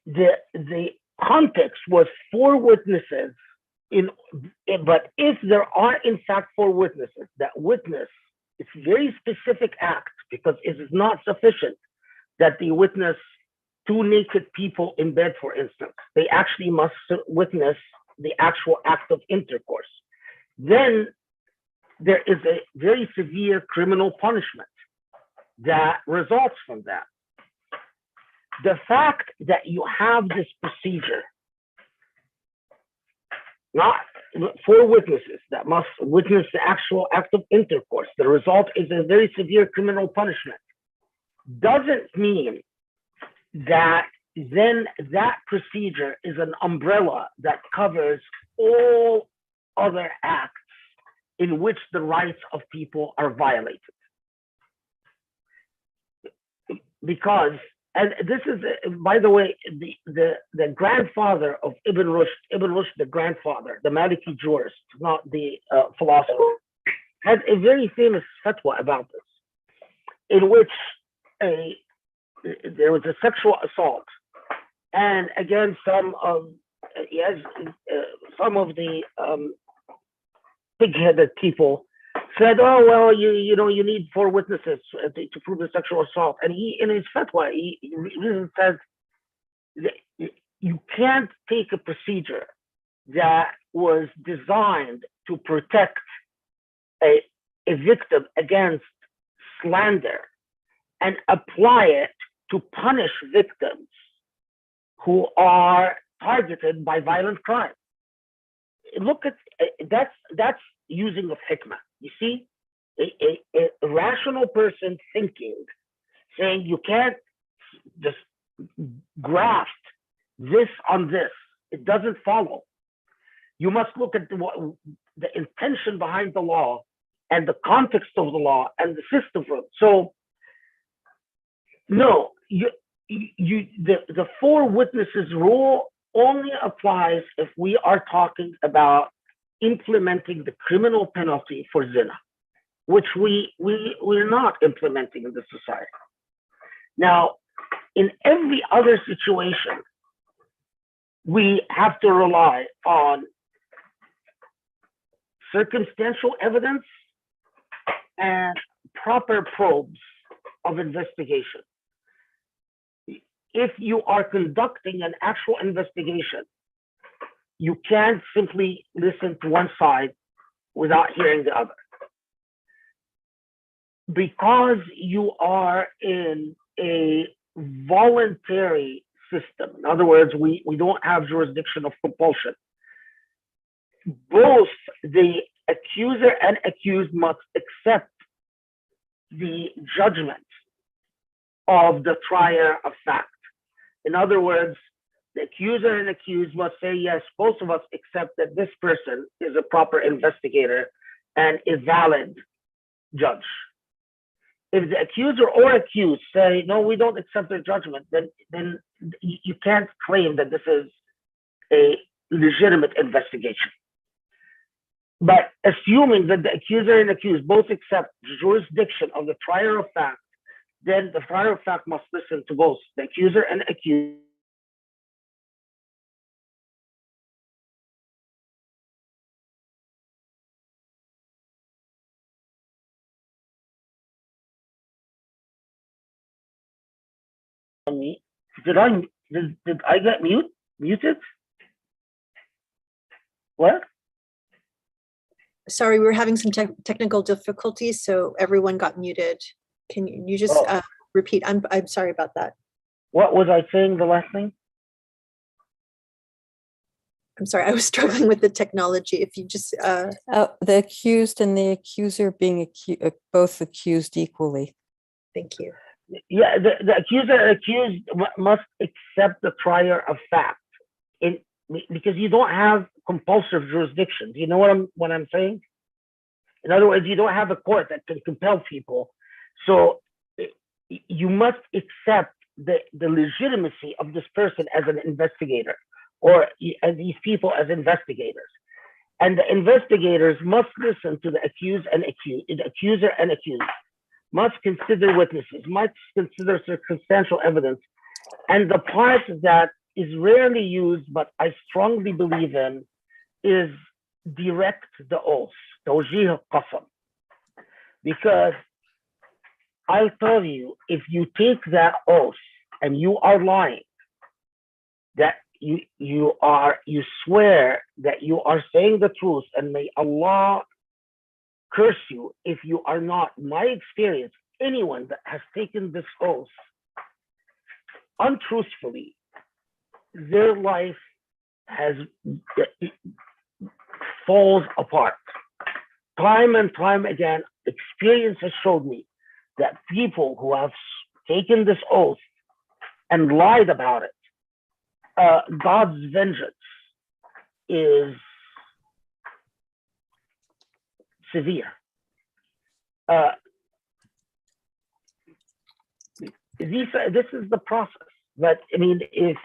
the context was 4 witnesses but if there are in fact 4 witnesses, that witness, it's very specific act, because it is not sufficient that they witness 2 naked people in bed, for instance. They actually must witness the actual act of intercourse. Then there is a very severe criminal punishment that results from that. The fact that you have this procedure, not 4 witnesses that must witness the actual act of intercourse, the result is a very severe criminal punishment, doesn't mean that then that procedure is an umbrella that covers all other acts in which the rights of people are violated. Because, and this is, by the way, the grandfather of Ibn Rushd, the grandfather, the Maliki jurist, not the philosopher, had a very famous fatwa about this, in which there was a sexual assault, and again, some of the pig-headed people said, "Oh well, you need 4 witnesses to prove the sexual assault." And he, in his fatwa, he really said you can't take a procedure that was designed to protect a victim against slander and apply it to punish victims who are targeted by violent crime. Look at that's using of hikmah. You see, a rational person thinking, saying you can't just graft this on this. It doesn't follow. You must look at the intention behind the law and the context of the law and the system. So, no, the 4 witnesses rule only applies if we are talking about implementing the criminal penalty for zina, which we're not implementing in this society. Now, in every other situation, we have to rely on circumstantial evidence and proper probes of investigation. If you are conducting an actual investigation, you can't simply listen to one side without hearing the other. Because you are in a voluntary system, in other words, we don't have jurisdiction of compulsion, both the accuser and accused must accept the judgment of the trier of fact. In other words, the accuser and accused must say, yes, both of us accept that this person is a proper investigator and a valid judge. If the accuser or accused say, no, we don't accept their judgment, then you can't claim that this is a legitimate investigation. But assuming that the accuser and accused both accept the jurisdiction of the trier of fact, then the trier of fact must listen to both the accuser and accused. Did I get muted? What? Sorry, we were having some technical difficulties, so everyone got muted. Can you just repeat? I'm sorry about that. What was I saying, the last thing? I'm sorry, I was struggling with the technology. If you just, The accused and the accuser being both accused equally. thank you. Yeah, the accused must accept the trier of fact, because you don't have compulsive jurisdiction. You know what I'm saying? In other words, you don't have a court that can compel people. So you must accept the legitimacy of this person as an investigator, or as these people as investigators. And the investigators must listen to the accused and accused, the accuser and accused, must consider witnesses, must consider circumstantial evidence. And the part that is rarely used, but I strongly believe in, is direct the oath, توجيه القسم. Because I'll tell you, if you take that oath and you are lying, that you swear that you are saying the truth, and may Allah curse you if you are not. My experience, anyone that has taken this oath untruthfully, their life falls apart. Time and time again, experience has showed me that people who have taken this oath and lied about it, God's vengeance is severe. This is the process. But I mean, if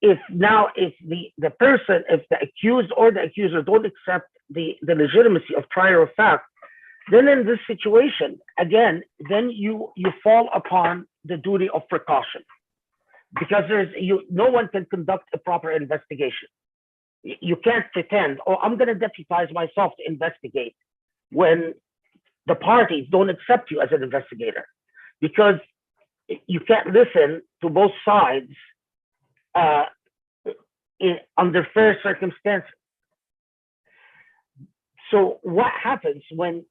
the person, if the accused or the accuser don't accept the legitimacy of trier of fact, then in this situation, again, then you fall upon the duty of precaution, because no one can conduct a proper investigation. You can't pretend, oh, I'm going to deputize myself to investigate, when the parties don't accept you as an investigator, because you can't listen to both sides under fair circumstances. So what happens when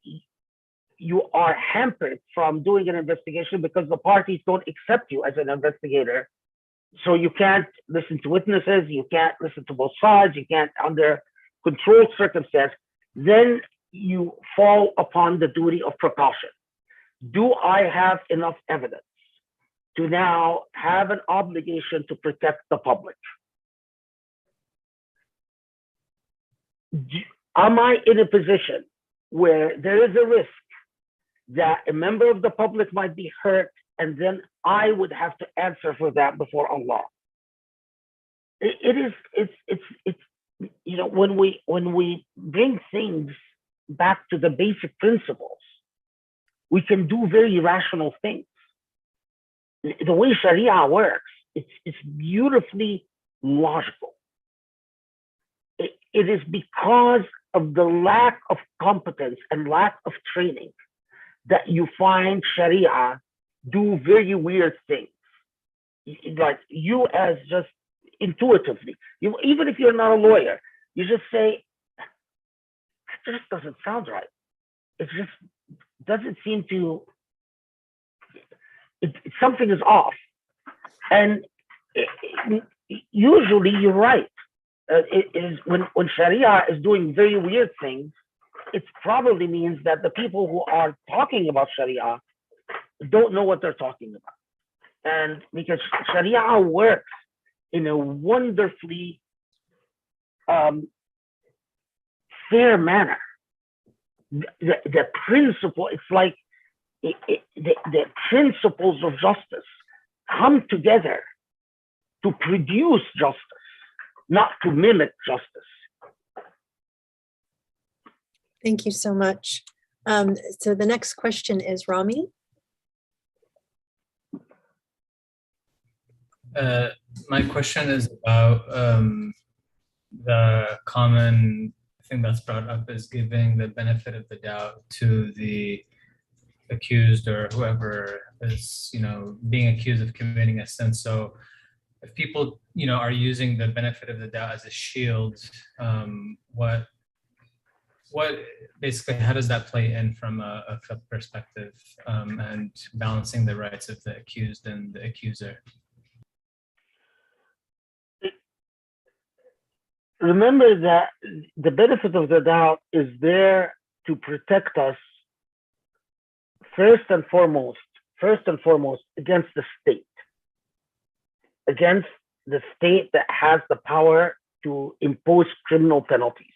you are hampered from doing an investigation because the parties don't accept you as an investigator? So you can't listen to witnesses, you can't listen to both sides, you can't, under controlled circumstance, then you fall upon the duty of precaution. Do I have enough evidence to now have an obligation to protect the public? Am I in a position where there is a risk that a member of the public might be hurt, and then I would have to answer for that before Allah? It's you know, when we bring things back to the basic principles, we can do very rational things. The way Sharia works, it's beautifully logical. It is because of the lack of competence and lack of training that you find Sharia do very weird things. Like, you as just intuitively, even if you're not a lawyer, you just say, that just doesn't sound right. It just doesn't seem to, something is off. And usually you're right. It is when Sharia is doing very weird things, it probably means that the people who are talking about Sharia don't know what they're talking about. And because Sharia works in a wonderfully fair manner. The principle, it's like the principles of justice come together to produce justice, not to mimic justice. Thank you so much. So the next question is Rami. My question is about the common thing that's brought up is giving the benefit of the doubt to the accused or whoever is, being accused of committing a sin. So if people, are using the benefit of the doubt as a shield, what basically, how does that play in from a fiqh perspective, and balancing the rights of the accused and the accuser? remember that the benefit of the doubt is there to protect us first and foremost against the state, against the state that has the power to impose criminal penalties.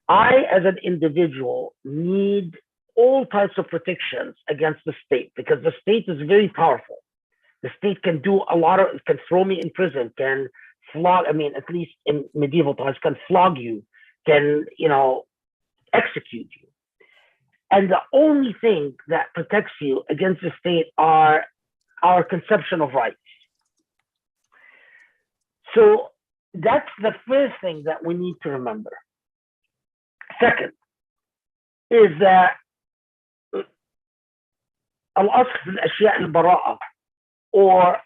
I, as an individual, need all types of protections against the state because the state is very powerful. The state can do a lot of, can throw me in prison, can flog, I mean, at least in medieval times, can flog you, can, you know, execute you. And the only thing that protects you against the state are our conception of rights. So that's the first thing that we need to remember. Second is that الأصل في الأشياء البراءة or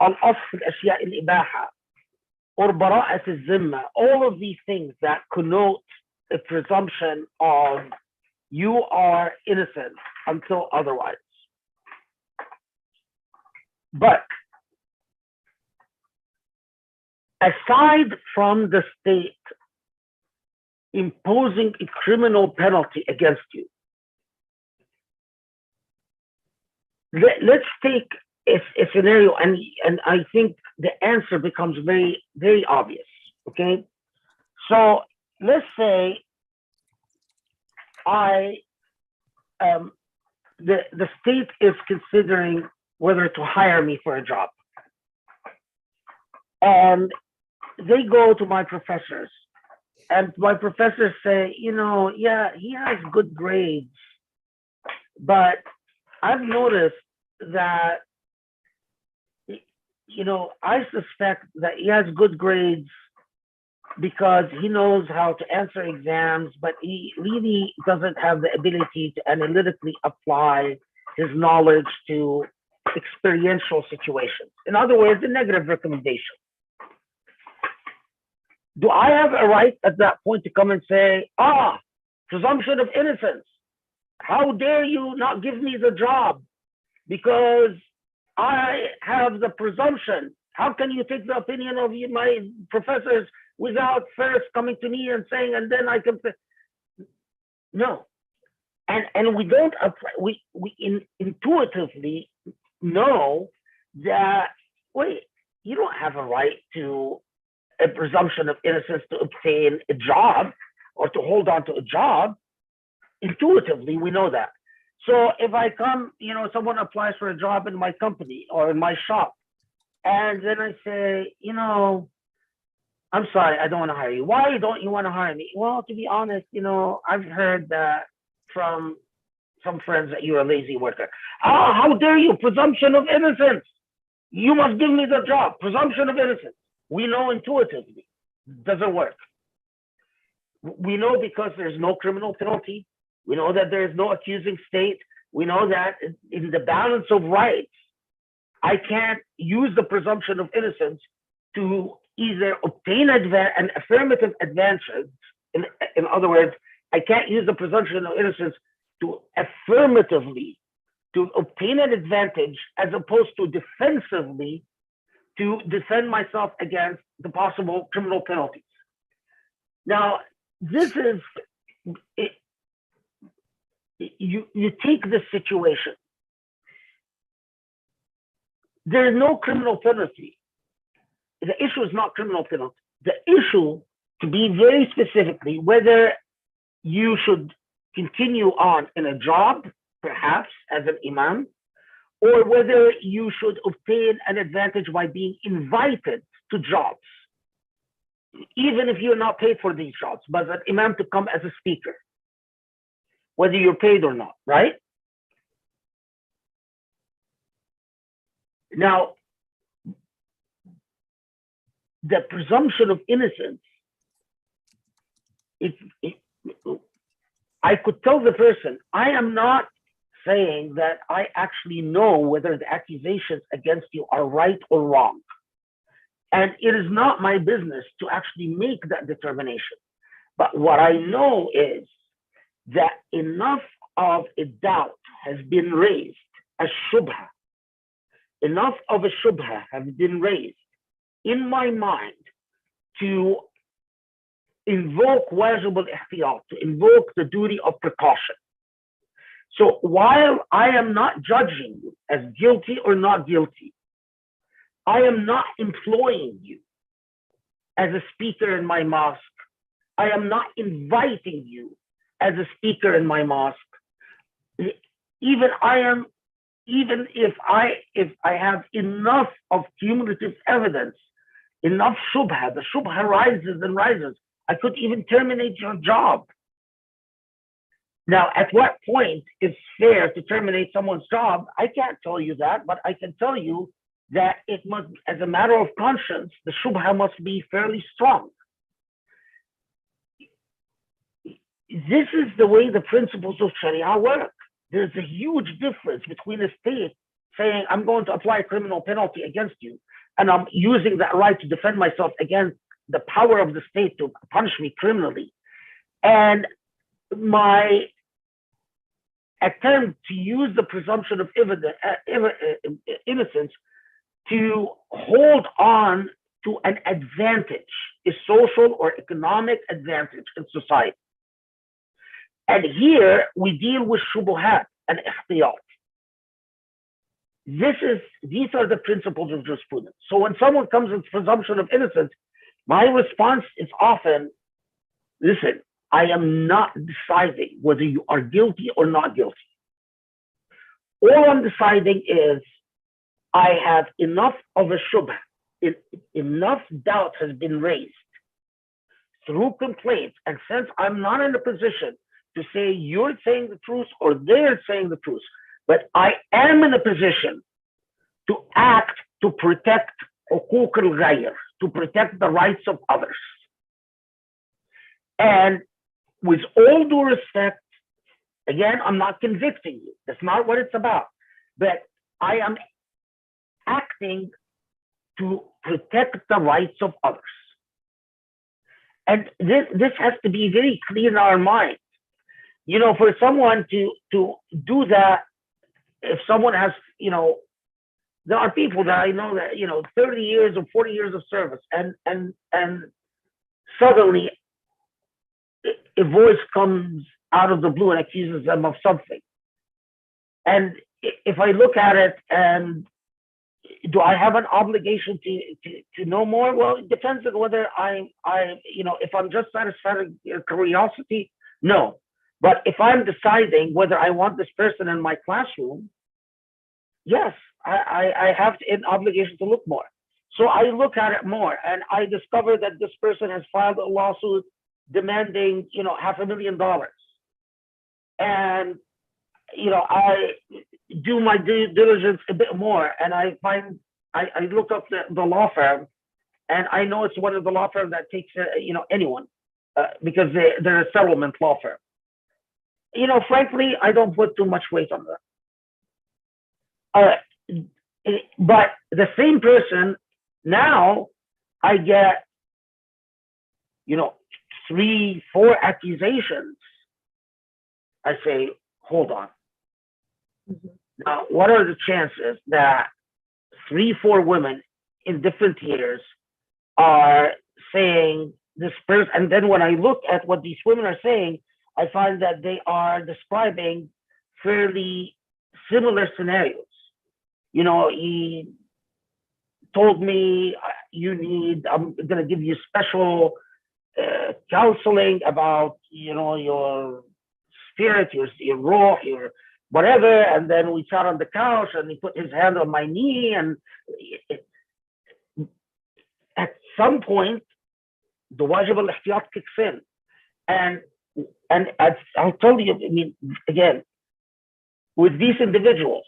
الأصل في الأشياء الإباحة or براءة الذمة, all of these things that connote a presumption of you are innocent until otherwise. But aside from the state imposing a criminal penalty against you, let's take a scenario, and I think the answer becomes very, very obvious, okay? So let's say the state is considering whether to hire me for a job. And they go to my professors, and my professors say, you know, yeah, he has good grades, but I've noticed that, you know, I suspect that he has good grades because he knows how to answer exams, but he really doesn't have the ability to analytically apply his knowledge to experiential situations. In other words, a negative recommendation. Do I have a right at that point to come and say, presumption of innocence? How dare you not give me the job because I have the presumption? How can you take the opinion of my professors without first coming to me and saying, and then I can say, no. And we don't apply, we intuitively know that, wait, you don't have a right to a presumption of innocence to obtain a job or to hold on to a job. Intuitively, we know that. So if I come, you know, someone applies for a job in my company or in my shop, and then I say, you know, I'm sorry, I don't want to hire you. Why don't you want to hire me? Well, to be honest, you know, I've heard that from some friends that you're a lazy worker. How dare you? Presumption of innocence. You must give me the job. Presumption of innocence. We know intuitively. Doesn't work. We know because there's no criminal penalty. We know that there is no accusing state. We know that in the balance of rights, I can't use the presumption of innocence to either obtain an affirmative advantage. In other words, I can't use the presumption of innocence to affirmatively to obtain an advantage as opposed to defensively to defend myself against the possible criminal penalties. Now, this is, you take this situation. There is no criminal penalty. The issue is not criminal penalty. The issue, to be very specifically, whether you should continue on in a job, perhaps as an imam, or whether you should obtain an advantage by being invited to jobs, even if you're not paid for these jobs, but an imam to come as a speaker, whether you're paid or not, right? Now, the presumption of innocence, I could tell the person, I am not saying that I actually know whether the accusations against you are right or wrong. And it is not my business to actually make that determination. But what I know is that enough of a doubt has been raised, a shubha. Enough of a shubha has been raised in my mind to invoke wajib al-ihtiyat, to invoke the duty of precaution. So while I am not judging you as guilty or not guilty, I am not employing you as a speaker in my mosque. I am not inviting you as a speaker in my mosque. Even if I have enough of cumulative evidence, enough shubha, the shubha rises and rises, I could even terminate your job. Now, at what point it's fair to terminate someone's job? I can't tell you that, but I can tell you that it must, as a matter of conscience, the shubha must be fairly strong. This is the way the principles of Sharia work. There's a huge difference between a state saying, I'm going to apply a criminal penalty against you, and I'm using that right to defend myself against the power of the state to punish me criminally, and my attempt to use the presumption of innocence to hold on to an advantage, a social or economic advantage in society. And here we deal with shubuhat and ihtiyat. These are the principles of jurisprudence. So when someone comes with presumption of innocence, my response is often, listen, I am not deciding whether you are guilty or not guilty. All I'm deciding is I have enough of a shubha, enough doubt has been raised through complaints, and since I'm not in a position to say you're saying the truth or they're saying the truth, but I am in a position to act to protect hukuk al-ghayr, to protect the rights of others. And with all due respect, again, I'm not convicting you. That's not what it's about. But I am acting to protect the rights of others. And this has to be very clear in our mind. You know, for someone to do that, if someone has, you know, there are people that I know that, you know, 30 years or 40 years of service, and suddenly a voice comes out of the blue and accuses them of something. And if I look at it, and do I have an obligation to know more? Well, it depends on whether I you know, if I'm just satisfying curiosity, no. But if I'm deciding whether I want this person in my classroom, yes, I have an obligation to look more. So I look at it more, and I discover that this person has filed a lawsuit demanding, you know, $500,000. And, you know, I do my due diligence a bit more, and I find, I look up the law firm, and I know it's one of the law firms that takes, you know, anyone, because they're a settlement law firm. You know, frankly, I don't put too much weight on that. But the same person, now I get, you know, 3, 4 accusations. I say, hold on. Mm-hmm. Now, what are the chances that 3, 4 women in different years are saying this person? And then when I look at what these women are saying, I find that they are describing fairly similar scenarios. You know, he told me, I'm going to give you special counseling about, you know, your spirit, your ruh, your whatever. And then we sat on the couch, and he put his hand on my knee. And at some point, the wajib al-ihtiyat kicks in. And I'll tell you, I mean, again, with these individuals,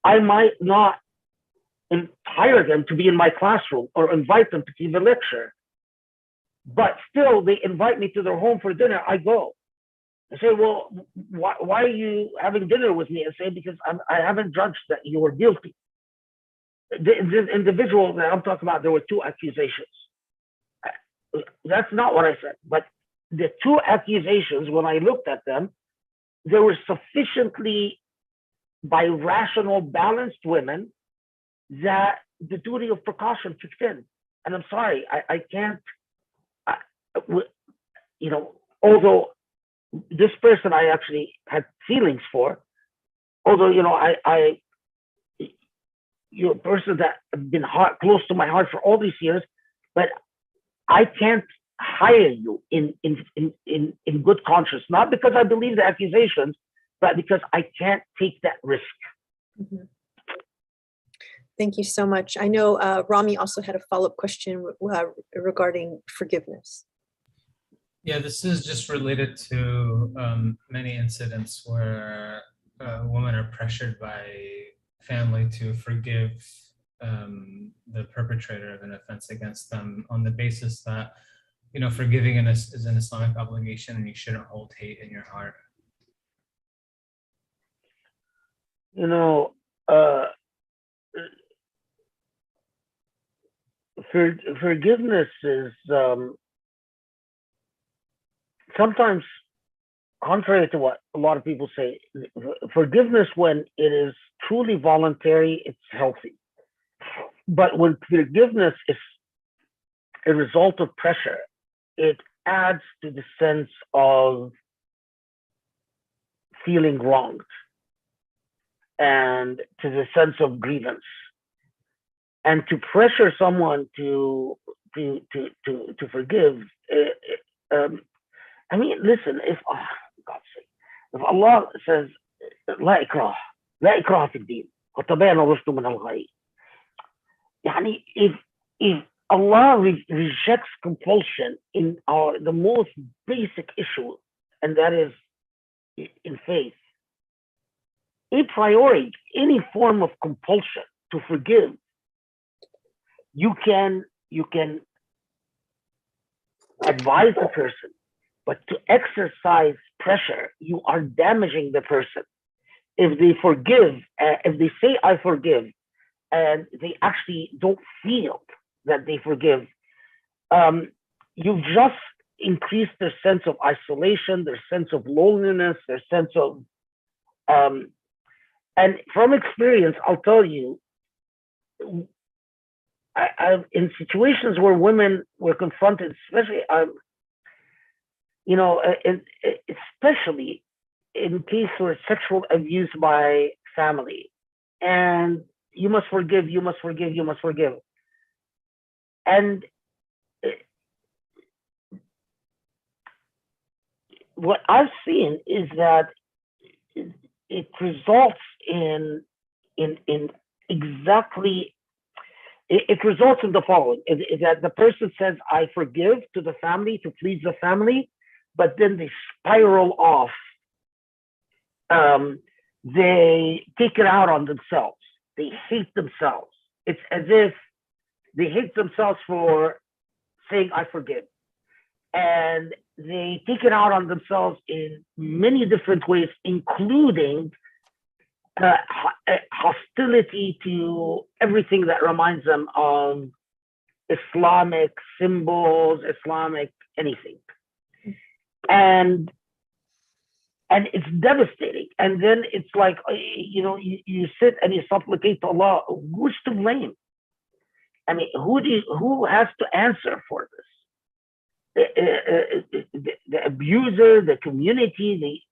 I might not hire them to be in my classroom or invite them to give a lecture, but still they invite me to their home for dinner. I go. I say, well, why are you having dinner with me? I say, because I haven't judged that you were guilty. The individual that I'm talking about, there were 2 accusations. That's not what I said, but the 2 accusations, when I looked at them, they were sufficiently by rational, balanced women that the duty of precaution kicked in. And I'm sorry, I can't, you know, although this person I actually had feelings for, although, you know, you're a person that has been close to my heart for all these years, but I can't hire you in good conscience, not because I believe the accusations, but because I can't take that risk. Mhm. Thank you so much. I know Rami also had a follow-up question regarding forgiveness. Yeah, this is just related to many incidents where women are pressured by family to forgive the perpetrator of an offense against them on the basis that, you know, forgiving is an Islamic obligation and you shouldn't hold hate in your heart. You know, forgiveness is sometimes, contrary to what a lot of people say, forgiveness, when it is truly voluntary, it's healthy. But when forgiveness is a result of pressure, it adds to the sense of feeling wronged and to the sense of grievance. And to pressure someone to forgive, I mean, listen, if, oh, God's sake, if Allah says, لا إكراه في الدين قد تبين الرشد من الغي. يعني if Allah rejects compulsion in the most basic issue, and that is in faith, a priori, any form of compulsion to forgive, you can advise the person, but to exercise pressure, you are damaging the person. If they forgive, if they say I forgive, and they actually don't feel that they forgive, you've just increased their sense of isolation, their sense of loneliness, their sense of, and from experience, I'll tell you, I've in situations where women were confronted, especially, you know, especially in case where sexual abuse by family, and you must forgive, you must forgive, you must forgive. And what I've seen is that it results in exactly, it results in the following, is that the person says, I forgive to the family, to please the family, but then they spiral off. They take it out on themselves. They hate themselves. It's as if they hate themselves for saying, I forgive. And they take it out on themselves in many different ways, including hostility to everything that reminds them of Islamic symbols, Islamic anything. And it's devastating. And then it's like, you know, you sit and you supplicate to Allah, who's to blame? I mean, who has to answer for this? The abuser, the community,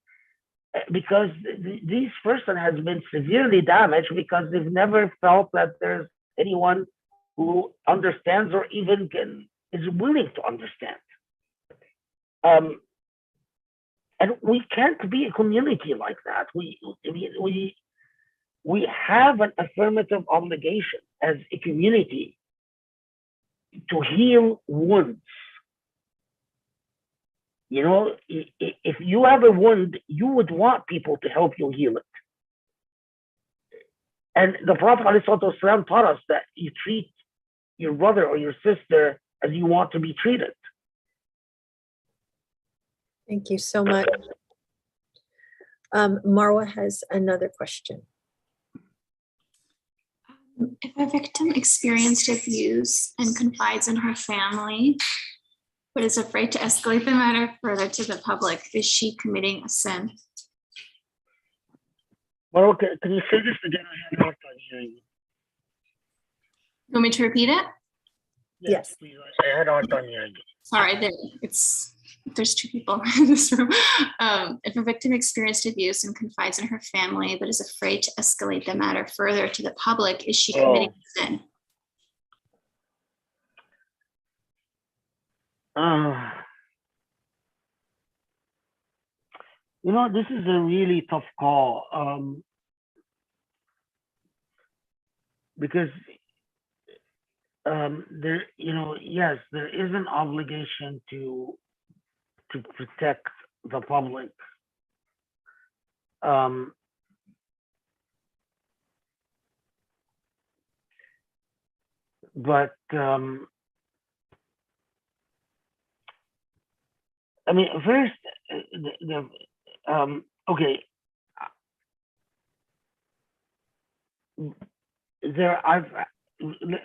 because this person has been severely damaged because they've never felt that there's anyone who understands or even is willing to understand. And we can't be a community like that. We have an affirmative obligation as a community to heal wounds. You know, if you have a wound, you would want people to help you heal it. And the Prophet ﷺ taught us that you treat your brother or your sister as you want to be treated. Thank you so much. Marwa has another question. If a victim experienced abuse and confides in her family, but is afraid to escalate the matter further to the public, is she committing a sin? Well, okay, can you say this again? I had a hard time hearing you. You want me to repeat it? Yes. Please. I had a hard time hearing. Sorry, there's two people in this room. If a victim experienced abuse and confides in her family but is afraid to escalate the matter further to the public, is she committing sin? This is a really tough call, because there, yes, there is an obligation to protect the public. But I mean, first, okay,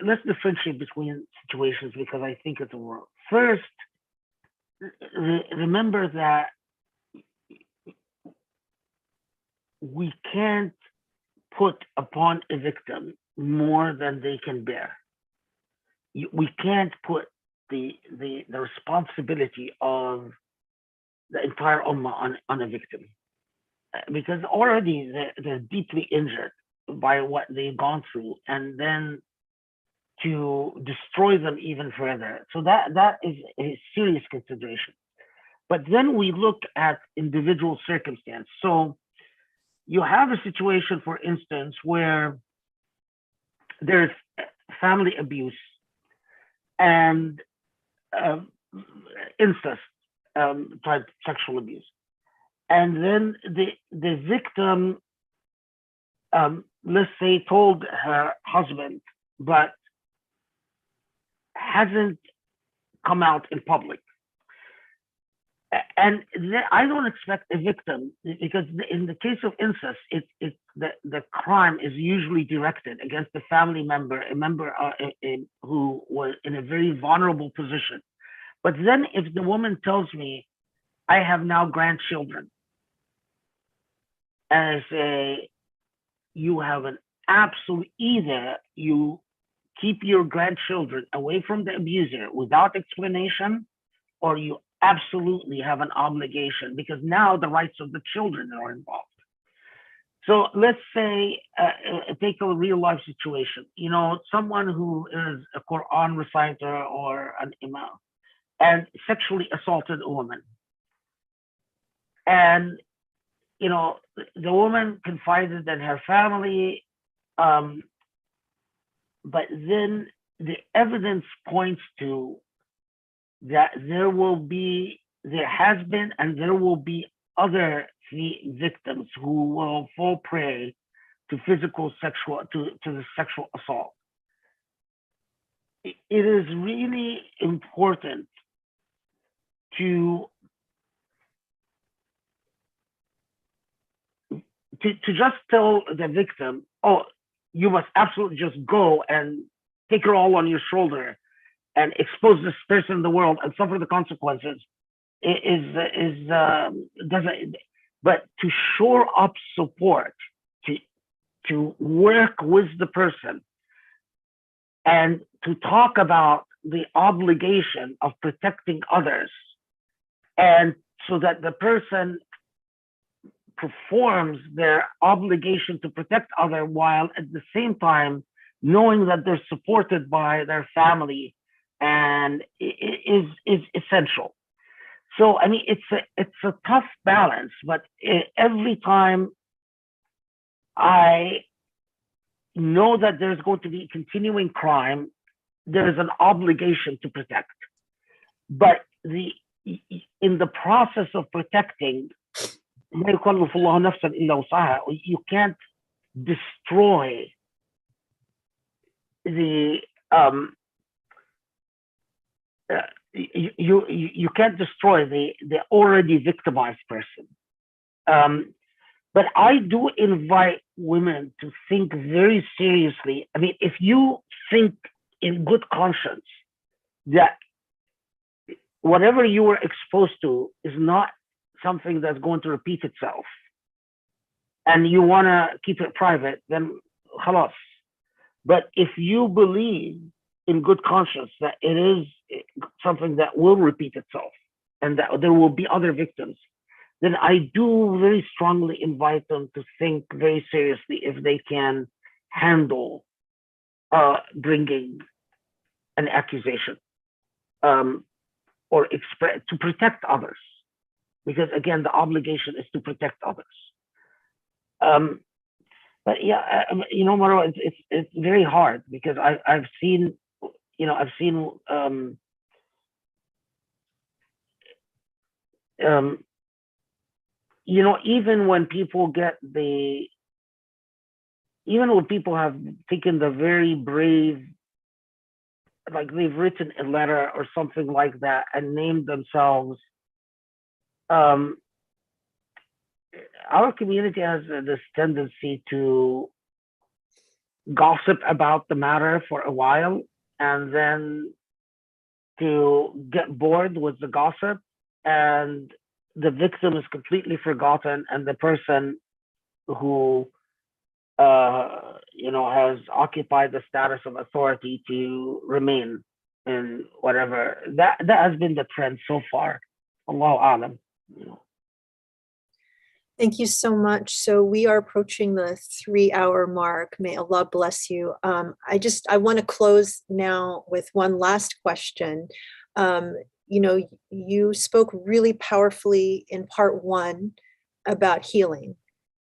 let's differentiate between situations because I think it's a world. First, remember that we can't put upon a victim more than they can bear. We can't put the responsibility of the entire ummah on a victim, because already they're deeply injured by what they've gone through, and then to destroy them even further. So that is a serious consideration. But then we look at individual circumstance. So you have a situation, for instance, where there's family abuse and incest type sexual abuse, and then the victim, let's say, told her husband, but hasn't come out in public. And I don't expect a victim, because in the case of incest, the crime is usually directed against a family member, a member who was in a very vulnerable position. But then if the woman tells me, I have now grandchildren, and I say, you have an absolute, either you keep your grandchildren away from the abuser without explanation, or you absolutely have an obligation, because now the rights of the children are involved. So let's say, take a real life situation, someone who is a Quran reciter or an imam and sexually assaulted a woman. And, the woman confided in her family, but then the evidence points to that there has been, and there will be other victims who will fall prey to the sexual assault. It is really important to just tell the victim, oh, you must absolutely just go and take her all on your shoulder and expose this person in the world and suffer the consequences doesn't. But to shore up support, to work with the person, and to talk about the obligation of protecting others, and so that the person performs their obligation to protect others while at the same time knowing that they're supported by their family, and is essential. So I mean, it's a tough balance, but every time I know that there's going to be continuing crime, there is an obligation to protect. But in the process of protecting, you can't destroy the you can't destroy the already victimized person. But I do invite women to think very seriously. I mean, if you think in good conscience that whatever you were exposed to is not something that's going to repeat itself, and you want to keep it private, then khalas. But if you believe in good conscience that it is something that will repeat itself and that there will be other victims, then I do very strongly invite them to think very seriously if they can handle bringing an accusation or express to protect others, because again, the obligation is to protect others. But yeah, Marwa, it's very hard because I've seen, even when people have taken the very brave, like they've written a letter or something like that and named themselves, our community has this tendency to gossip about the matter for a while and then to get bored with the gossip, and the victim is completely forgotten, and the person who has occupied the status of authority to remain in whatever. That has been the trend so far. Allahu A'lam. Thank you so much. So we are approaching the 3-hour mark. May Allah bless you. I want to close now with one last question. You spoke really powerfully in part 1 about healing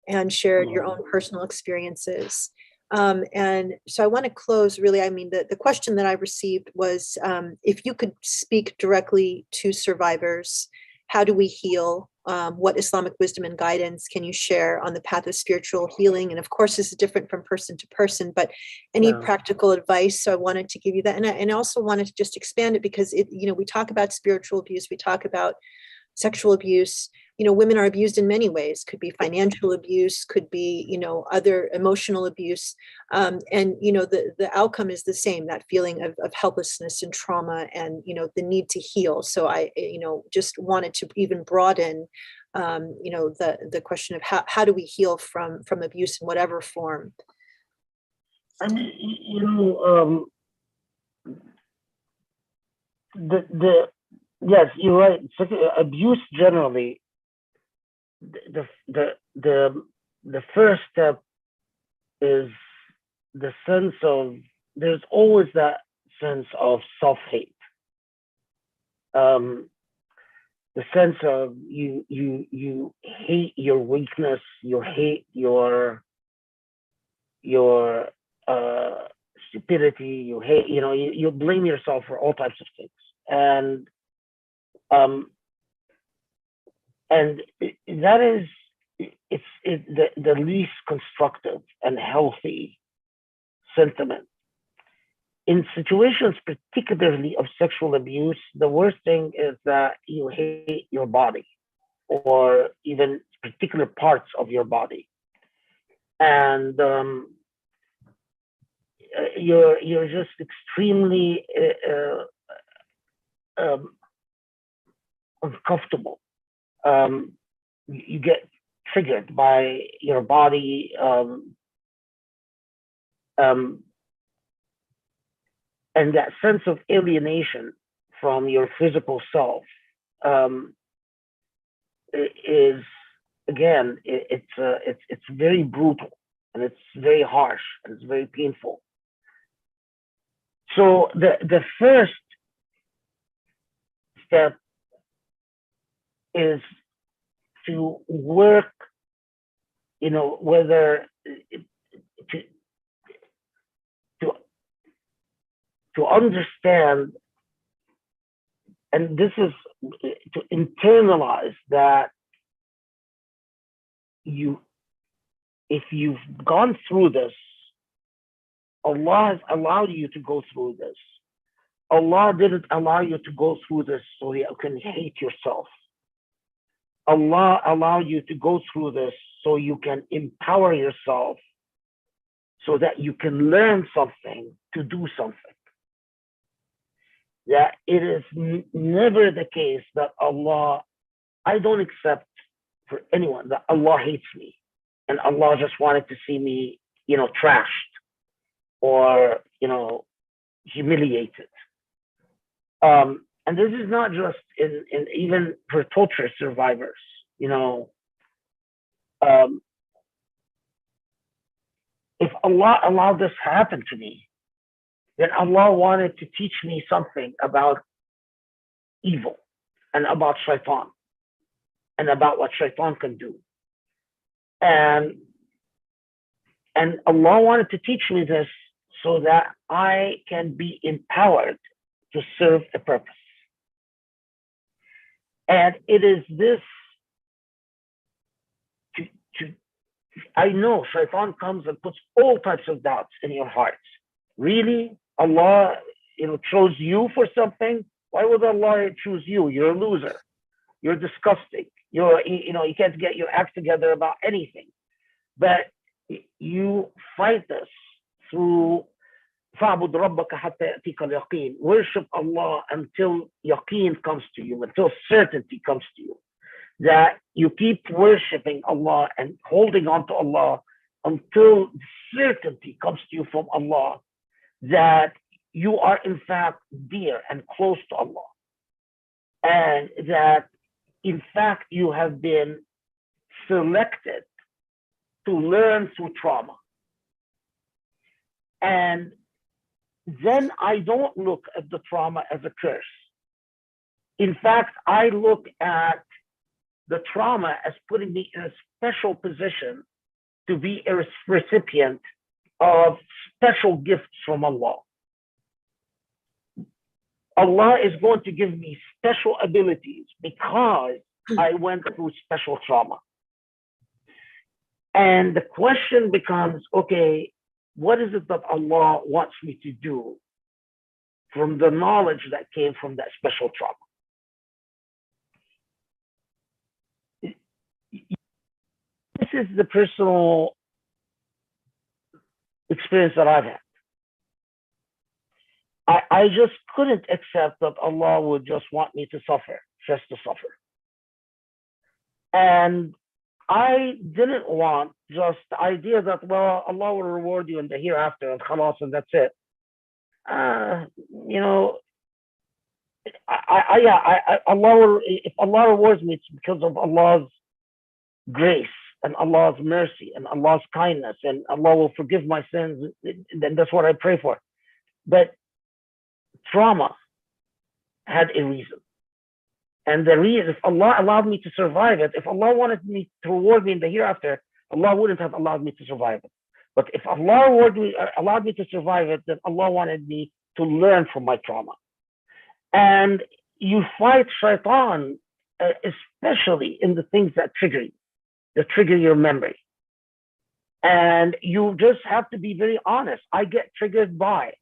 and shared your own personal experiences. And so I want to close really, the question that I received was, if you could speak directly to survivors, how do we heal? What Islamic wisdom and guidance can you share on the path of spiritual healing? And of course, this is different from person to person, but any practical advice? So I wanted to give you that. And I also wanted to just expand it because we talk about spiritual abuse, we talk about sexual abuse. Women are abused in many ways. Could be financial abuse, could be, other emotional abuse. And, the outcome is the same, that feeling of helplessness and trauma and, the need to heal. So I, just wanted to even broaden, the question of how do we heal from abuse in whatever form? I mean, yes, you're right. Abuse generally, the first step is the sense of, there's always that sense of self-hate. The sense of you hate your weakness, you hate your stupidity, you hate, you blame yourself for all types of things. And that is, it's the least constructive and healthy sentiment. In situations particularly of sexual abuse, the worst thing is that you hate your body or even particular parts of your body. And you're just extremely uncomfortable. You get triggered by your body, and that sense of alienation from your physical self is, again, it's very brutal and it's very harsh and it's very painful. So the first step is to work, whether to understand, and this is to internalize that if you've gone through this, Allah has allowed you to go through this. Allah didn't allow you to go through this so you can hate yourself. Allah allowed you to go through this so you can empower yourself, so that you can learn something to do something. That it is never the case that I don't accept for anyone that Allah hates me and Allah just wanted to see me, trashed or, humiliated. And this is not just in even for torture survivors, you know. If Allah allowed this to happen to me, then Allah wanted to teach me something about evil and about shaitan and about what shaitan can do. And Allah wanted to teach me this so that I can be empowered to serve a purpose. And it is this, I know shaitan comes and puts all types of doubts in your hearts. Really? Allah, chose you for something? Why would Allah choose you? You're a loser. You're disgusting. You can't get your act together about anything. But you fight this through فَعْبُدْ رَبَّكَ حَتَّى يَأْتِيكَ الْيَقِينَ. Worship Allah until yaqeen comes to you, until certainty comes to you. That you keep worshiping Allah and holding on to Allah until certainty comes to you from Allah that you are in fact dear and close to Allah. And that in fact you have been selected to learn through trauma. And then I don't look at the trauma as a curse. In fact, I look at the trauma as putting me in a special position to be a recipient of special gifts from Allah. Allah is going to give me special abilities because I went through special trauma. And the question becomes, okay, what is it that Allah wants me to do from the knowledge that came from that special trauma? This is the personal experience that I've had. I just couldn't accept that Allah would just want me to suffer, just to suffer. And I didn't want just the idea that, well, Allah will reward you in the hereafter and khalas, and that's it. Allah will, if Allah rewards me, it's because of Allah's grace and Allah's mercy and Allah's kindness, and Allah will forgive my sins. Then that's what I pray for. But trauma had a reason. And the reason, if Allah allowed me to survive it, if Allah wanted me to reward me in the hereafter, Allah wouldn't have allowed me to survive it. But if Allah allowed me to survive it, then Allah wanted me to learn from my trauma. And you fight shaitan, especially in the things that trigger you, that trigger your memory. And you just have to be very honest. I get triggered by.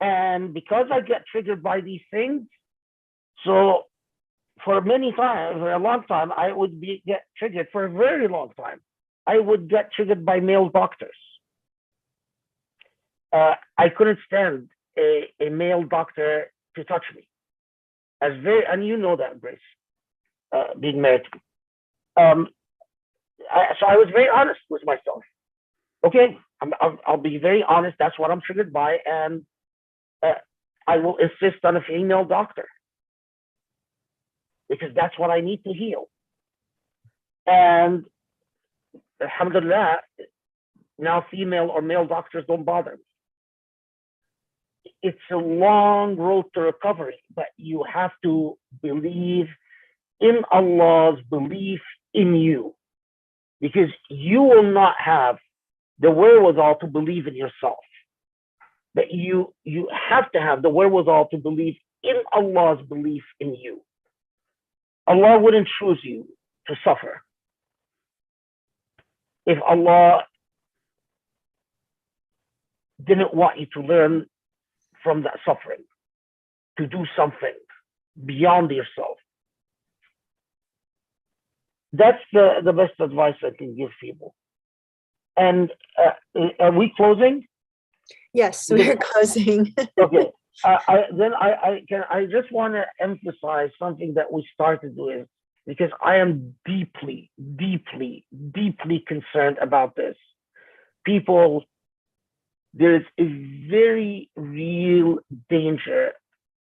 And because I get triggered by these things, so for a long time, I would get triggered for a very long time. I would get triggered by male doctors. I couldn't stand a male doctor to touch me. And you know that, Grace, being married to me. So I was very honest with myself. Okay, I'll be very honest. That's what I'm triggered by, and I will insist on a female doctor because that's what I need to heal. And alhamdulillah, now female or male doctors don't bother me. It's a long road to recovery, but you have to believe in Allah's belief in you, because you will not have the wherewithal to believe in yourself. But you have to have the wherewithal to believe in Allah's belief in you. Allah wouldn't choose you to suffer if Allah didn't want you to learn from that suffering, to do something beyond yourself. That's the best advice I can give people. And are we closing? Yes, we're closing. Okay. I just want to emphasize something that we started with, because I am deeply, deeply, deeply concerned about this. People there is a very real danger.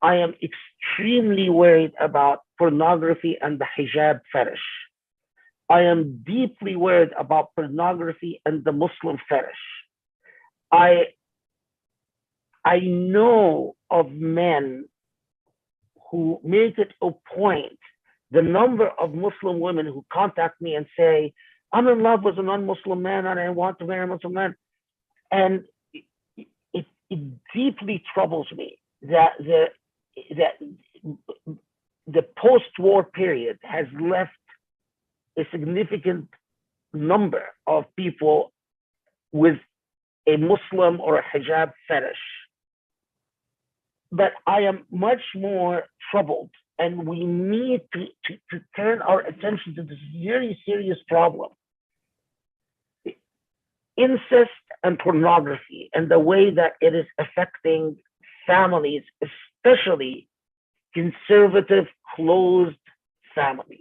I am extremely worried about pornography and the hijab fetish. I am deeply worried about pornography and the Muslim fetish. I know of men who make it a point, the number of Muslim women who contact me and say, I'm in love with a non-Muslim man and I want to marry a Muslim man. And it deeply troubles me that the post-war period has left a significant number of people with a Muslim or a hijab fetish. But I am much more troubled, and we need to turn our attention to this very serious problem. Incest and pornography and the way that it is affecting families, especially conservative, closed families.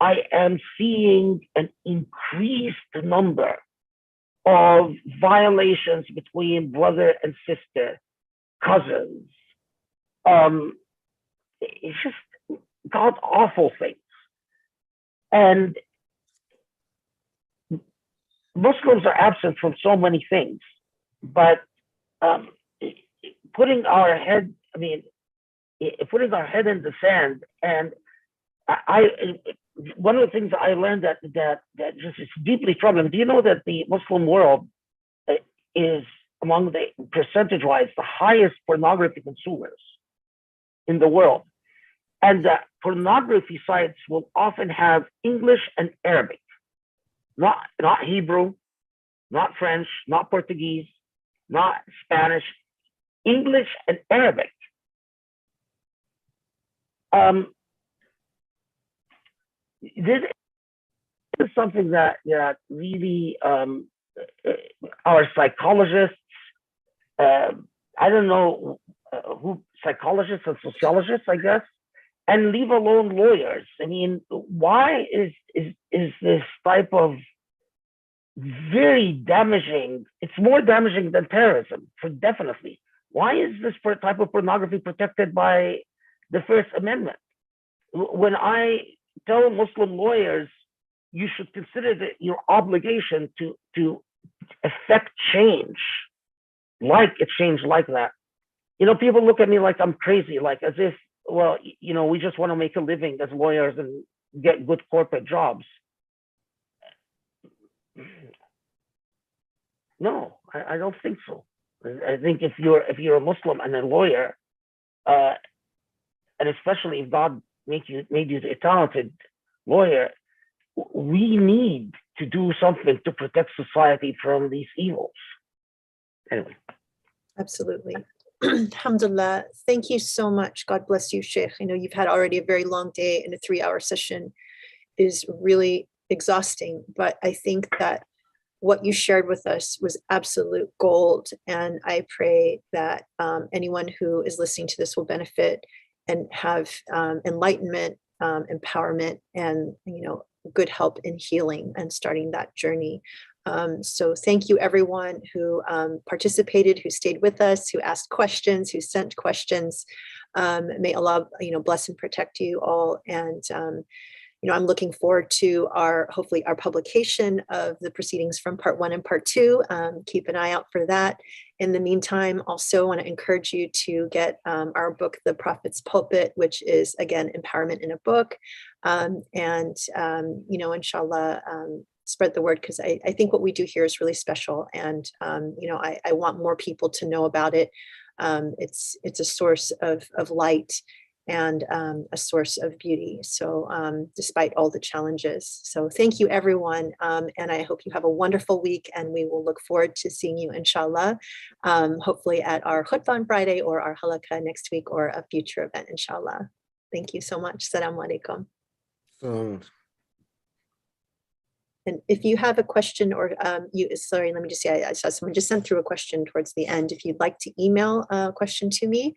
I am seeing an increased number of violations between brother and sister, cousins. It's just god awful things. And Muslims are absent from so many things, but putting our head in the sand. And one of the things I learned that just is deeply troubling. Do you know that the Muslim world is among the percentage-wise the highest pornography consumers in the world, and that pornography sites will often have English and Arabic, not Hebrew, not French, not Portuguese, not Spanish, English and Arabic. This is something that really our psychologists, I don't know who, psychologists and sociologists, I guess, and leave alone lawyers. I mean, why is this type of very damaging? It's more damaging than terrorism, for definitely. Why is this type of pornography protected by the First Amendment? When I tell Muslim lawyers, you should consider that your obligation to affect change, like a change like that. You know, people look at me like I'm crazy, like as if, well, you know, we just want to make a living as lawyers and get good corporate jobs. No, I don't think so. I think if you're a Muslim and a lawyer, and especially if God made you a talented lawyer, we need to do something to protect society from these evils. Anyway. Absolutely. Alhamdulillah. Thank you so much. God bless you, Shaykh. I know you've had already a very long day, and a 3-hour session is really exhausting, but I think that what you shared with us was absolute gold. And I pray that anyone who is listening to this will benefit and have enlightenment, empowerment, and, you know, good help in healing and starting that journey. So thank you everyone who participated, who stayed with us, who asked questions, who sent questions. May Allah, you know, bless and protect you all. And you know, I'm looking forward to hopefully our publication of the proceedings from part 1 and part 2. Keep an eye out for that. In the meantime, also want to encourage you to get our book, The Prophet's Pulpit, which is, again, empowerment in a book. And, you know, inshallah, spread the word, because I think what we do here is really special. And, you know, I want more people to know about it. It's a source of light and a source of beauty. So despite all the challenges. So thank you, everyone. And I hope you have a wonderful week, and we will look forward to seeing you, inshallah, hopefully at our khutbah on Friday or our halaqah next week or a future event, inshallah. Thank you so much. Assalamu alaikum. And if you have a question or sorry, let me just say, I saw someone just sent through a question towards the end. If you'd like to email a question to me,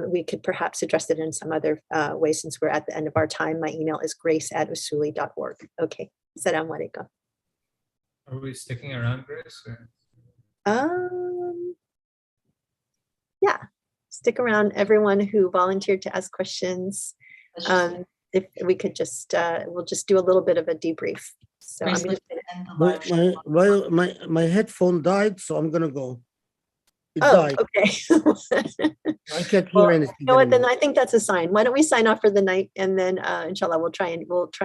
we could perhaps address it in some other way, since we're at the end of our time. My email is grace@usuli.org. Okay. Assalamu alaikum. Are we sticking around, Grace? Or? Yeah, stick around, everyone who volunteered to ask questions. If we could just, we'll just do a little bit of a debrief. So I'm just gonna, My headphone died, so I'm gonna go. It oh, died. okay. I can't Well, hear you anything know what, then anymore. I think that's a sign. Why don't we sign off for the night, and then inshallah we'll try